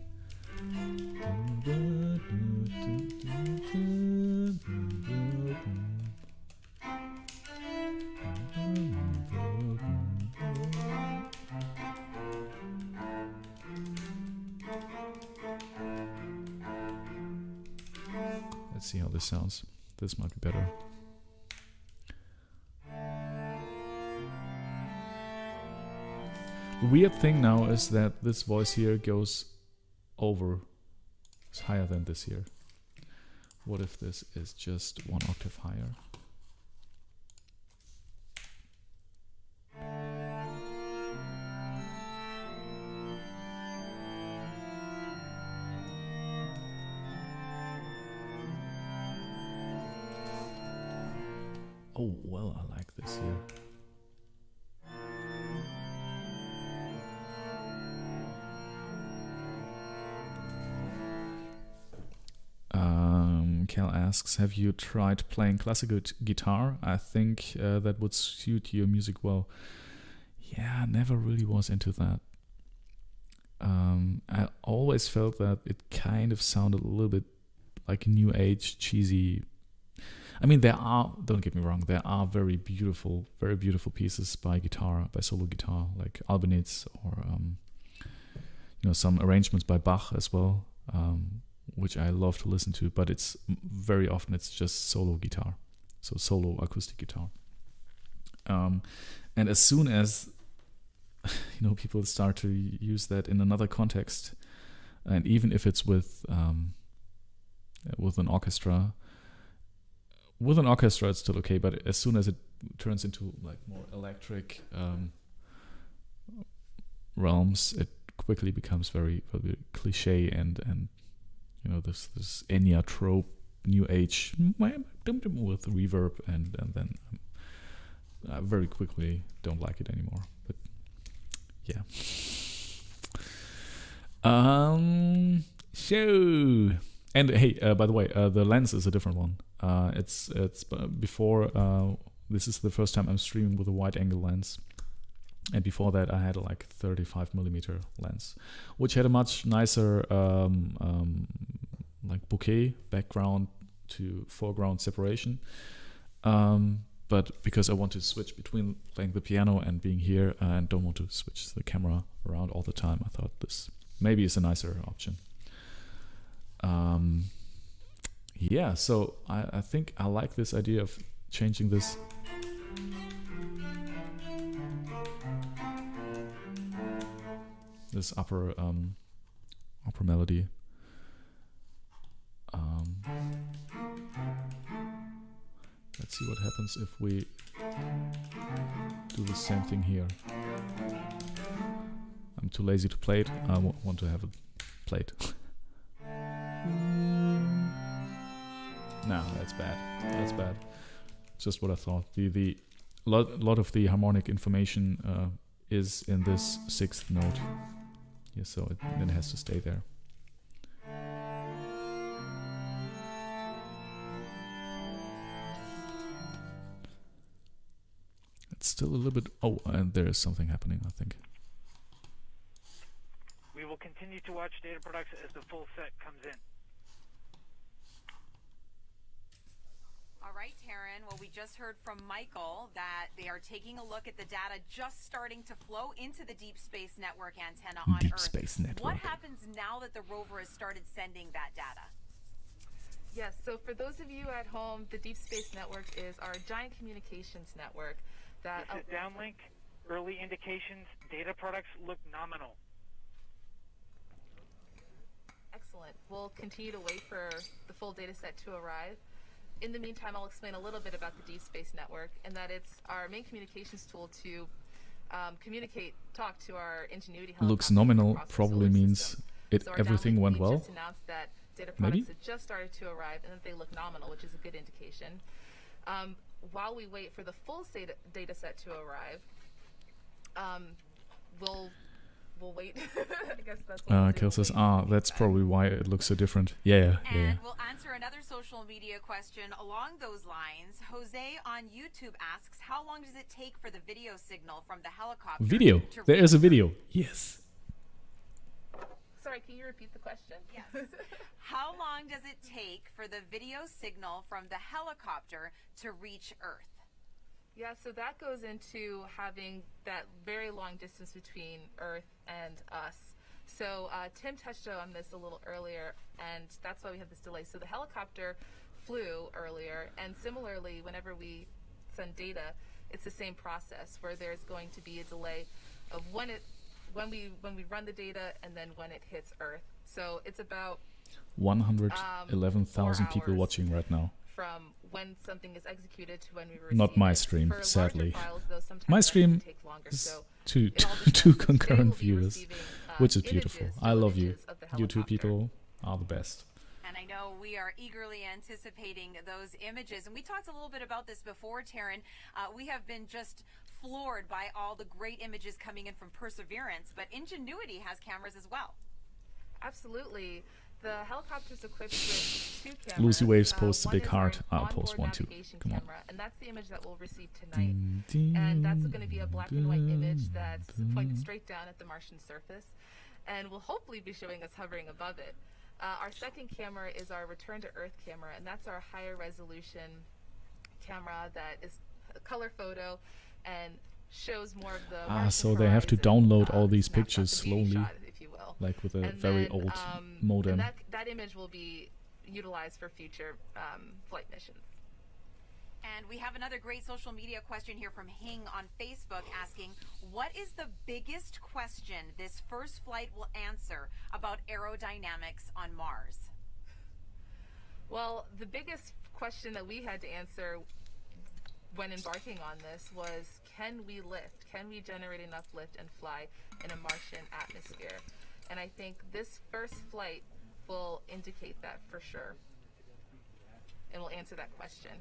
A: Let's see how this sounds. This might be better. The weird thing now is that this voice here goes over. It's higher than this here. What if this is just one octave higher? Oh, well, I like this here. Cal asks, have you tried playing classical guitar? I think that would suit your music well. Yeah, I never really was into that. I always felt that it kind of sounded a little bit like new age, cheesy. I mean, don't get me wrong, there are very beautiful pieces by solo guitar, like Albinitz or, some arrangements by Bach as well. Which I love to listen to, but it's very often it's just solo guitar, so solo acoustic guitar. And as soon as people start to use that in another context, and even if it's with an orchestra, it's still okay. But as soon as it turns into like more electric realms, it quickly becomes very, very cliche and this Enya trope, new age with reverb, and then I very quickly don't like it anymore. But yeah. So, and hey, by the way, the lens is a different one. It's before. This is the first time I'm streaming with a wide angle lens. And before that, I had like 35mm lens, which had a much nicer like bokeh background to foreground separation. But because I want to switch between playing the piano and being here, and don't want to switch the camera around all the time, I thought this maybe is a nicer option. Yeah, so I think I like this idea of changing this. This upper melody. Let's see what happens if we do the same thing here. I'm too lazy to play it. I want to have it played. No, that's bad. That's bad. Just what I thought. The lot of the harmonic information is in this sixth note. Yeah, so then it has to stay there. It's still a little bit. Oh, and there is something happening, I think.
H: We will continue to watch data products as the full set comes in.
B: All right, Taryn. Well, we just heard from Michael that they are taking a look at the data just starting to flow into the Deep Space Network antenna on
A: Deep
B: Earth.
A: Space Network.
B: What happens now that the rover has started sending that data?
C: Yes, so for those of you at home, the Deep Space Network is our giant communications network that...
H: This is downlink. Early indications, data products look nominal.
C: Excellent. We'll continue to wait for the full data set to arrive. In the meantime, I'll explain a little bit about the Deep Space Network, and that it's our main communications tool to talk to our Ingenuity helicopter.
A: Looks nominal
C: across the
A: probably
C: solar
A: means
C: system.
A: it
C: So our
A: everything
C: downlink
A: went
C: lead
A: well.
C: just announced that data
A: Maybe?
C: products have just started to arrive, and that they look nominal, which is a good indication. While we wait for the full data set to arrive, we'll wait. I guess that's what we'll do.
A: Kill says, that's probably why it looks so different. Yeah.
B: And we'll answer another social social media question along those lines. Jose on YouTube asks, how long does it take for the video signal from the helicopter
A: Video.
B: to
A: There
B: reach
A: is a
B: Earth?
A: video. Yes.
C: Sorry, can you repeat the question?
B: Yes. How long does it take for the video signal from the helicopter to reach Earth?
C: Yeah, so that goes into having that very long distance between Earth and us. So Tim touched on this a little earlier, and that's why we have this delay. So the helicopter flew earlier, and similarly, whenever we send data, it's the same process where there's going to be a delay of when we run the data and then when it hits Earth. So it's about
A: 111,000
C: 4
A: people
C: hours
A: watching right now.
C: from when something is executed to when we receive
A: Not my
C: it.
A: stream,
C: For larger
A: sadly.
C: files, though, sometimes
A: My
C: that
A: stream
C: can take longer.
A: is
C: So
A: two
C: it all depends.
A: two
C: So today
A: concurrent
C: we'll be
A: viewers,
C: receiving,
A: which is beautiful.
C: images,
A: I
C: still
A: love you.
C: images of the
A: YouTube
C: helicopter.
A: people are the best.
B: And I know we are eagerly anticipating those images. And we talked a little bit about this before, Taryn. We have been just floored by all the great images coming in from Perseverance, but Ingenuity has cameras as well.
C: Absolutely. The helicopter's equipped with 2 cameras.
A: Lucy Waves posts a
C: One
A: big
C: is
A: heart.
C: our
A: I'll post
C: onboard
A: one too.
C: navigation
A: Come on.
C: camera, and that's the image that we'll receive tonight. And that's going to be a black and white image that's pointed straight down at the Martian surface, and will hopefully be showing us hovering above it. Our second camera is our return to Earth camera, and that's our higher resolution camera that is a color photo and shows more of the Martian
A: so they have to
C: horizon,
A: download all these
C: snapshot,
A: pictures
C: the beauty
A: slowly,
C: shot, if you will.
A: like with a
C: And
A: very
C: then,
A: old
C: and
A: modem.
C: that image will be utilized for future flight missions.
B: And we have another great social media question here from Hing on Facebook asking, what is the biggest question this first flight will answer about aerodynamics on Mars?
C: Well, the biggest question that we had to answer when embarking on this was, can we lift? Can we generate enough lift and fly in a Martian atmosphere? And I think this first flight will indicate that for sure, and will answer that question.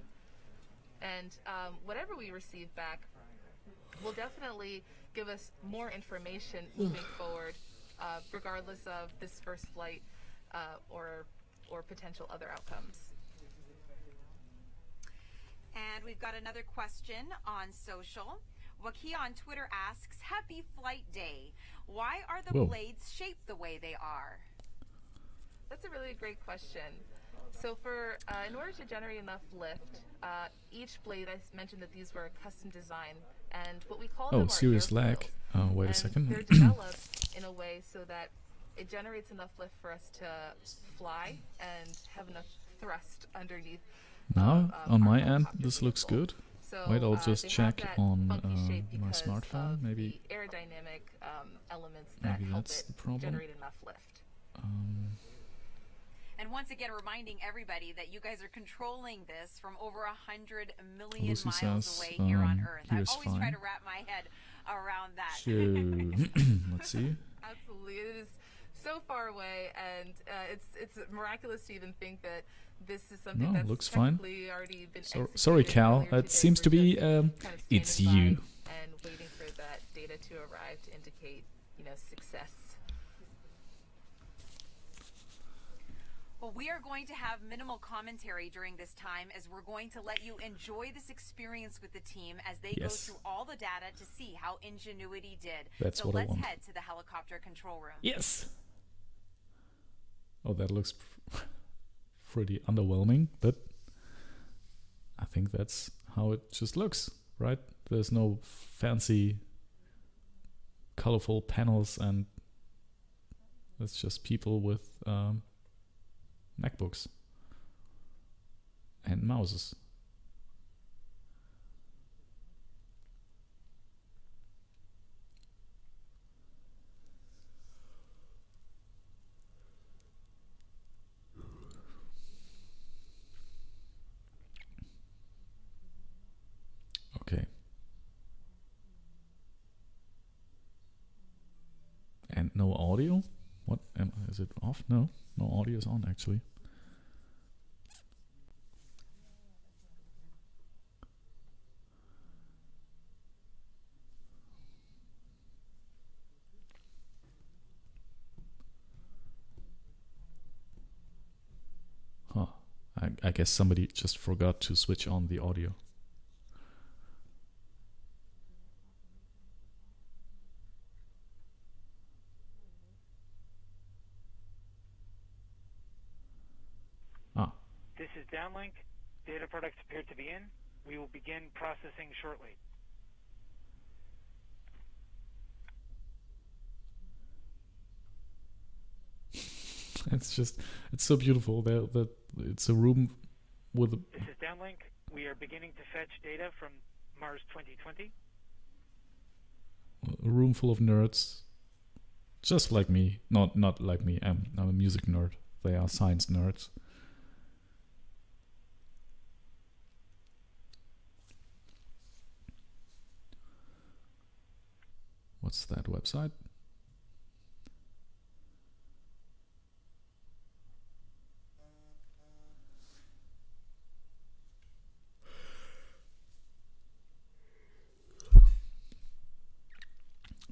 C: And whatever we receive back will definitely give us more information moving forward, regardless of this first flight or potential other outcomes.
B: And we've got another question on social. Waki on Twitter asks, happy flight day. Why are the
A: Whoa.
B: blades shaped the way they are?
C: That's a really great question. So in order to generate enough lift, each blade, I mentioned that these were custom designed, and what we call them are
A: serious lag.
C: airfoils.
A: Wait a
C: And
A: second.
C: They're developed in a way so that it generates enough lift for us to fly and have enough thrust underneath.
A: Now, on
C: our
A: my end,
C: helicopter
A: this looks
C: vehicle.
A: good.
C: So,
A: Wait, I'll
C: they
A: just
C: have
A: check
C: that
A: on
C: funky shape
A: my
C: because
A: smartphone.
C: of
A: Maybe
C: the aerodynamic elements that
A: maybe
C: help
A: that's
C: it
A: the problem.
C: generate enough lift.
B: And once again, reminding everybody that you guys are controlling this from over 100 million
A: Lucy
B: miles
A: says,
B: away here on Earth. I
A: here's
B: always try
A: fine.
B: to wrap my head around that.
A: So, let's see.
C: Absolutely, it is so far away, and it's miraculous to even think that this is something
A: No,
C: that's
A: looks fine.
C: technically already been
A: Sorry,
C: executed
A: Cal.
C: earlier
A: It
C: today.
A: seems
C: We're
A: to be,
C: just kind of
A: it's
C: standing
A: you.
C: by and waiting for that data to arrive to indicate, success.
B: Well, we are going to have minimal commentary during this time as we're going to let you enjoy this experience with the team as they go
A: Yes.
B: through all the data to see how Ingenuity did.
A: That's
B: so
A: what I
B: let's
A: want.
B: head to the helicopter control room.
A: Yes. Oh, that looks pretty underwhelming, but I think that's how it just looks, right? There's no fancy, colorful panels, and it's just people with MacBooks and mouses. Okay. And no audio? What is it off? No audio is on actually. Huh. I guess somebody just forgot to switch on the audio.
H: This is downlink. Data products appear to be in. We will begin processing shortly.
A: It's so beautiful. That it's a room with
H: This is downlink. We are beginning to fetch data from Mars 2020.
A: a room full of nerds, just like me. Not like me. I'm a music nerd. They are science nerds. What's that website?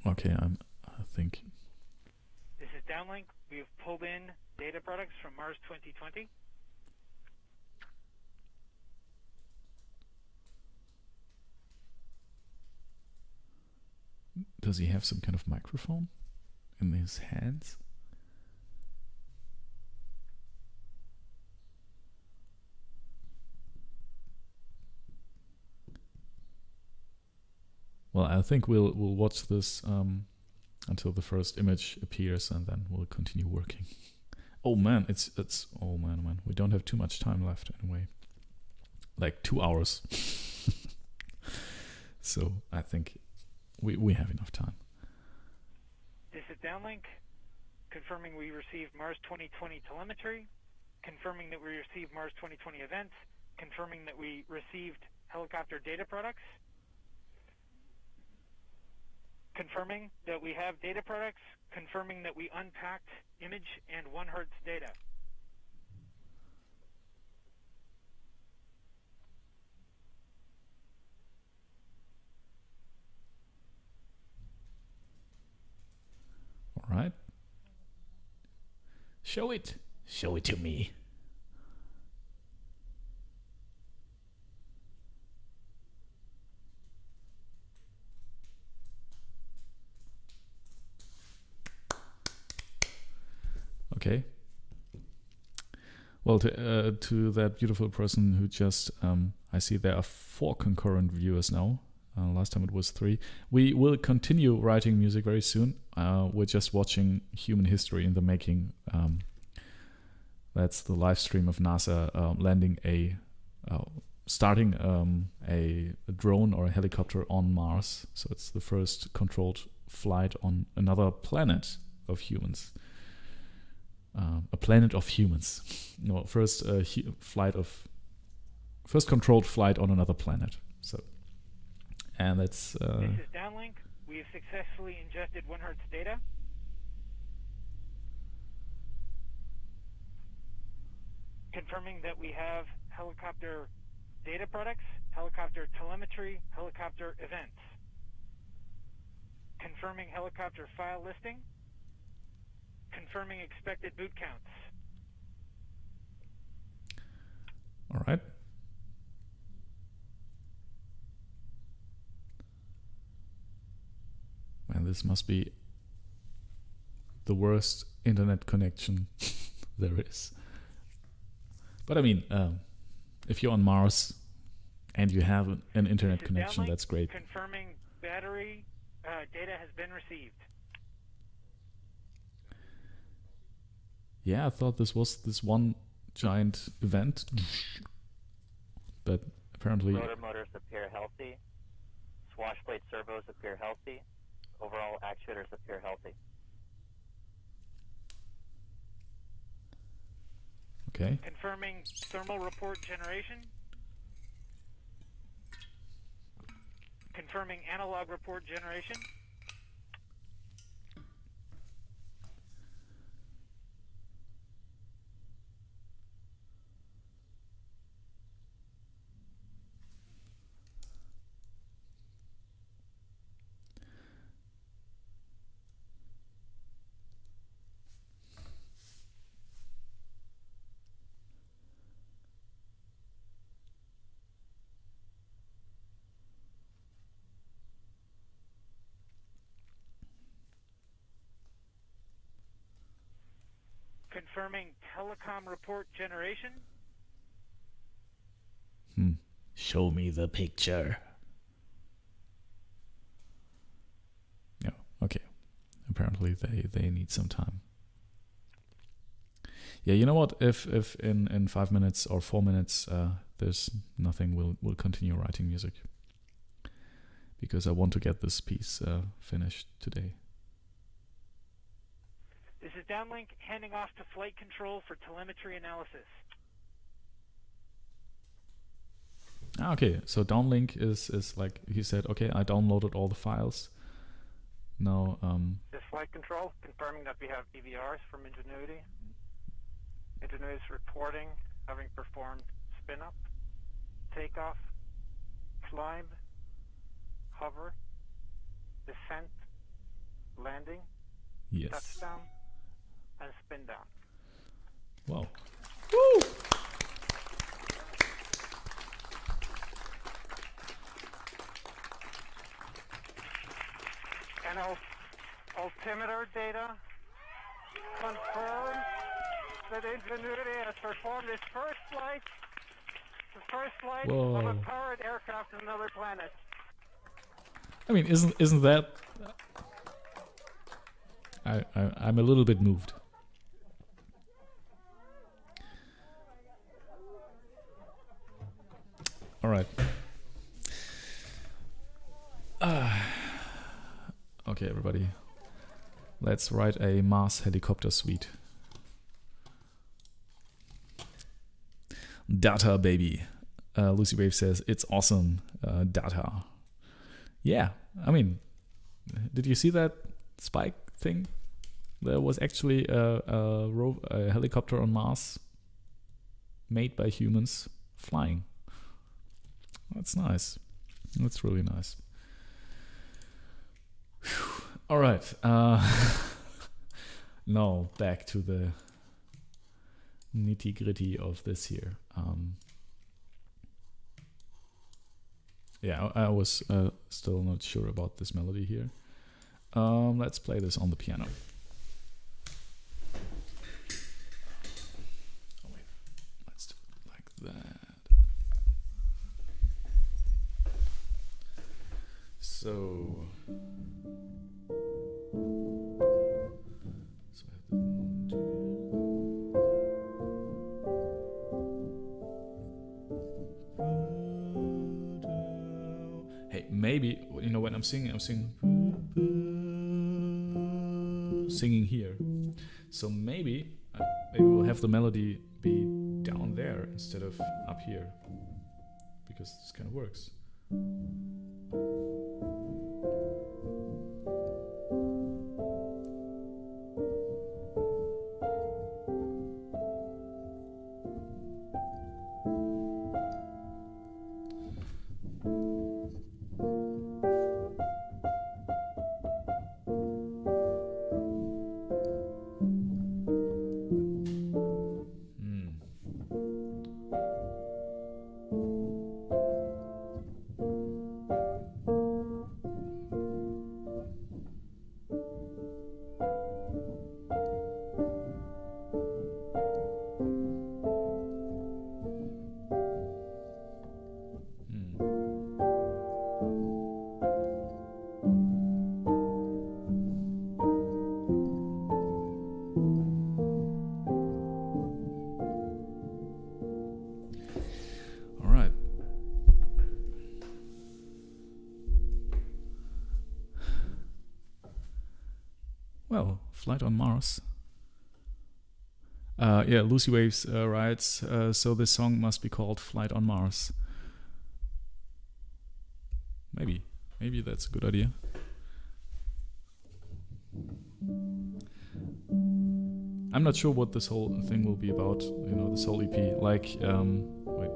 A: Okay, I think.
H: This is downlink. We have pulled in data products from Mars 2020.
A: Does he have some kind of microphone in his hands? Well, I think we'll watch this until the first image appears, and then we'll continue working. Oh man, it's oh man. We don't have too much time left anyway. Like 2 hours. So I think we have enough time.
H: This is downlink. Confirming we received Mars 2020 telemetry. Confirming that we received Mars 2020 events. Confirming that we received helicopter data products. Confirming that we have data products. Confirming that we unpacked image and 1 Hertz data.
A: All right. Show it to me. Okay. Well, to that beautiful person who just, I see there are 4 concurrent viewers now. Last time it was 3. We will continue writing music very soon. We're just watching human history in the making. That's the live stream of NASA landing starting a drone or a helicopter on Mars. So it's the first controlled flight on another planet of humans. A planet of humans. No, first controlled flight on another planet. So, and that's.
H: This is downlink. We have successfully ingested 1 Hertz data. Confirming that we have helicopter data products, helicopter telemetry, helicopter events. Confirming helicopter file listing. Confirming expected boot counts.
A: All right. Man, this must be the worst internet connection there is. But I mean, if you're on Mars and you have an internet connection, that's great.
H: Confirming battery data has been received.
A: Yeah, I thought this was this one giant event, but apparently.
I: Rotor motors appear healthy. Swash plate servos appear healthy. Overall actuators appear healthy.
A: Okay.
H: Confirming thermal report generation. Confirming analog report generation. confirming telecom report generation.
A: Show me the picture. Yeah, okay. Apparently they need some time. Yeah, you know what? If in 5 minutes or 4 minutes there's nothing, we'll continue writing music. Because I want to get this piece finished today.
H: This is Downlink handing off to flight control for telemetry analysis.
A: Okay, so Downlink is like, he said, okay, I downloaded all the files. Now,
H: This flight control confirming that we have EVRs from Ingenuity. Ingenuity is reporting having performed spin up, takeoff, climb, hover, descent, landing,
A: yes.
H: touchdown, and spin down.
A: Wow. Woo!
H: And altimeter data confirms that Ingenuity has performed its first flight, the first flight
A: Whoa.
H: of a powered aircraft on another planet.
A: I mean, isn't that? I'm a little bit moved. All right. Okay, everybody. Let's write a Mars helicopter suite. Data, baby. Lucy Wave says, it's awesome. Data. Yeah, I mean, did you see that spike thing? There was actually a helicopter on Mars made by humans flying. That's nice. That's really nice. Whew. All right. Now back to the nitty-gritty of this here. Yeah, I was still not sure about this melody here. Let's play this on the piano. Oh wait, let's do it like that. So I have to Hey, maybe, you know, when I'm singing here. So maybe we'll have the melody be down there instead of up here, because this kind of works. Well, Flight on Mars. Yeah, Lucy Waves writes, so this song must be called Flight on Mars. Maybe that's a good idea. I'm not sure what this whole thing will be about, you know, this whole EP. Like, wait.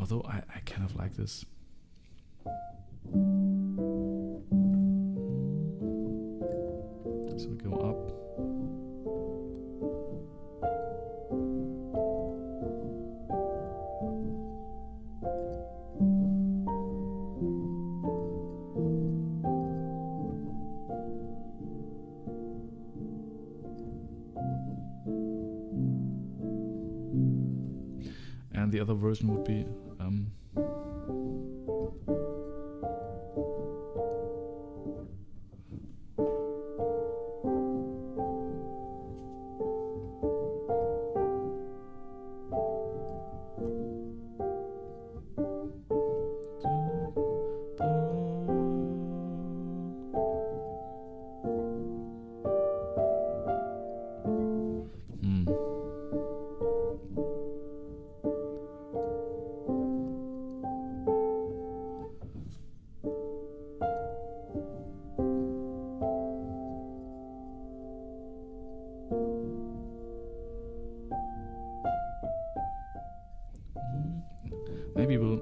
A: Although I kind of like this. So we go up. and the other version would be maybe we'll.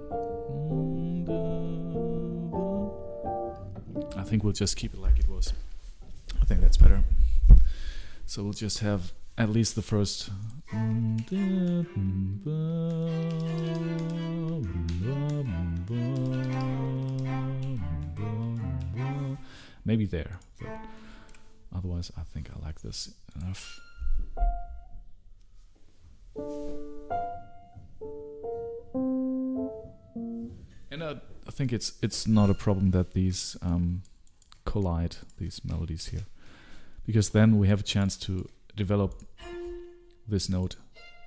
A: I think we'll just keep it like it was. I think that's better. So we'll just have at least the first. Maybe there, but otherwise I think I like this enough. And I think it's not a problem that these collide, these melodies here, because then we have a chance to develop this note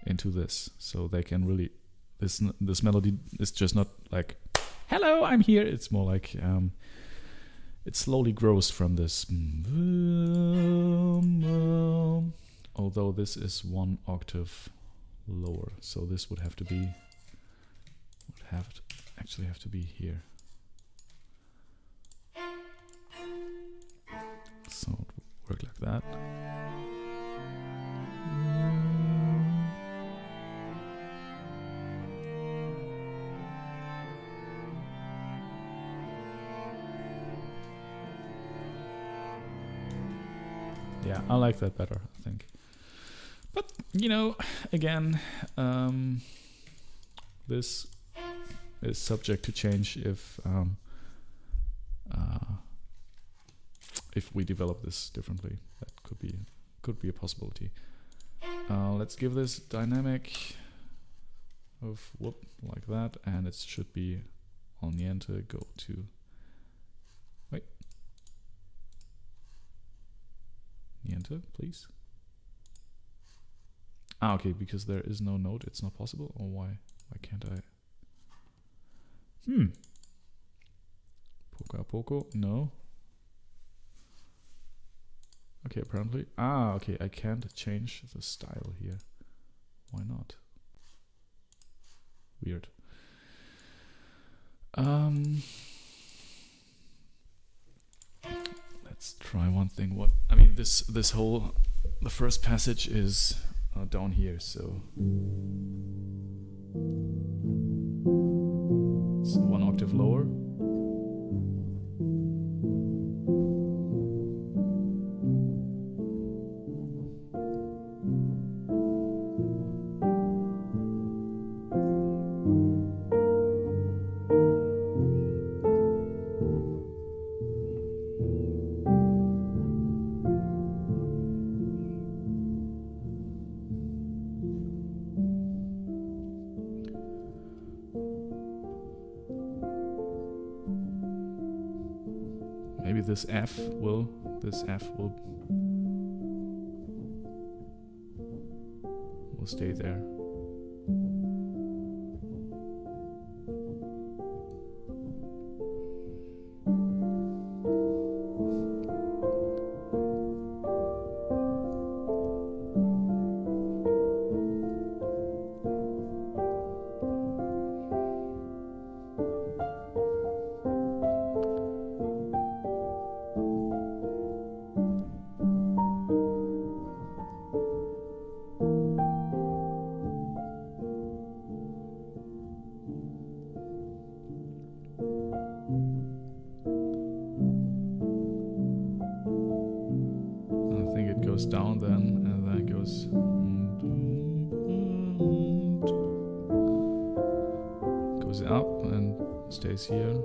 A: into this, so they can really this melody is just not like hello I'm here. It's more like it slowly grows from this, although this is 1 octave lower, so this would have to be actually have to be here. So it would work like that. Yeah, I like that better, I think. But, you know, again, this is subject to change if we develop this differently. That could be a possibility. Let's give this dynamic of whoop like that, and it should be on the enter. Go to enter, please. Okay, because there is no note, it's not possible. Or why can't I? Poco, no. Okay, apparently. Okay, I can't change the style here. Why not? Weird. Let's try one thing. This whole, the first passage is down here, so it's 1 octave lower. Maybe this F will stay there. Down then, and then goes up and stays here.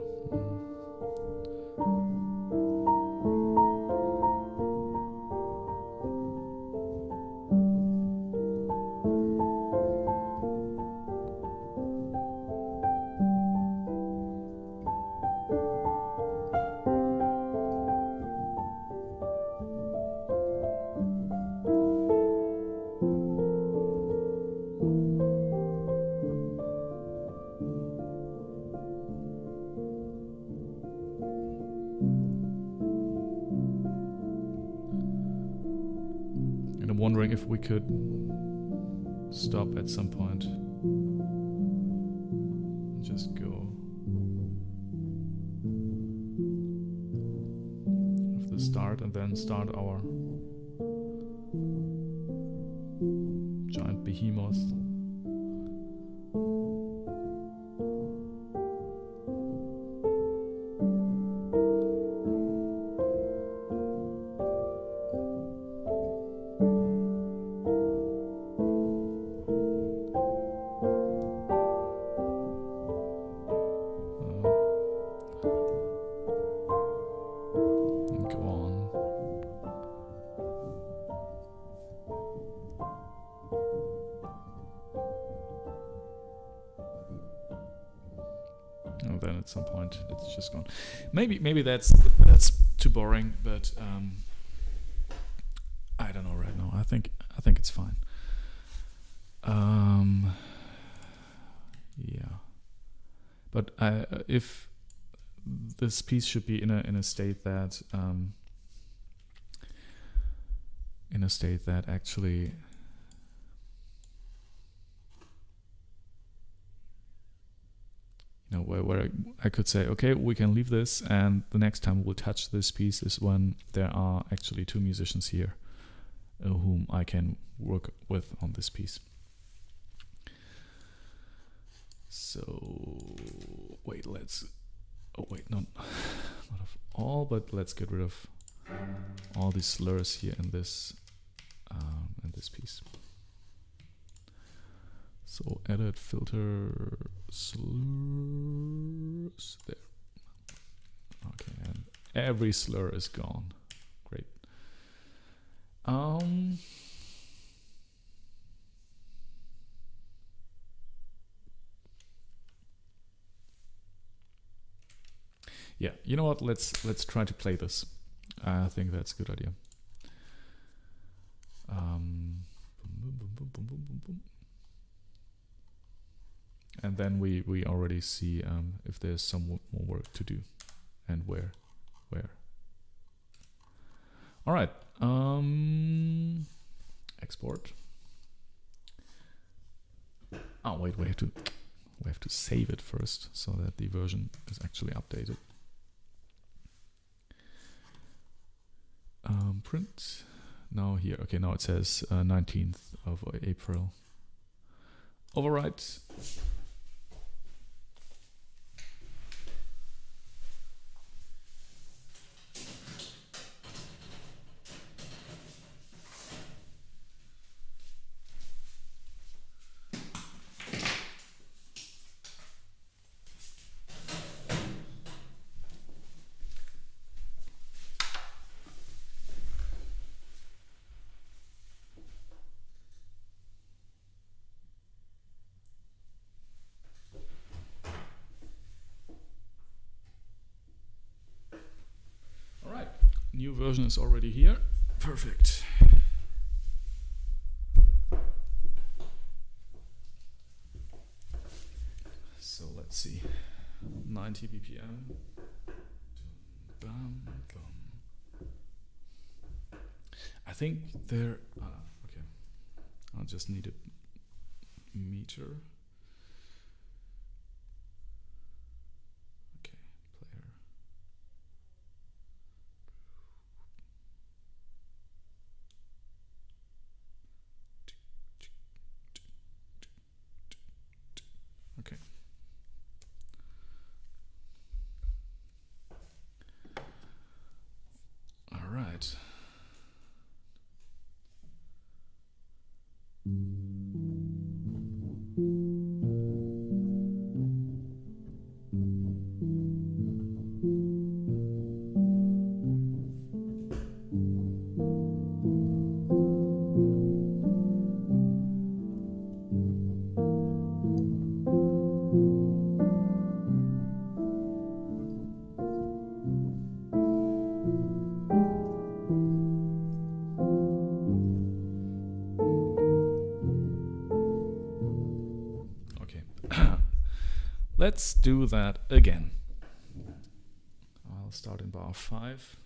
A: wondering if we could stop at some point. Just go with the start and then start our giant behemoth. And then at some point it's just gone. Maybe that's too boring, but I don't know right now. I think it's fine. Yeah, but if this piece should be in a state that actually where I could say, okay, we can leave this, and the next time we'll touch this piece is when there are actually two musicians here whom I can work with on this piece. So wait, not of all, but let's get rid of all these slurs here in this piece. So edit, filter, slurs, there. Okay, and every slur is gone. Great. Yeah, you know what? Let's try to play this. I think that's a good idea. Boom, boom, boom, boom, boom, boom, boom. And then we already see if there's some more work to do, and where. All right. Export. Oh wait, we have to save it first so that the version is actually updated. Print. Now here. Okay, now it says 19th of April. Overwrite. New version is already here. Perfect. So let's see. 90 BPM. Bum, bum. I think there. Okay. I'll just need a meter. Okay, player. Okay. All right. Let's do that again. I'll start in bar 5.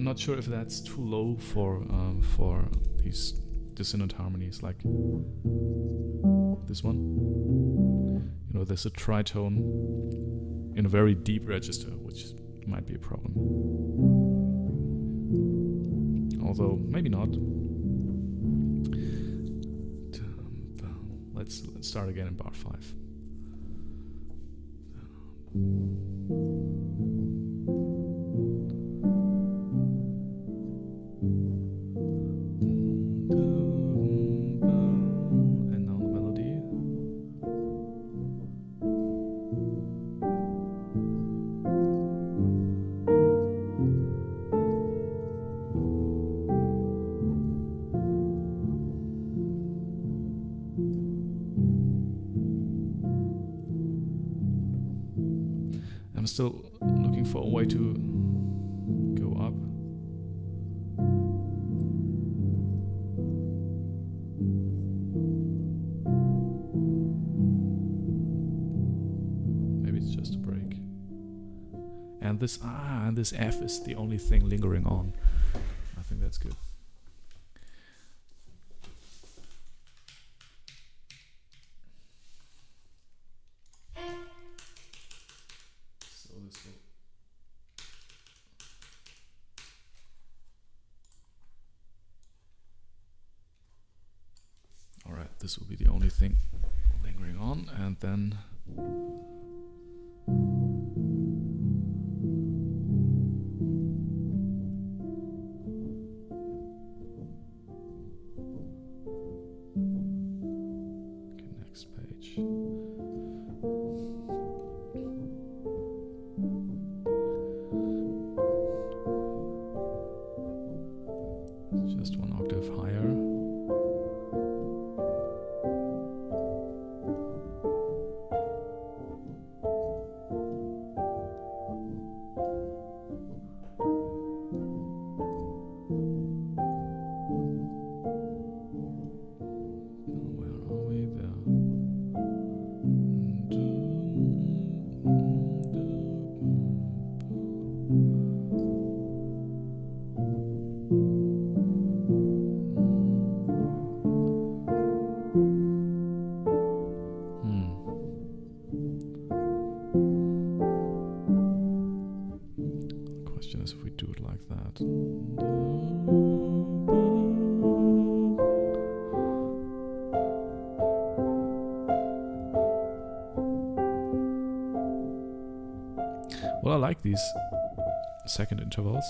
A: not sure if that's too low for these dissonant harmonies, like this one. You know, there's a tritone in a very deep register, which might be a problem. Although maybe not. Let's start again in bar 5. And now the melody. I'm still looking for a way to go up. Maybe it's just a break. And this F is the only thing lingering on. I think that's good. Alright, this will be the only thing lingering on, and then okay, next page. Just one octave higher. Question is if we do it like that. Well, I like these second intervals.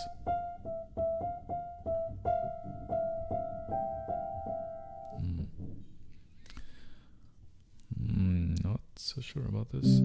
A: Not so sure about this.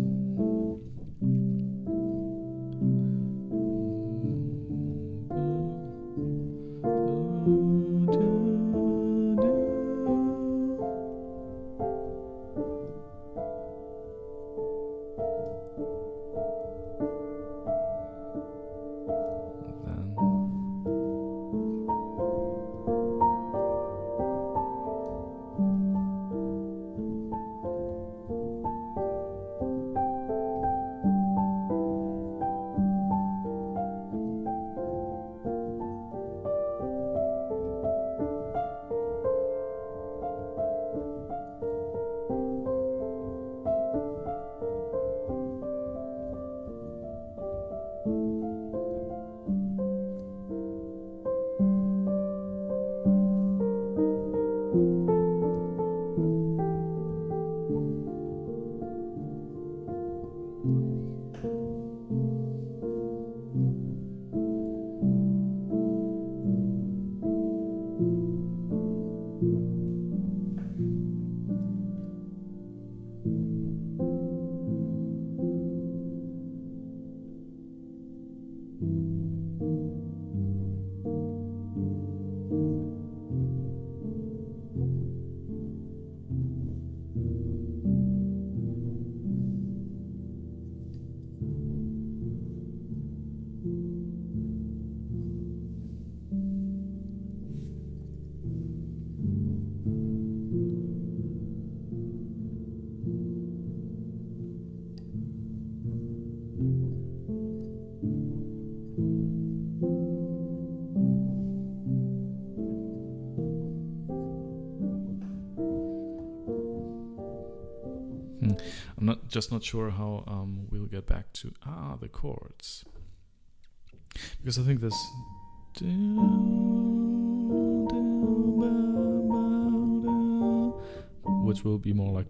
A: I'm not sure how we'll get back to the chords, because I think this which will be more like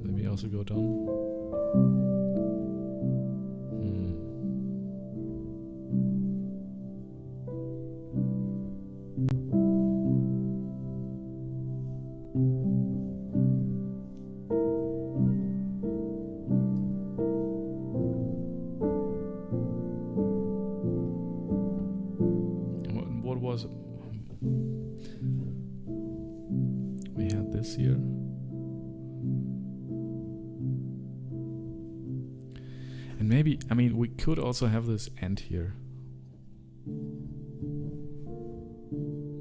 A: maybe also go down. What was it? We had this here. And maybe, I mean, we could also have this end here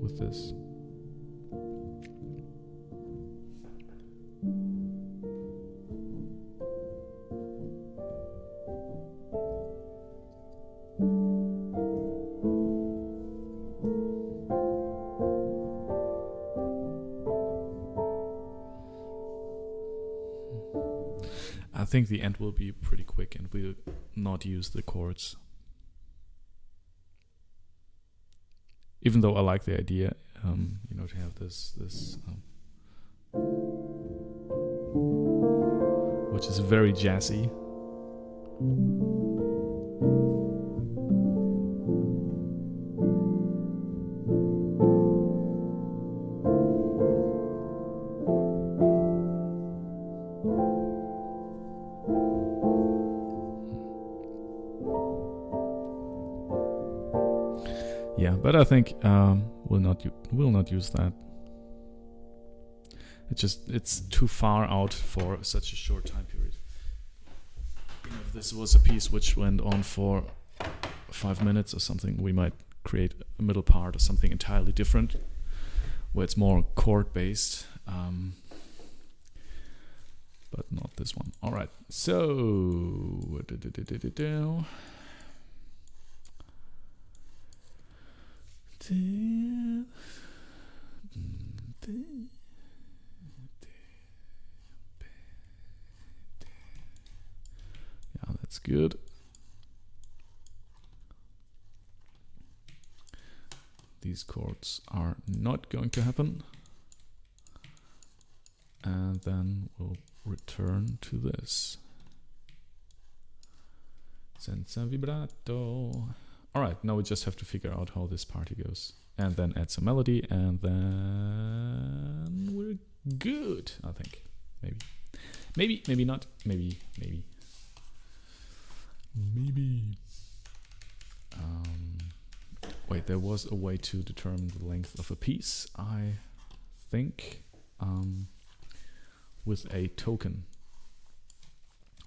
A: with this. I think the end will be pretty quick and we'll not use the chords. Even though I like the idea, you know, to have this which is very jazzy. Yeah, but I think we'll not use that. It's too far out for such a short time period. You know, if this was a piece which went on for 5 minutes or something, we might create a middle part or something entirely different, where it's more chord based. But not this one. All right, so. Yeah, that's good. These chords are not going to happen. And then we'll return to this. Senza vibrato. Alright, now we just have to figure out how this party goes. And then add some melody, and then we're good, I think. Maybe. Maybe not. Maybe. Wait, there was a way to determine the length of a piece, I think, with a token.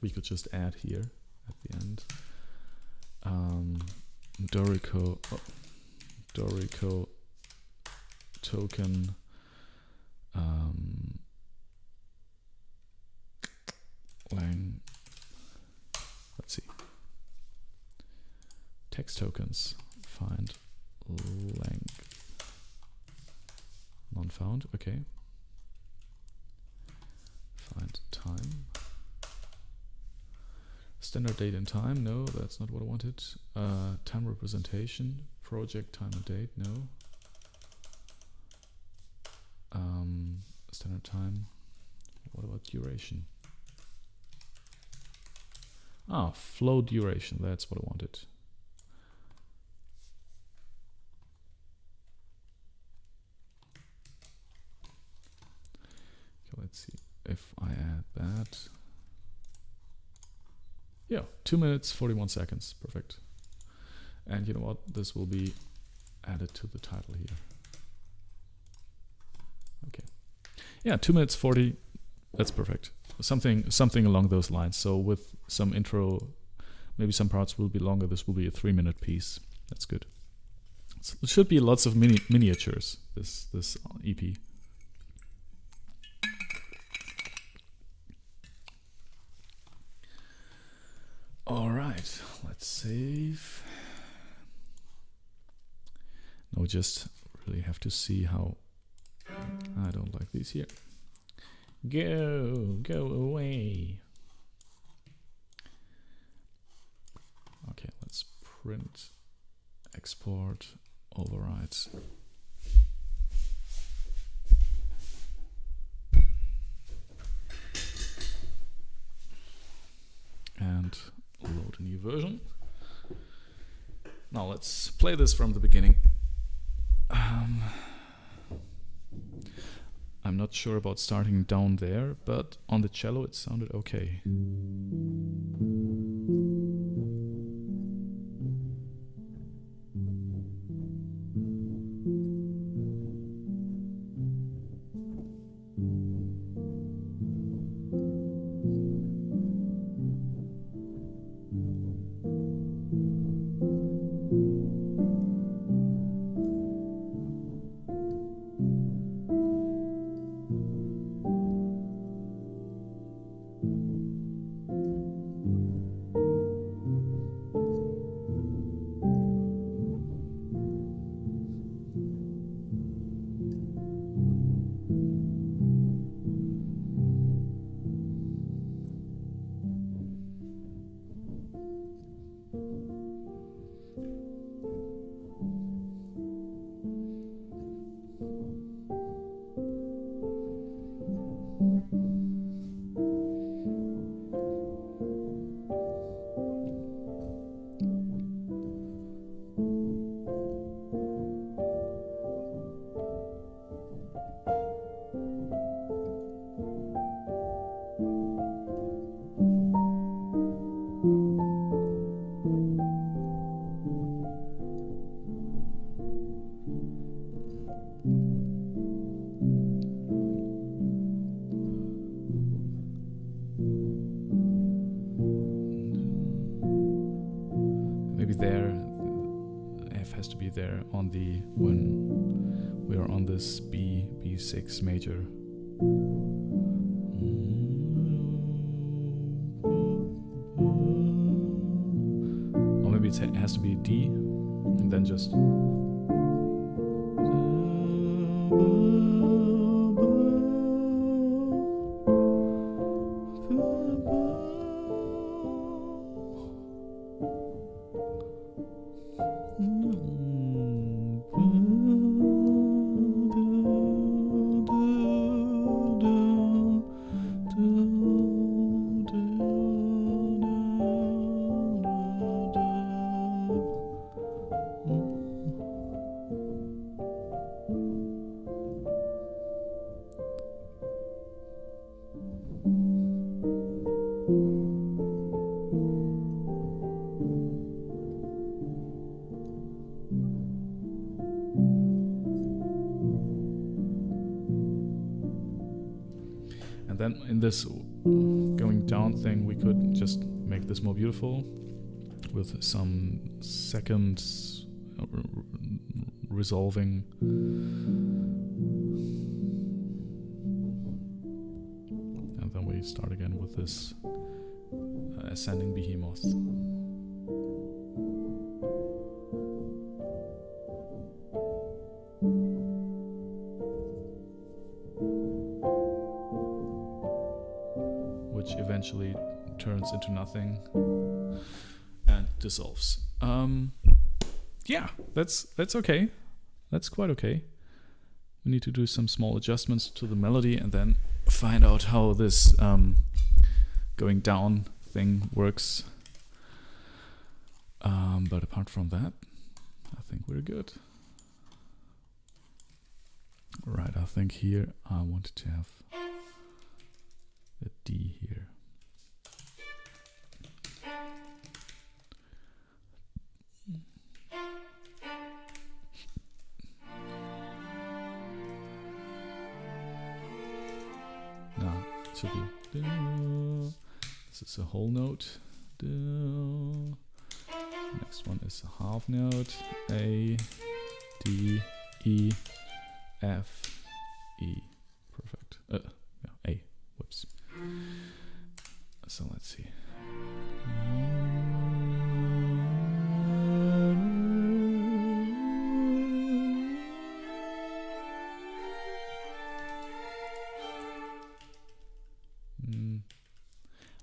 A: We could just add here at the end. Dorico token let's see, text tokens, find length, non found, okay, find time, standard date and time, no, that's not what I wanted. Time representation, project time and date, no. Standard time, what about duration? Flow duration, that's what I wanted. Okay, let's see if I add that. Yeah, 2 minutes, 41 seconds, perfect. And you know what, this will be added to the title here. Okay. Yeah, 2 minutes 40, that's perfect. something along those lines. So with some intro, maybe some parts will be longer. This will be a 3-minute piece. That's good. It should be lots of miniatures. This EP. All right, let's save. Now we just really have to see how. I don't like these here. Go away. Okay, let's print, export, override. And load a new version. Now let's play this from the beginning. I'm not sure about starting down there, but on the cello it sounded okay. There, F has to be there on the when we are on this B6 major. Or maybe it has to be D and then just. Then in this going down thing, we could just make this more beautiful with some seconds resolving. And then we start again with this ascending behemoth. Which eventually turns into nothing and dissolves. Yeah, that's okay. That's quite okay. We need to do some small adjustments to the melody and then find out how this going down thing works. But apart from that, I think we're good. Right, I think here I wanted to have a D here. No, it should be Do. This is a whole note. Do. Next one is a half note. A, D, E, F, E. Perfect. Yeah, A. Whoops. So let's see.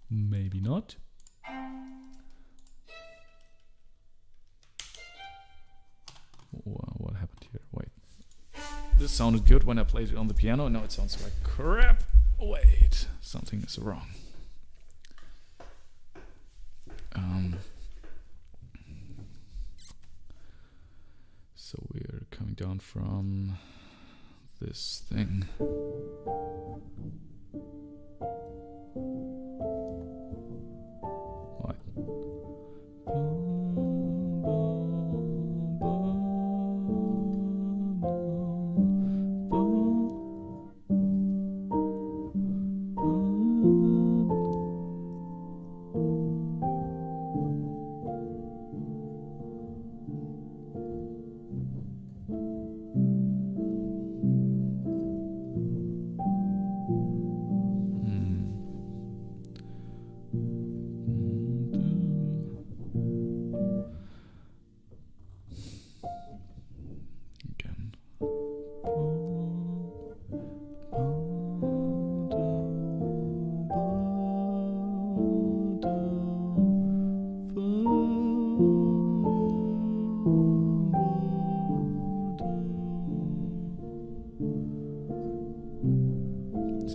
A: Maybe not. What happened here? Wait. This sounded good when I played it on the piano. Now it sounds like crap. Wait. Something is wrong. So we're coming down from this thing. What?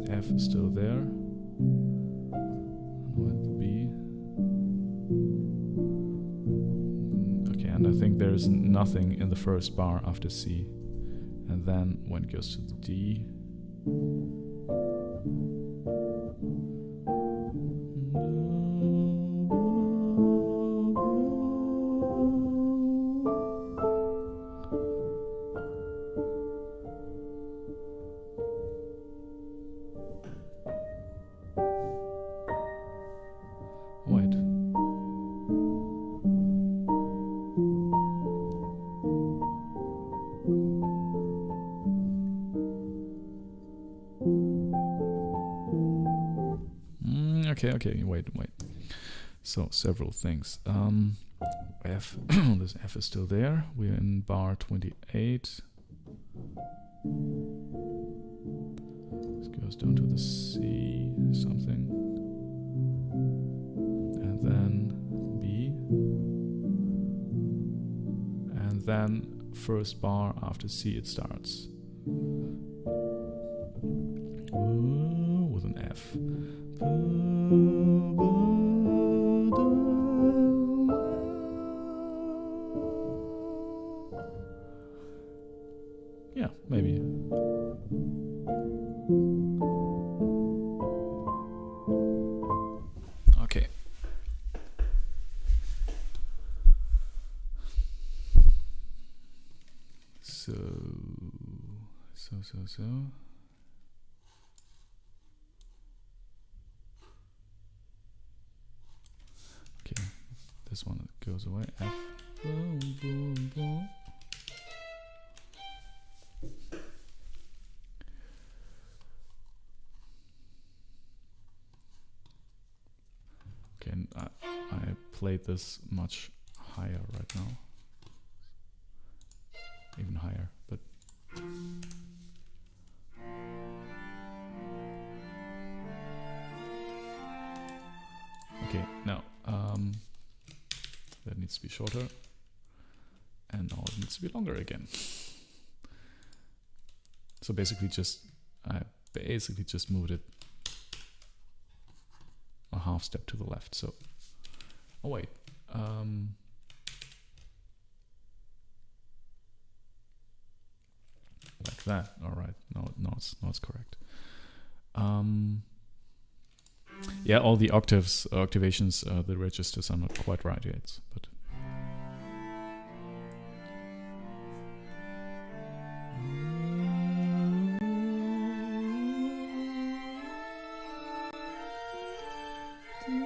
A: F is still there. With B. Okay, and I think there's nothing in the first bar after C. And then when it goes to the D. Wait. Okay, wait. So, several things. F, this F is still there. We're in bar 28. This goes down to the C, something. And then B. And then first bar after C it starts. Ooh, with an F. Yeah, maybe. Okay. So. Okay, this one goes away. F. Boom, boom, boom. Okay, and I played this much higher right now. Even higher, but okay, now that needs to be shorter, and now it needs to be longer again. So basically I basically just moved it a half step to the left. So, oh wait, like that. All right, no, it's correct. Yeah, all the octavations, the registers are not quite right yet, but. Okay,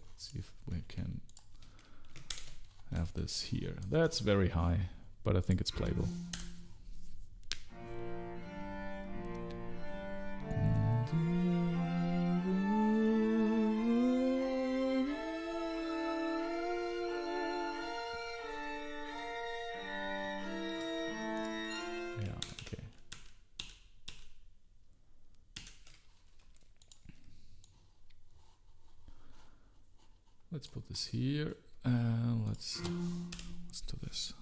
A: let's see if we can have this here. That's very high, but I think it's playable. Yeah, okay. Let's put this here. Let's do this.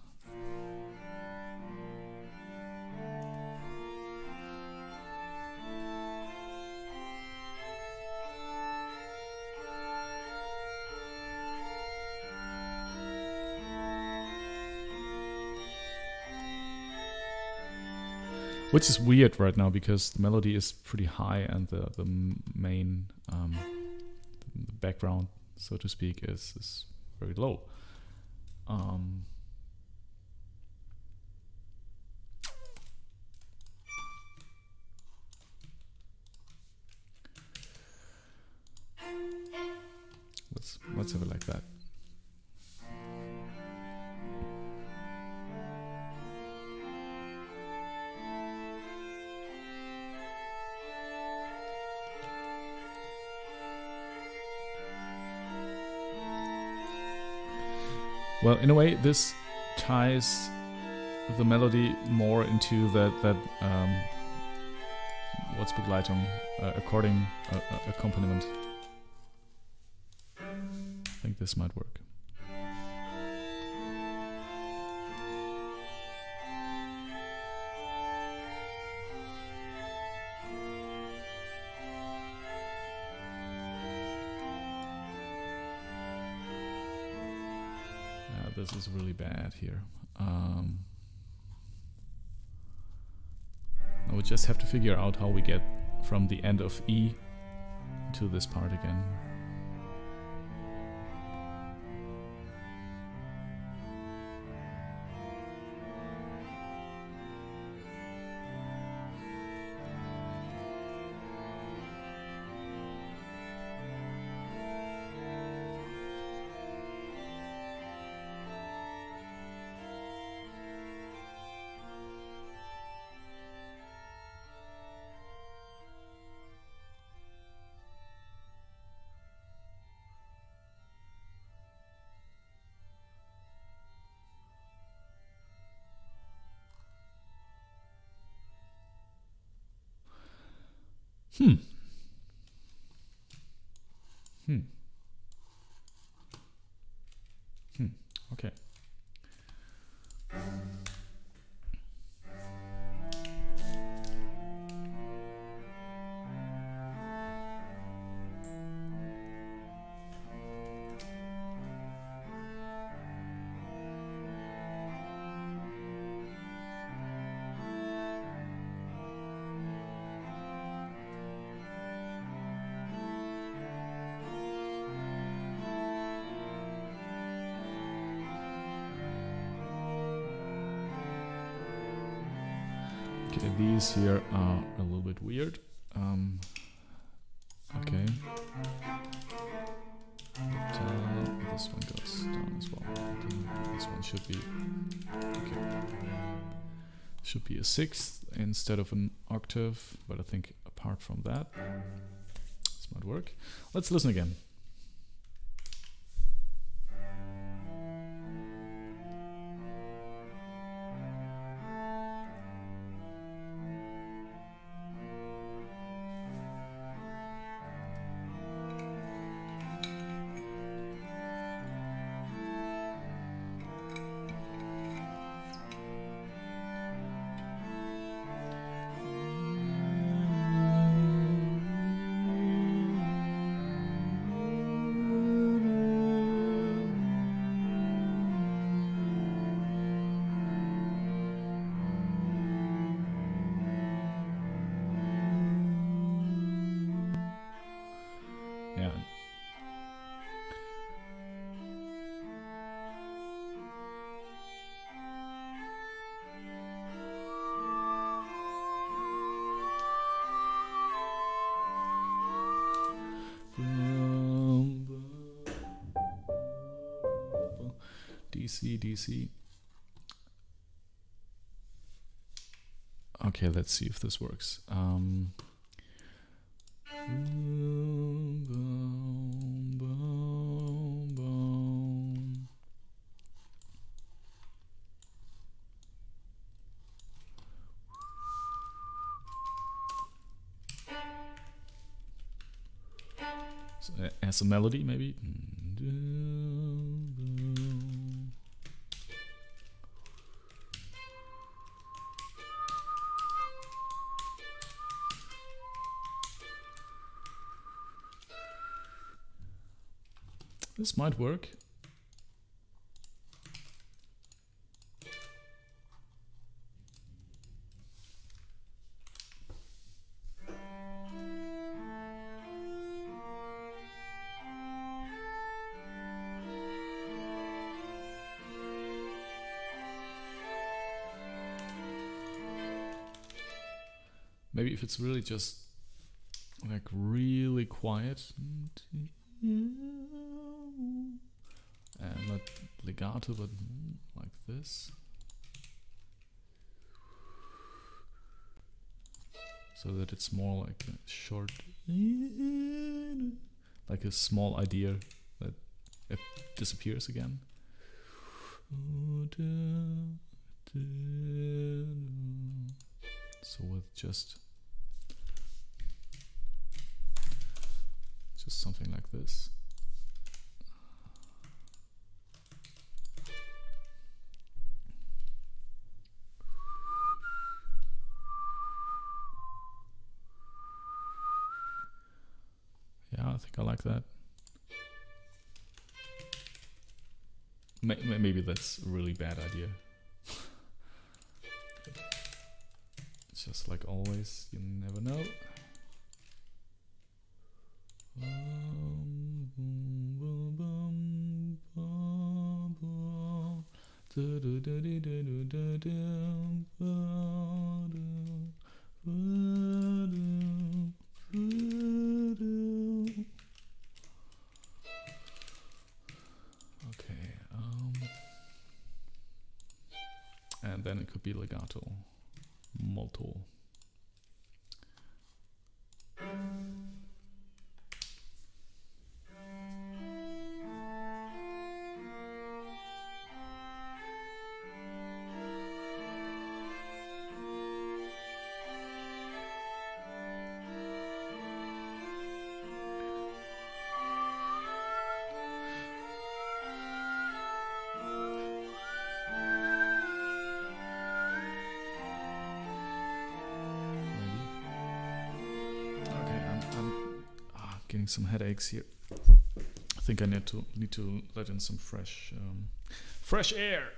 A: Which is weird right now because the melody is pretty high and the main the background, so to speak, is very low. Let's have it like that. Well, in a way, this ties the melody more into that what's Begleitung, accompaniment. I think this might work. This is really bad here. I would just have to figure out how we get from the end of E to this part again. Okay. Okay, these here are a little bit weird. Okay. But, this one goes down as well. This one should be okay. Should be a sixth instead of an octave, but I think apart from that, this might work. Let's listen again. DC, DC. Okay, let's see if this works. So, as a melody, maybe. This might work. Maybe if it's really just like really quiet and not legato, but like this, so that it's more like a short, like a small idea that it disappears again. So with just something like this. Yeah, I think I like that. Maybe that's a really bad idea. Just like always, you never know. Okay, and then it could be legato, molto. Getting some headaches here. I think I need to let in some fresh air.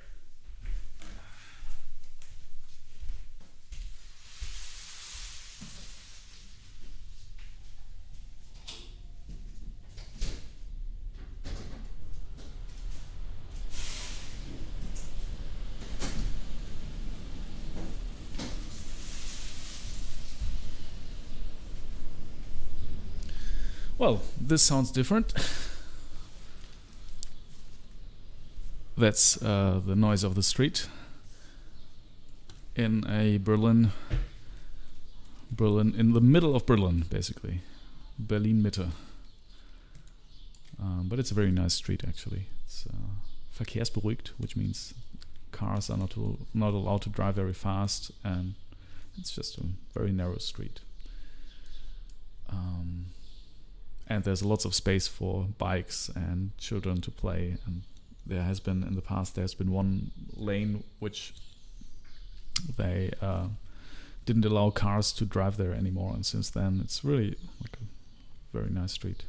A: Well, this sounds different. That's the noise of the street in a Berlin, in the middle of Berlin, basically. Berlin Mitte. But it's a very nice street, actually. It's verkehrsberuhigt, which means cars are not allowed to drive very fast, and it's just a very narrow street. And there's lots of space for bikes and children to play. And there has been, in the past, there's been one lane which they didn't allow cars to drive there anymore. And since then, it's really like a very nice street.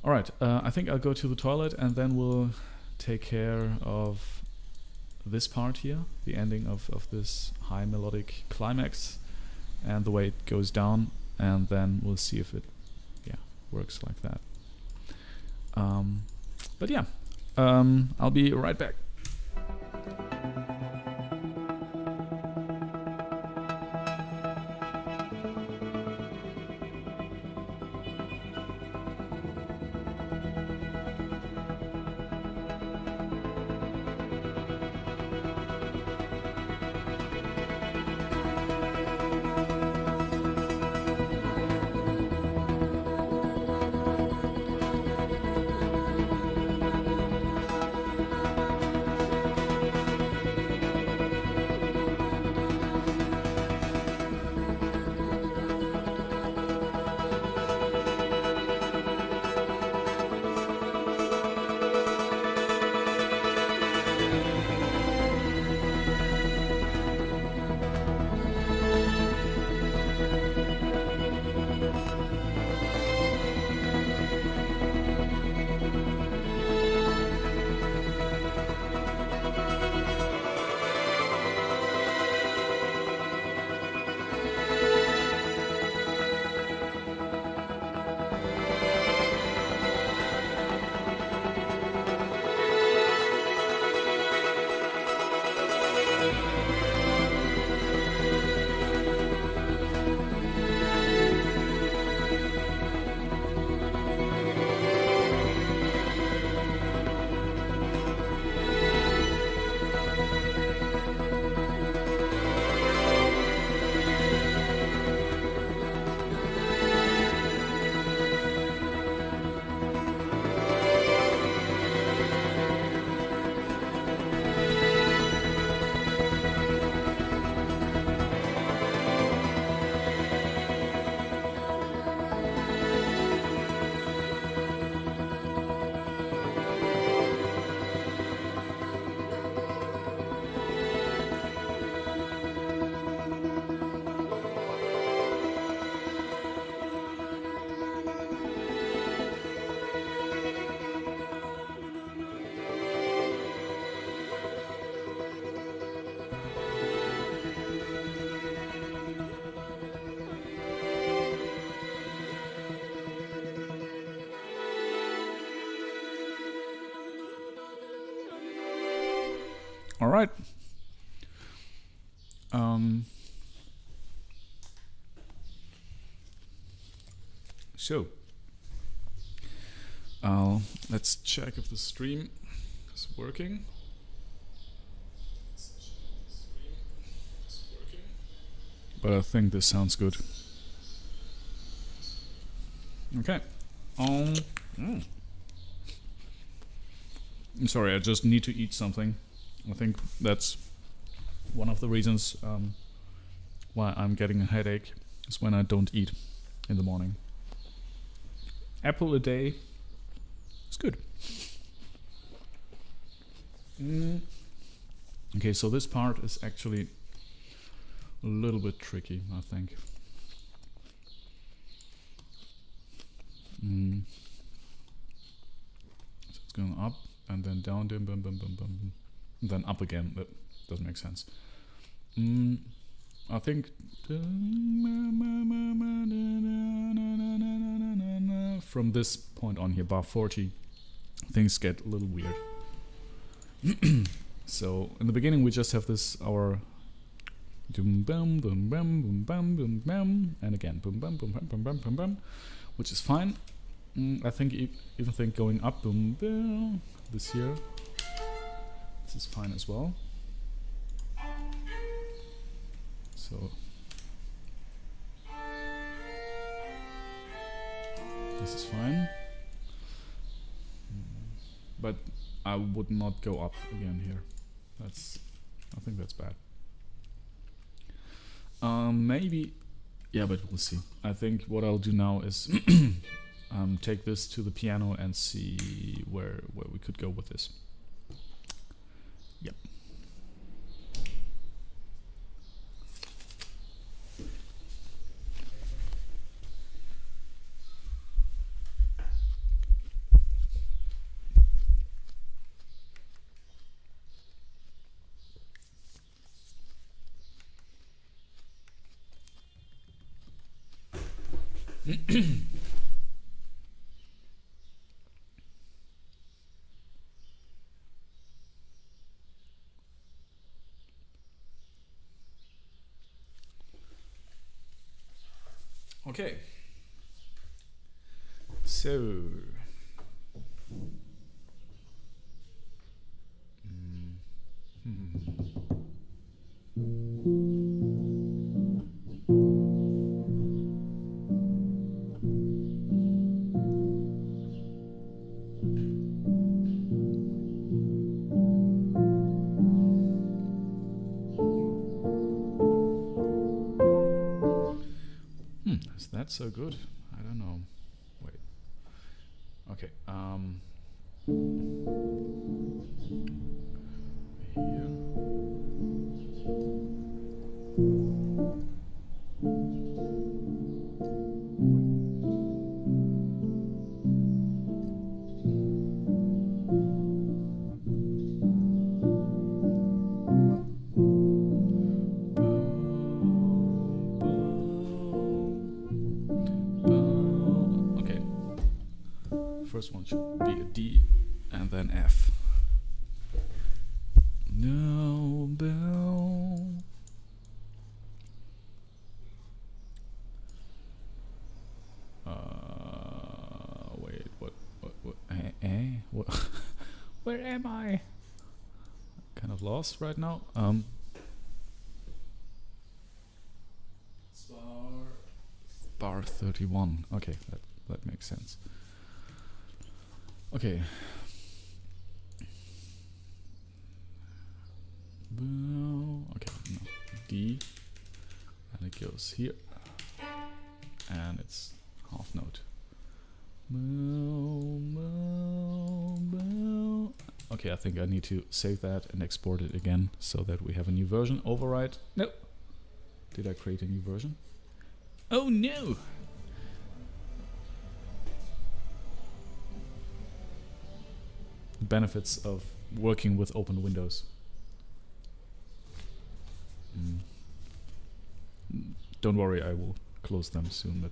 A: All right, I think I'll go to the toilet and then we'll take care of this part here, the ending of this high melodic climax and the way it goes down. And then we'll see if it works like that. But yeah, I'll be right back. All right. So, let's check if the stream is working. But I think this sounds good. Okay. I'm sorry, I just need to eat something. I think that's one of the reasons why I'm getting a headache is when I don't eat in the morning. Apple a day is good. Okay, so this part is actually a little bit tricky, I think. So it's going up and then down, and then up again. That doesn't make sense. I think from this point on here, bar 40, things get a little weird. So in the beginning we just have this our boom bum boom bum boom bum boom bum, and again boom bum boom bum boom bum boom bum, which is fine. I think even think going up boom boom this here, this is fine as well. So this is fine, but I would not go up again here. I think that's bad. Maybe, yeah, but we'll see. I think what I'll do now is take this to the piano and see where we could go with this. Yep. Okay. So is that so good? I don't know. Wait. Okay. Here. Okay. First one should be a D and then F. No bell. Wait, what, what, where am I? Kind of lost right now. Bar 31. Okay, that makes sense. Okay. Okay, no. D, and it goes here, and it's half note. Okay, I think I need to save that and export it again so that we have a new version. Overwrite. No. Did I create a new version? Oh no! Benefits of working with open windows. Don't worry, I will close them soon, but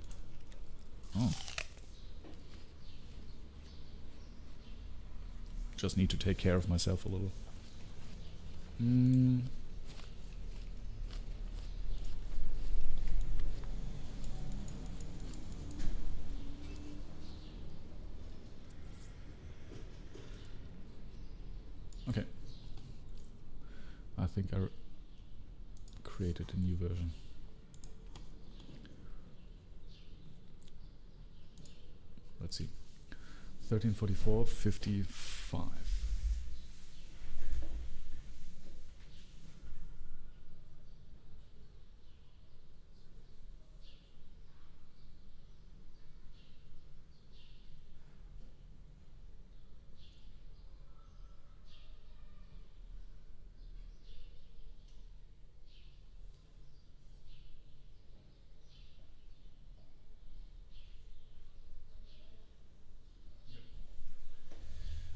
A: just need to take care of myself a little. Okay. I think I created a new version. Let's see. 1344.55.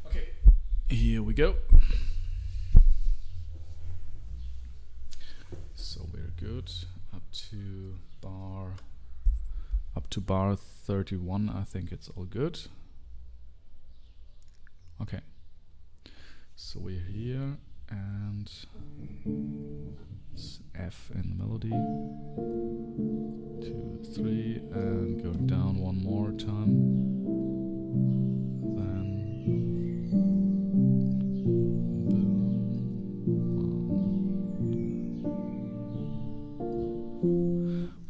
A: Okay, here we go. So we're good up to bar 31. I think it's all good. Okay, so we're here and it's F in the melody. 2, 3, and going down one more time. Then boom.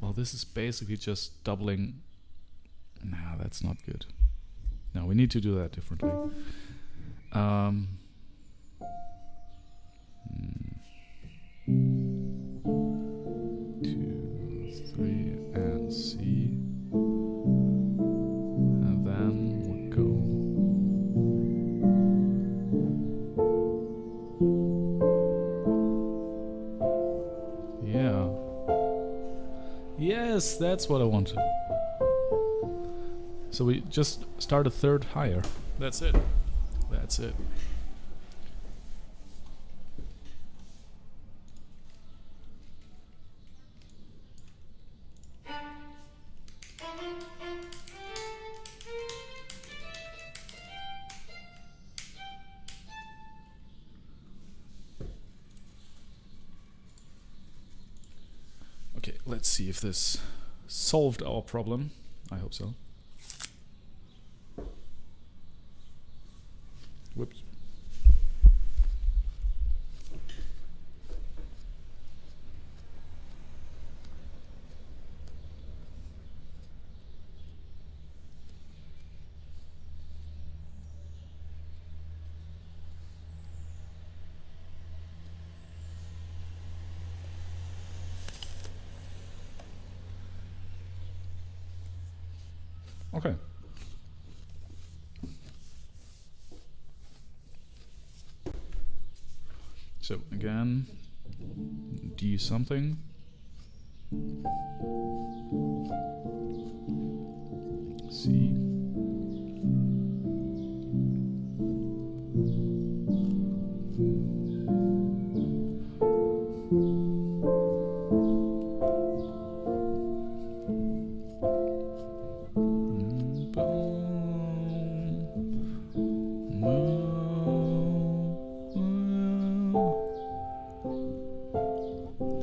A: Well, this is basically just doubling. Nah, that's not good. No, we need to do that differently. 2, 3, and C, and then we'll go. Yeah. Yes, that's what I wanted. So we just start a third higher. That's it. That's it. Okay, let's see if this solved our problem. I hope so. Whoops. Okay. So again, D something. C.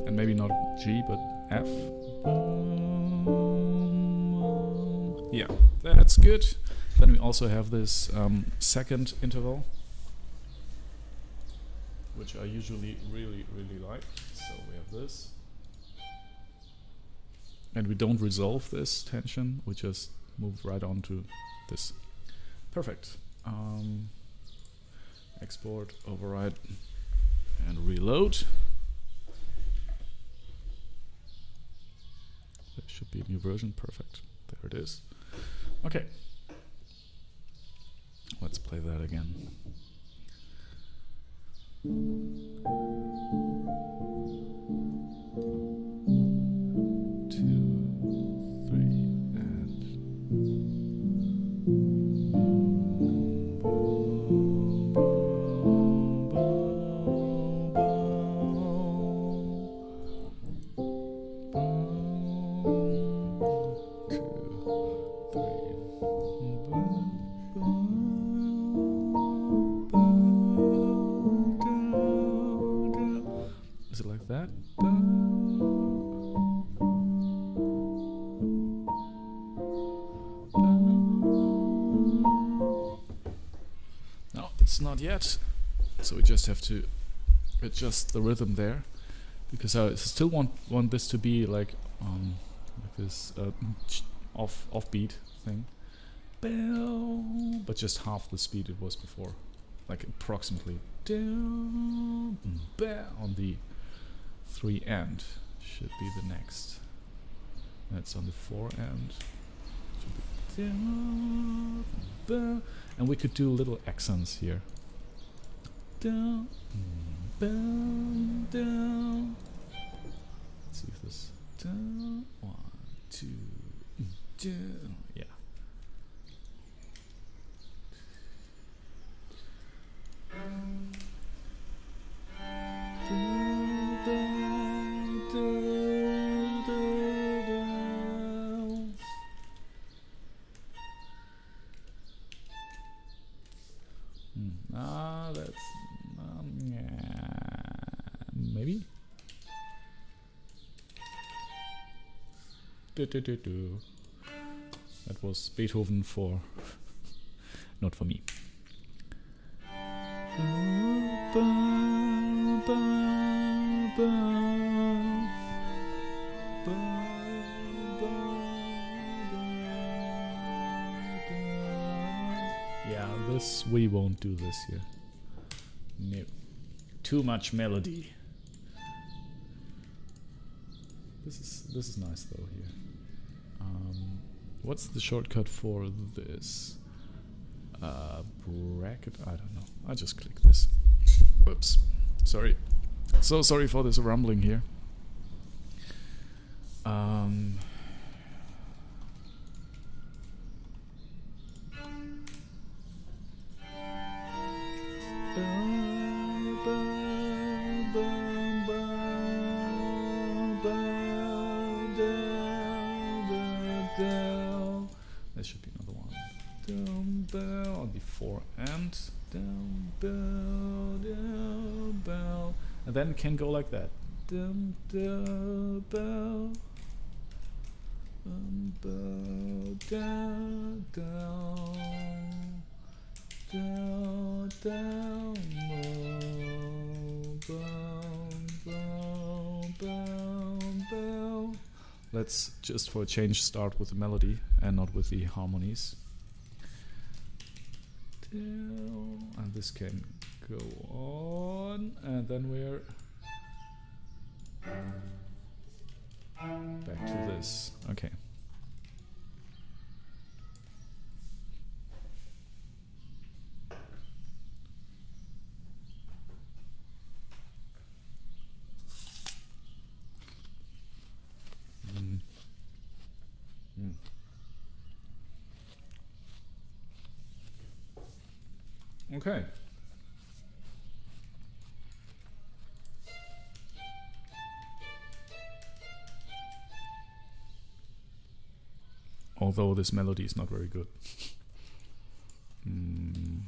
A: And maybe not G, but F. Yeah, that's good. Then we also have this second interval, which I usually really like. So we have this. And we don't resolve this tension, we just move right on to this. Perfect. Export, override, and reload. There should be a new version. Perfect. There it is. Okay. Let's play that again. It's not yet. So we just have to adjust the rhythm there, because I still want this to be like this offbeat thing, but just half the speed it was before, like approximately on the 3 end should be the next. That's on the 4 end. Should be and we could do little accents here. Down, down. Let's see if this down. 1, 2, down. Yeah. That's maybe. That was Beethoven for not for me. Yeah, this we won't do this here. No. Too much melody. This is nice though here. What's the shortcut for this? Bracket? I don't know. I just click this. Whoops. Sorry. So sorry for this rumbling here. There should be another one. Down, bow on the 4 and down, bow, and then it can go like that. Down, down, bow, down, down, down, down, bow. Let's just for a change start with the melody and not with the harmonies. And this can go on, and then we're back to this. Okay. Okay. Although this melody is not very good. You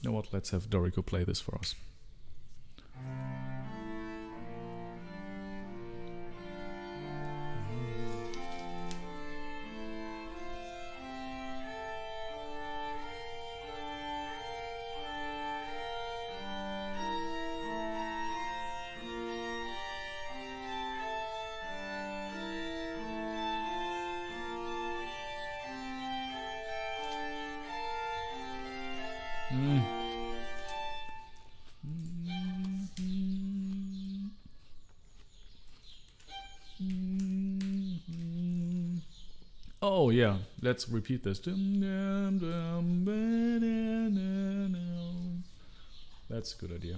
A: know what? Let's have Dorico play this for us. Oh yeah, let's repeat this. That's a good idea.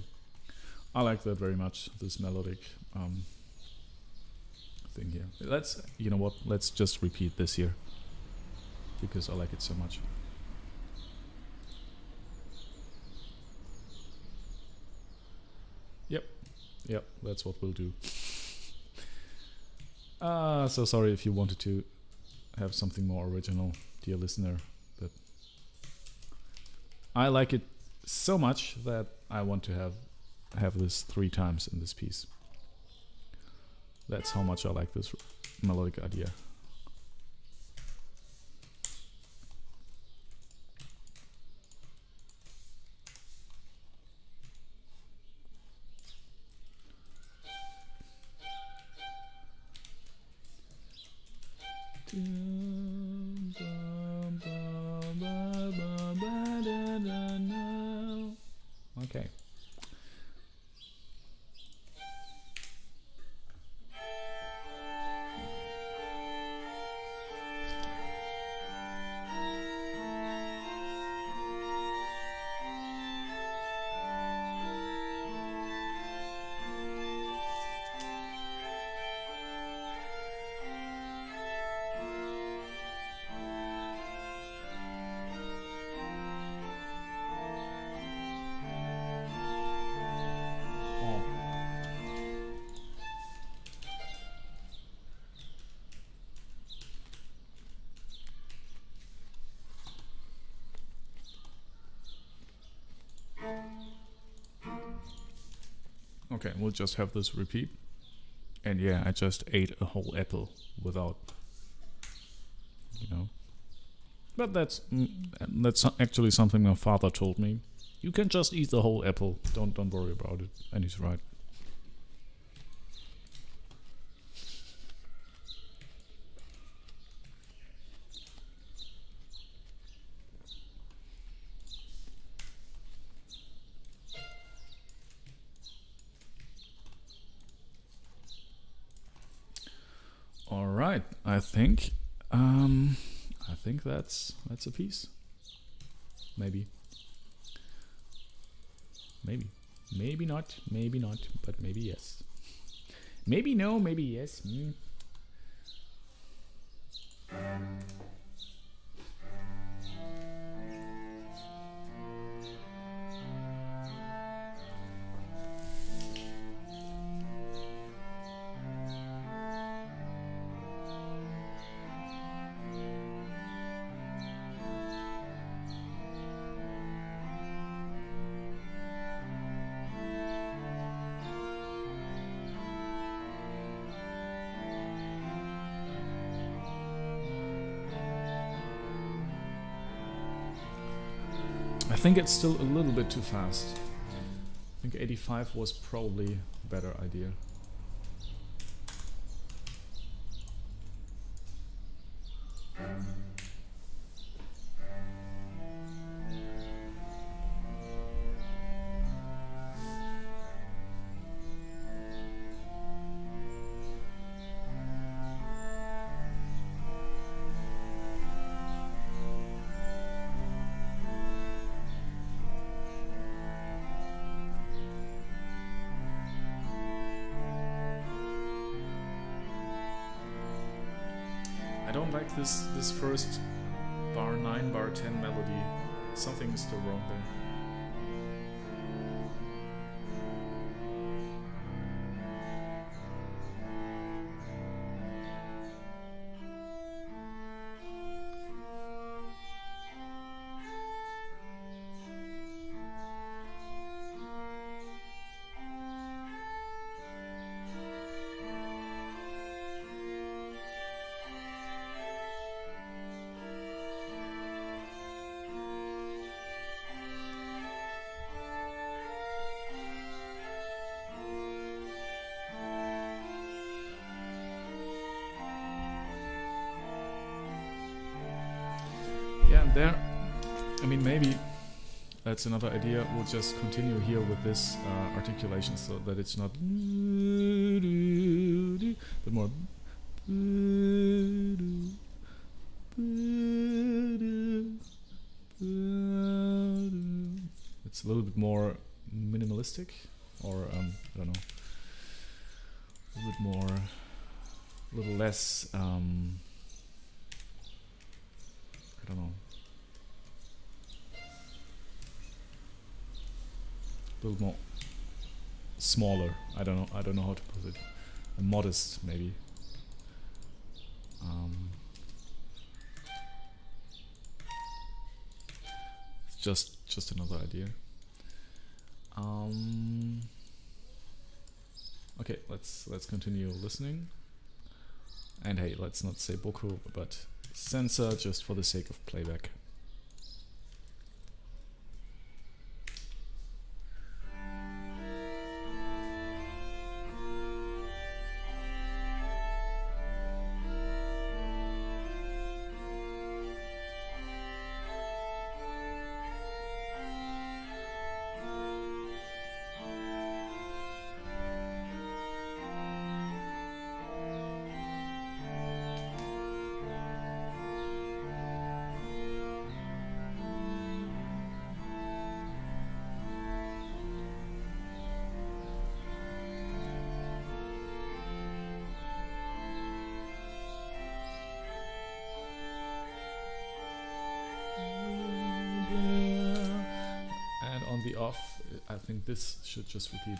A: I like that very much, this melodic thing here. Let's, you know what, let's just repeat this here, because I like it so much. Yep, that's what we'll do. So sorry if you wanted to have something more original, dear listener, but I like it so much that I want to have this 3 times in this piece. That's how much I like this melodic idea. Okay, we'll just have this repeat. And yeah, I just ate a whole apple without, you know. But that's actually something my father told me. You can just eat the whole apple. Don't worry about it. And he's right. All right, I think that's a piece. Maybe not, but maybe yes. Maybe no, maybe yes. I think it's still a little bit too fast. I think 85 was probably a better idea. I don't like this first bar 9, bar 10 melody. Something is still wrong there. Yeah, and there, I mean, maybe that's another idea. We'll just continue here with this articulation so that it's not, but more. It's a little bit more minimalistic, or I don't know, a little bit more, a little less. I don't know. A little more smaller. I don't know how to put it. Modest, maybe. It's just another idea. Okay, let's continue listening. And hey, let's not say boku, but censor just for the sake of playback. On the off, I think this should just repeat.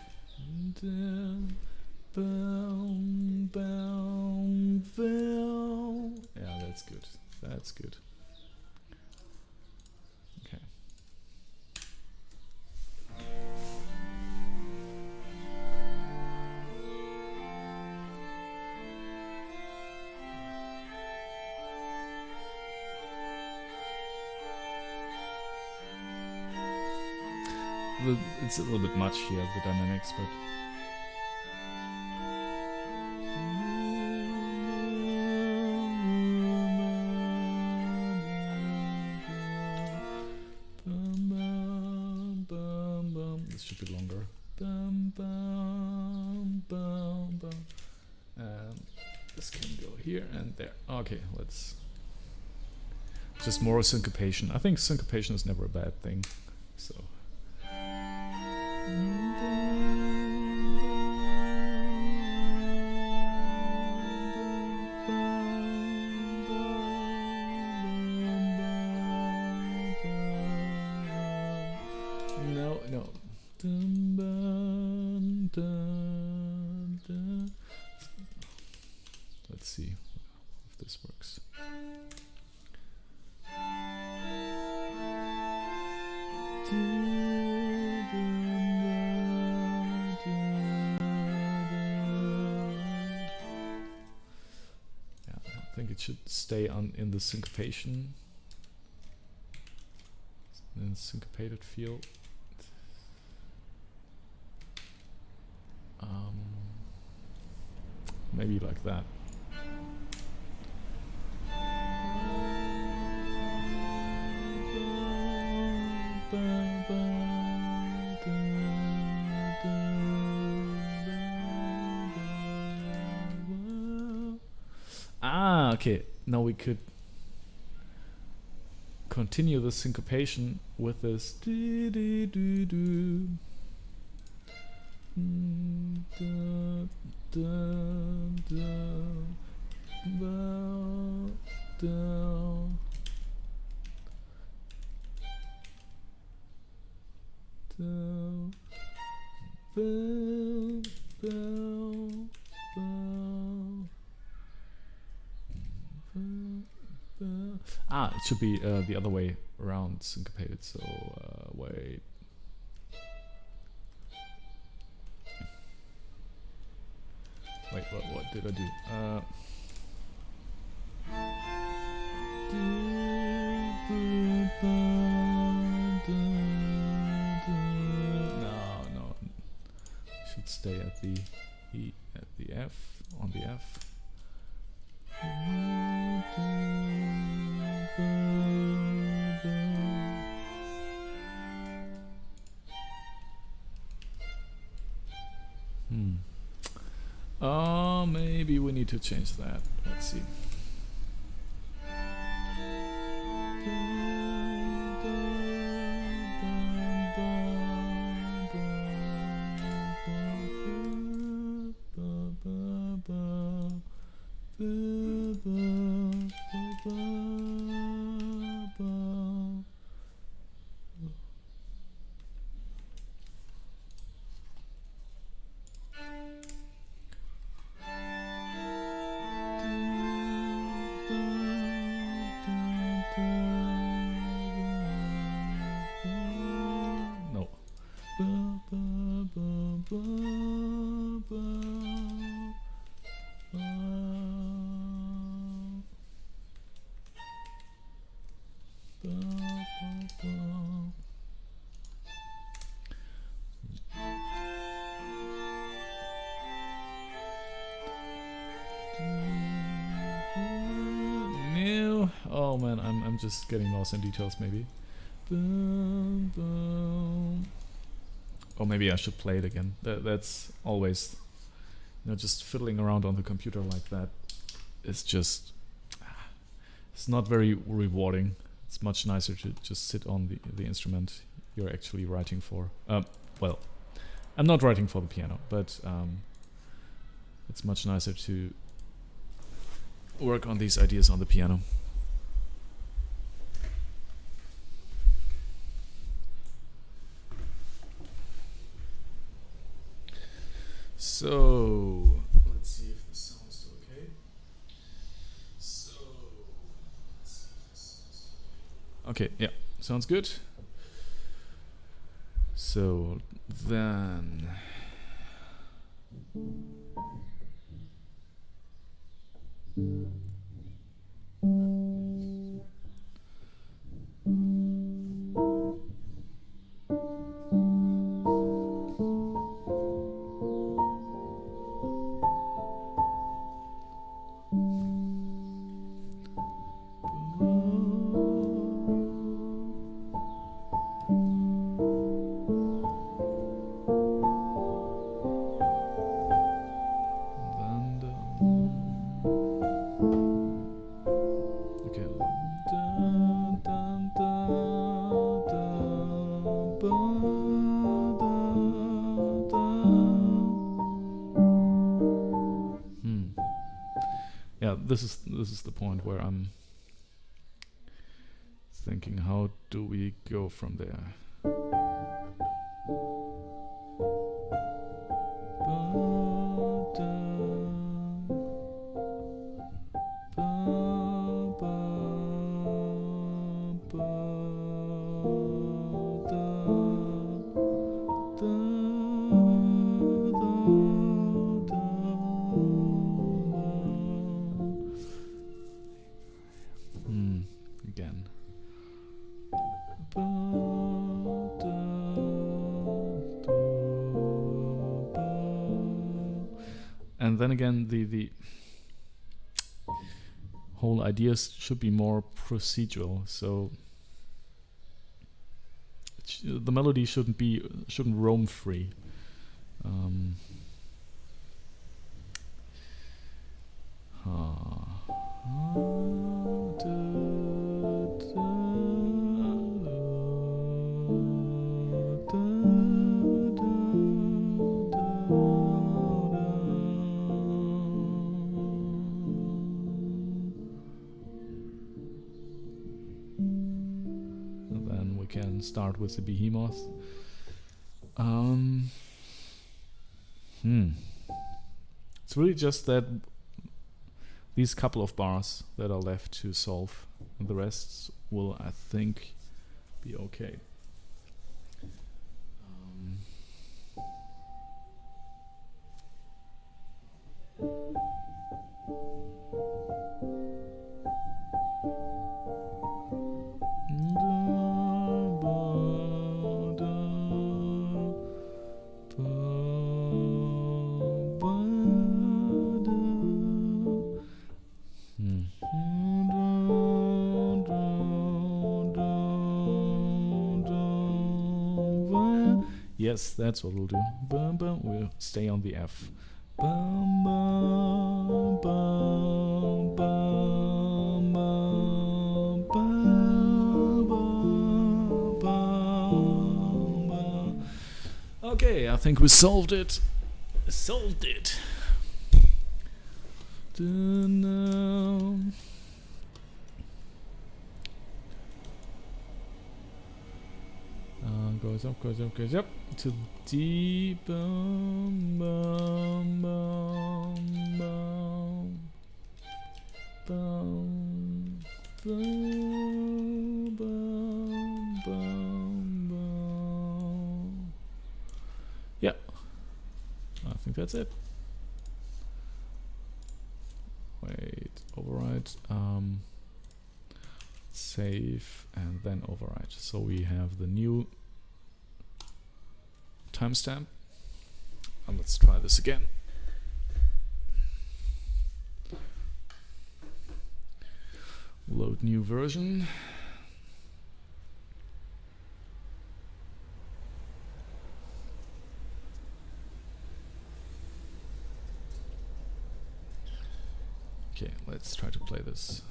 A: Yeah, that's good. That's good. Okay. It's a little bit much here, the dynamics, but... This should be longer. And this can go here and there. Okay, let's... Just more syncopation. I think syncopation is never a bad thing, so... No. Let's see if this works. I think it should stay on in the syncopation, in the syncopated field. Maybe like that. Ah, okay. Now we could continue the syncopation with this do do do do. Ah, it should be the other way around syncopated, so wait. Wait, what did I do? No. Should stay at the E, at the F, on the F. Maybe we need to change that. Let's see. Oh man, I'm just getting lost in details maybe. Or maybe I should play it again. That's always, you know, just fiddling around on the computer like that. It's just, it's not very rewarding. It's much nicer to just sit on the instrument you're actually writing for. Well, I'm not writing for the piano, but it's much nicer to work on these ideas on the piano. So let's see if this sounds okay. Okay, yeah, sounds good. So then this is the point where I'm thinking, how do we go from there? Again. And then again, the whole idea should be more procedural. So the melody shouldn't roam free. And then we can start with the behemoth. It's really just that these couple of bars that are left to solve, and the rest will, I think, be okay. Yes, that's what we'll do. Bum, bum. We'll stay on the F. Bum, bum, bum, bum, bum, bum, bum, bum. Okay, I think we solved it. Solved it. Goes up, goes up, goes up to D. Bum, bum, bum, bum, bum, bum, bum, bum, bum. Yeah, I think that's it. Wait, override. Save and then override. So we have the new timestamp, and let's try this again. Load new version. Okay, let's try to play this.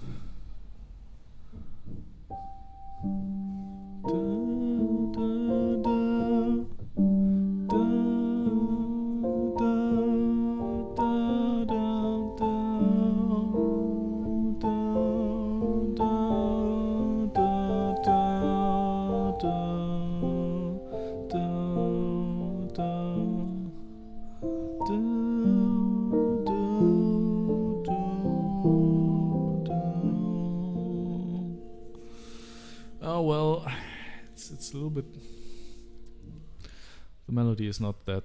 A: Oh well, it's a little bit. The melody is not that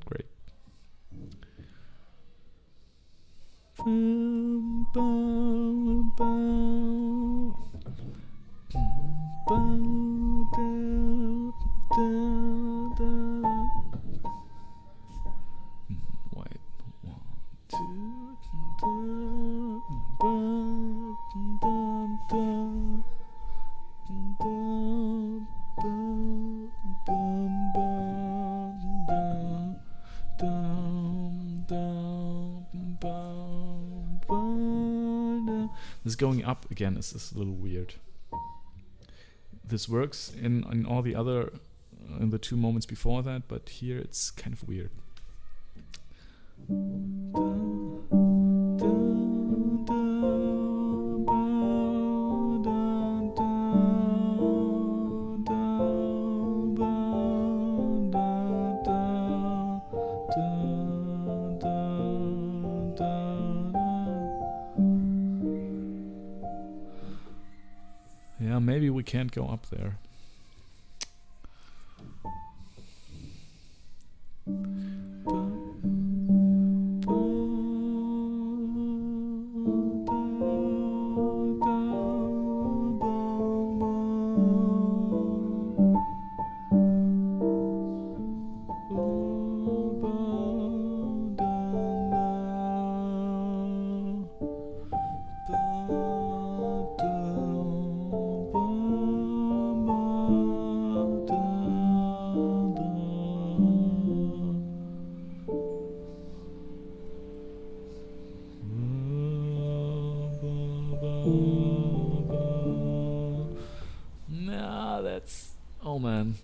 A: great. Wait, 1, 2. This going up again is a little weird. This works in all the other in the 2 moments before that, but here it's kind of weird. Yeah, maybe we can't go up there. Nah, that's... Oh man.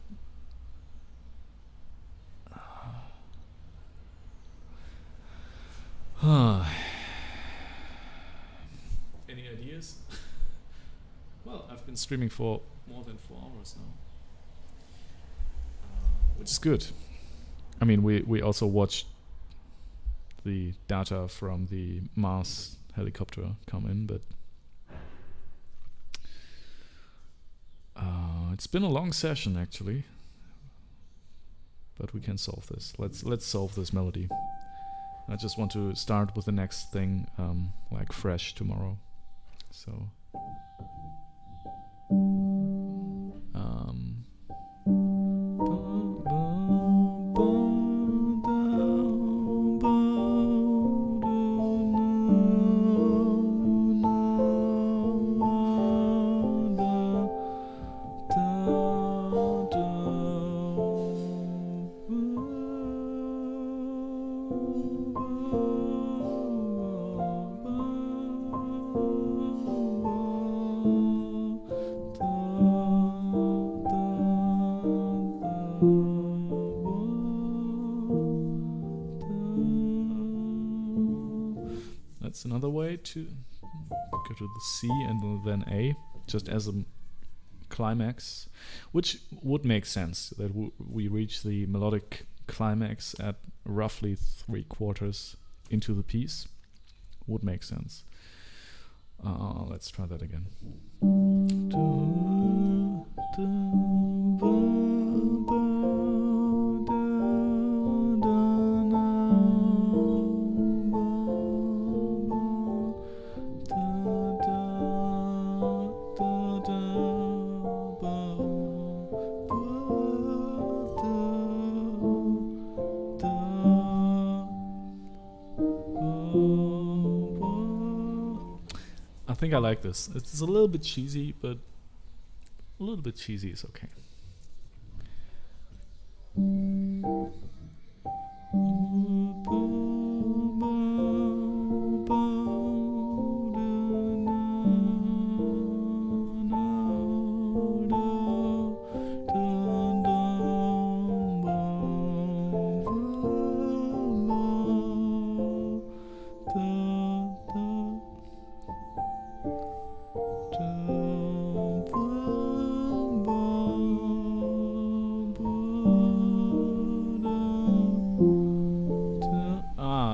A: Any ideas? Well, I've been streaming for more than 4 hours now. Which is good. I mean, we also watched the data from the Mars helicopter come in, but it's been a long session actually. But we can solve this. Let's solve this melody. I just want to start with the next thing, like fresh tomorrow. So. That's another way to go to the C and then A, just as a climax, which would make sense that we reach the melodic climax at roughly 3/4 into the piece. Would make sense. Let's try that again. I think I like this. It's a little bit cheesy, but a little bit cheesy is okay.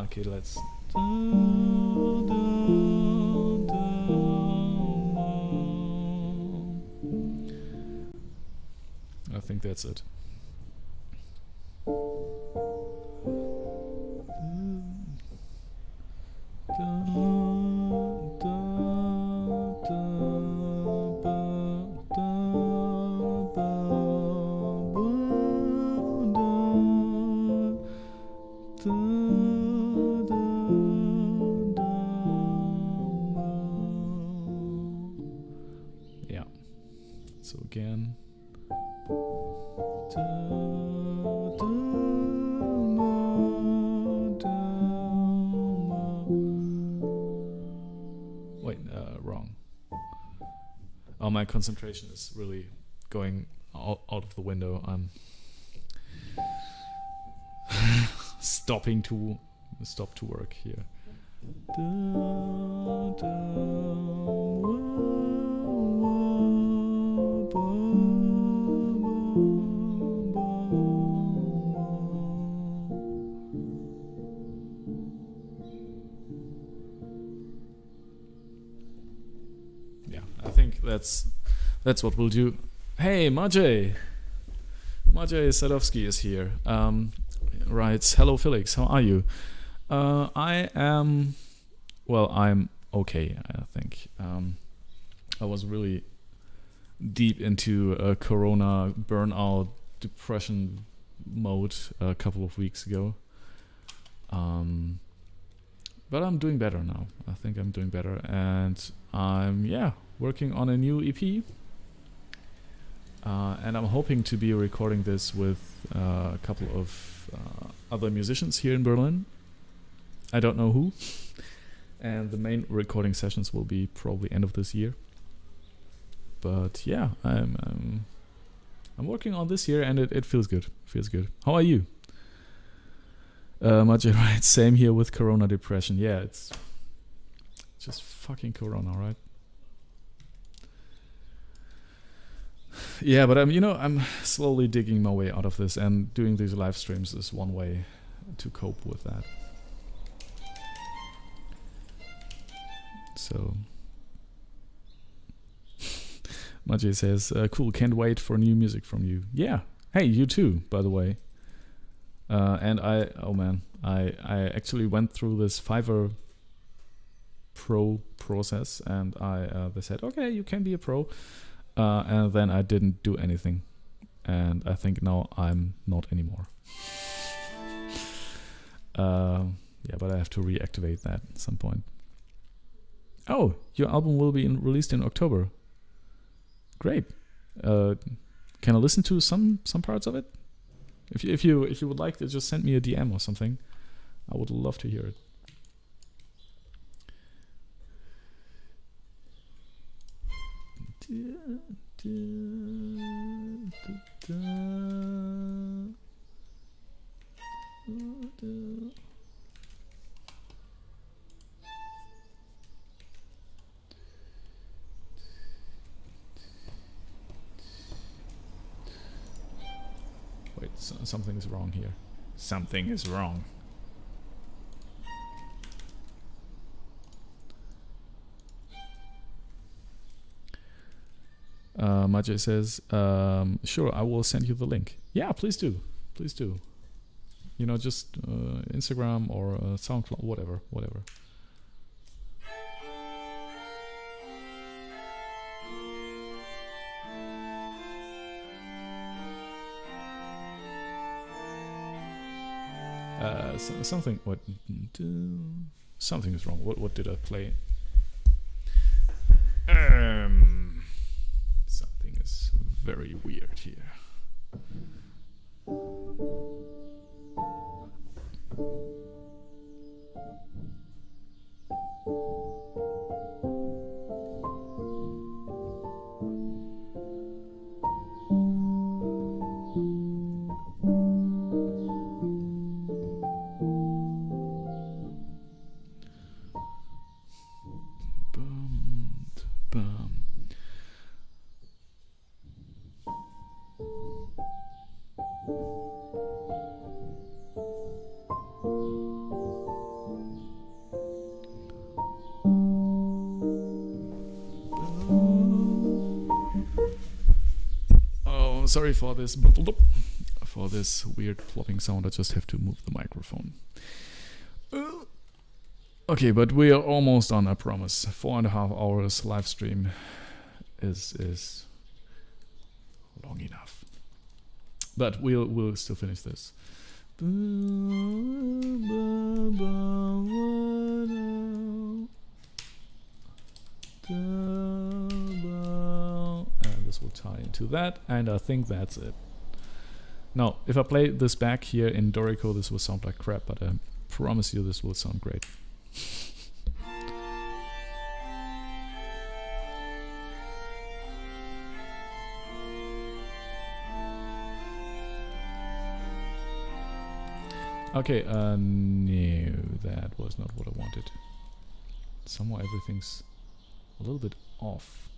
A: Okay, let's. I think that's it. Yeah. So again. Wait, wrong. Oh, my concentration is really going out of the window. I'm stop to work here. Yeah, I think that's That's what we'll do. Hey, Maciej! Maciej Sadowski is here. Writes, hello Felix, how are you? I am... Well, I'm okay, I think. I was really deep into a corona burnout depression mode a couple of weeks ago. But I'm doing better now. I think I'm doing better. And I'm, working on a new EP. And I'm hoping to be recording this with a couple of other musicians here in Berlin. I don't know who. And the main recording sessions will be probably end of this year. But yeah, I'm working on this year and it feels good. Feels good. How are you? Maciej, right? Same here with Corona depression. Yeah, it's just fucking Corona, right? Yeah, but I'm slowly digging my way out of this, and doing these live streams is one way to cope with that. So, Maciej says, cool, can't wait for new music from you. Yeah, hey, you too, by the way. And I actually went through this Fiverr Pro process, and they said, okay, you can be a pro. And then I didn't do anything, and I think now I'm not anymore. But I have to reactivate that at some point. Oh, your album will be released in October. Great. Can I listen to some parts of it? If you would like to, just send me a DM or something. I would love to hear it. Wait, something is wrong here. Something is wrong. Maciej says, sure, I will send you the link. Yeah, please do. Please do. Just Instagram or SoundCloud, whatever. Something is wrong. What did I play? Something is very weird here. Sorry for this weird plopping sound. I just have to move the microphone. Okay, but we are almost done, I promise. 4.5 hours live stream is long enough. But we'll still finish this. And this will tie into that, and I think that's it. Now, if I play this back here in Dorico, this will sound like crap, but I promise you this will sound great. Okay, no, that was not what I wanted. Somehow everything's a little bit off.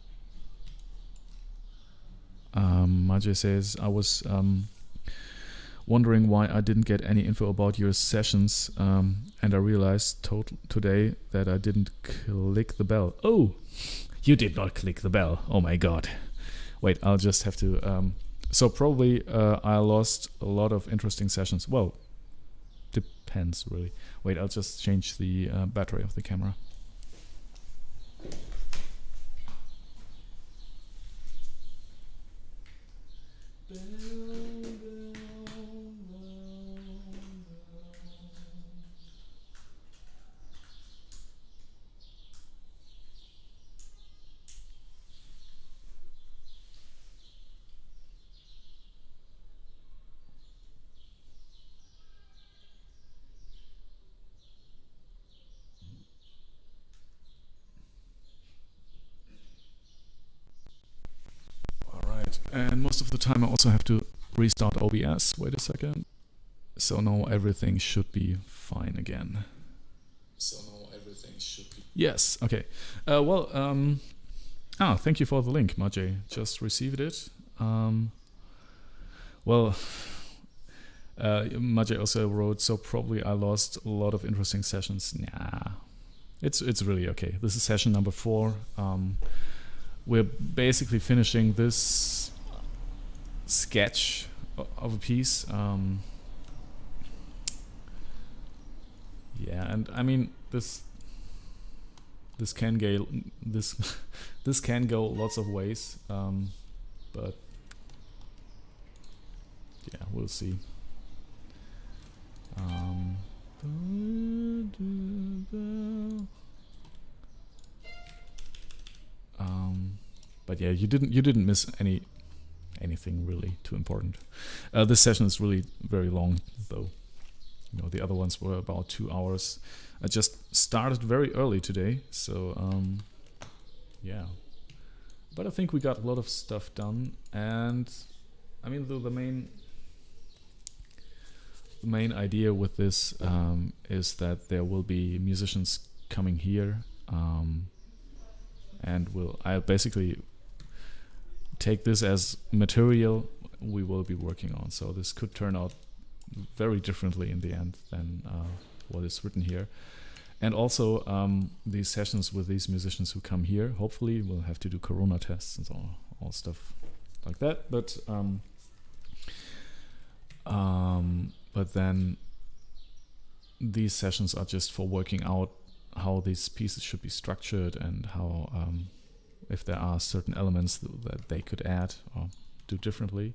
A: Maciej says, I was wondering why I didn't get any info about your sessions, and I realized today that I didn't click the bell. Oh, you did not click the bell. Oh my god. Wait, I'll just have to... so probably I lost a lot of interesting sessions. Well, depends, really. Wait, I'll just change the battery of the camera. And most of the time I also have to restart OBS. Wait a second. So now everything should be fine again. Yes, okay. Thank you for the link, Majay. Just received it. Majay also wrote, so probably I lost a lot of interesting sessions. Nah, it's really okay. This is session number 4. We're basically finishing this sketch of a piece. Yeah, and I mean this can go this can go lots of ways, but yeah, we'll see. But yeah, you didn't miss anything really too important. This session is really very long, though. You know, the other ones were about 2 hours. I just started very early today, so yeah. But I think we got a lot of stuff done, and I mean the main idea with this is that there will be musicians coming here, and I'll basically take this as material we will be working on. So this could turn out very differently in the end than what is written here. And also these sessions with these musicians who come here, hopefully we'll have to do corona tests and all stuff like that. But then these sessions are just for working out how these pieces should be structured and how if there are certain elements that they could add or do differently.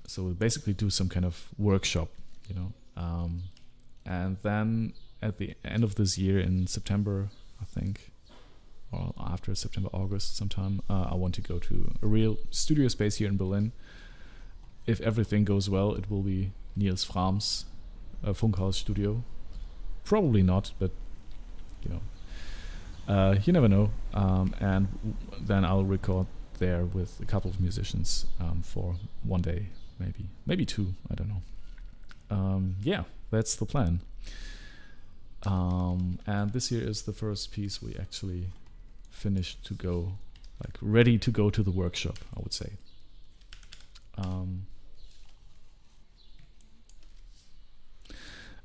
A: So we'll basically do some kind of workshop, you know. And then at the end of this year in September, I think, or after September, August sometime, I want to go to a real studio space here in Berlin. If everything goes well, it will be Niels Fram's Funkhaus studio. Probably not, but you know. You never know, and then I'll record there with a couple of musicians for one day, maybe 2, I don't know. Yeah, that's the plan. And this here is the first piece we actually finished to go, like ready to go to the workshop, I would say.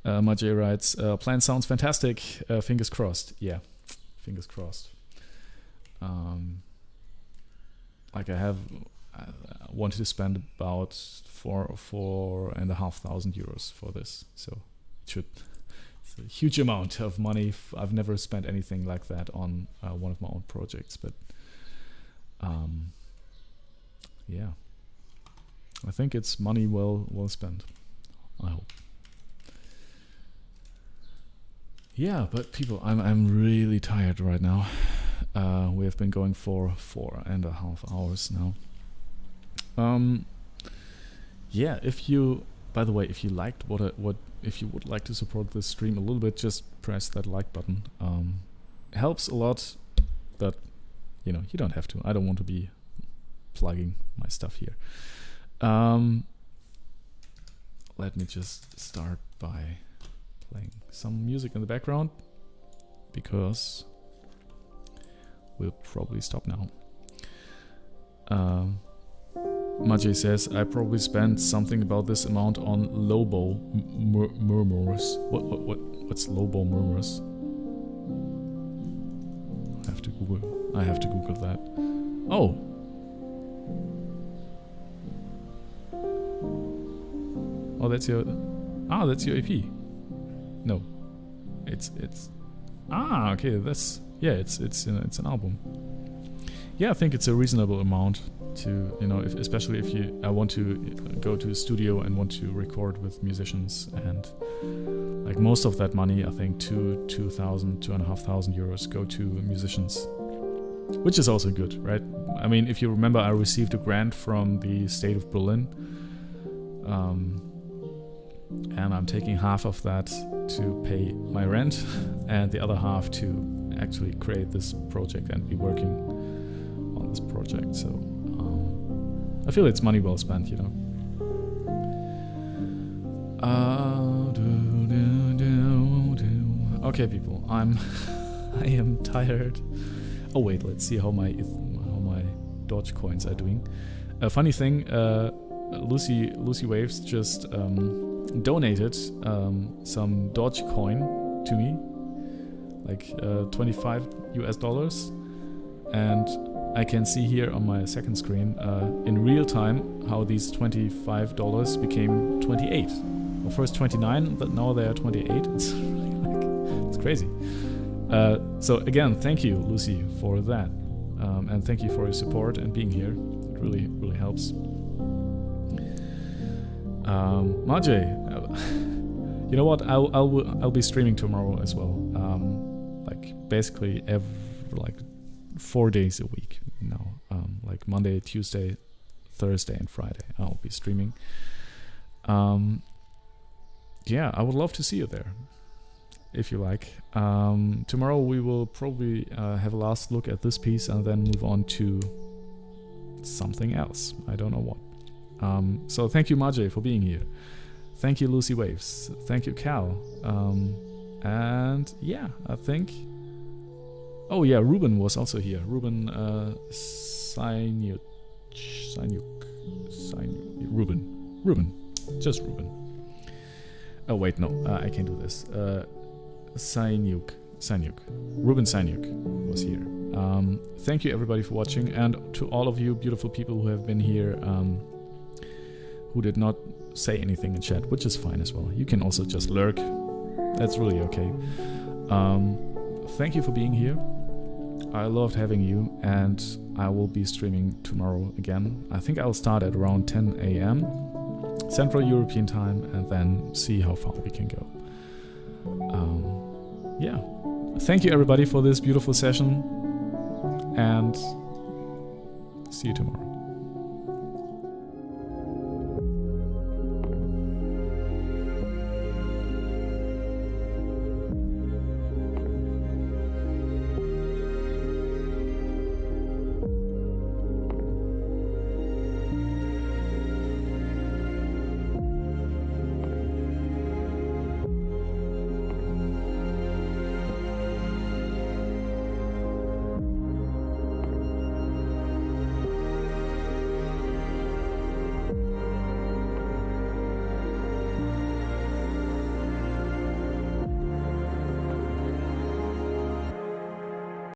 A: Majay writes, plan sounds fantastic, fingers crossed. Yeah. Fingers crossed. Like I wanted to spend about 4,500 euros for this, so it's a huge amount of money. I've never spent anything like that on one of my own projects, but yeah, I think it's money well spent. I hope. Yeah, but people, I'm really tired right now. We have been going for 4.5 hours now. Yeah, by the way, if you liked if you would like to support this stream a little bit, just press that like button. It helps a lot, but you know, you don't have to. I don't want to be plugging my stuff here. Let me just start by playing some music in the background, because we'll probably stop now. Majay says, I probably spent something about this amount on Lobo murmurs. What's Lobo murmurs? I have to Google that. Oh, Oh, that's your EP. No, it's okay. That's it's an album. Yeah, I think it's a reasonable amount to, you know, especially if I want to go to a studio and want to record with musicians, and like most of that money, I think 2,500 euros go to musicians, which is also good, right? I mean, if you remember, I received a grant from the state of Berlin, and I'm taking half of that to pay my rent and the other half to actually create this project and be working on this project. So I feel it's money well spent, you know. Okay, people, I am tired. Oh wait, let's see how my Doge coins are doing. A funny thing, Lucy Waves just donated some Doge coin to me, like $25, and I can see here on my second screen in real time how these $25 became 28. Well, first 29, but now they are 28. It's it's crazy. So again, thank you, Lucy, for that, and thank you for your support and being here. It really helps. Marjay, you know what? I'll be streaming tomorrow as well. Like basically like 4 days a week now. Like Monday, Tuesday, Thursday, and Friday. I'll be streaming. Yeah, I would love to see you there, if you like. Tomorrow we will probably have a last look at this piece and then move on to something else. I don't know what. So thank you, Marjay, for being here. Thank you, Lucy Waves. Thank you, Cal. And yeah, I think... Oh yeah, Ruben was also here. Ruben Sanyuk. Ruben. Just Ruben. Oh wait, no, I can't do this. Sanyuk. Ruben Sanyuk was here. Thank you everybody for watching, and to all of you beautiful people who have been here, who did not say anything in chat, which is fine as well. You can also just lurk. That's really okay. Thank you for being here. I loved having you, and I will be streaming tomorrow again. I think I'll start at around 10 a.m. Central European time, and then see how far we can go. Yeah. Thank you everybody for this beautiful session, and see you tomorrow.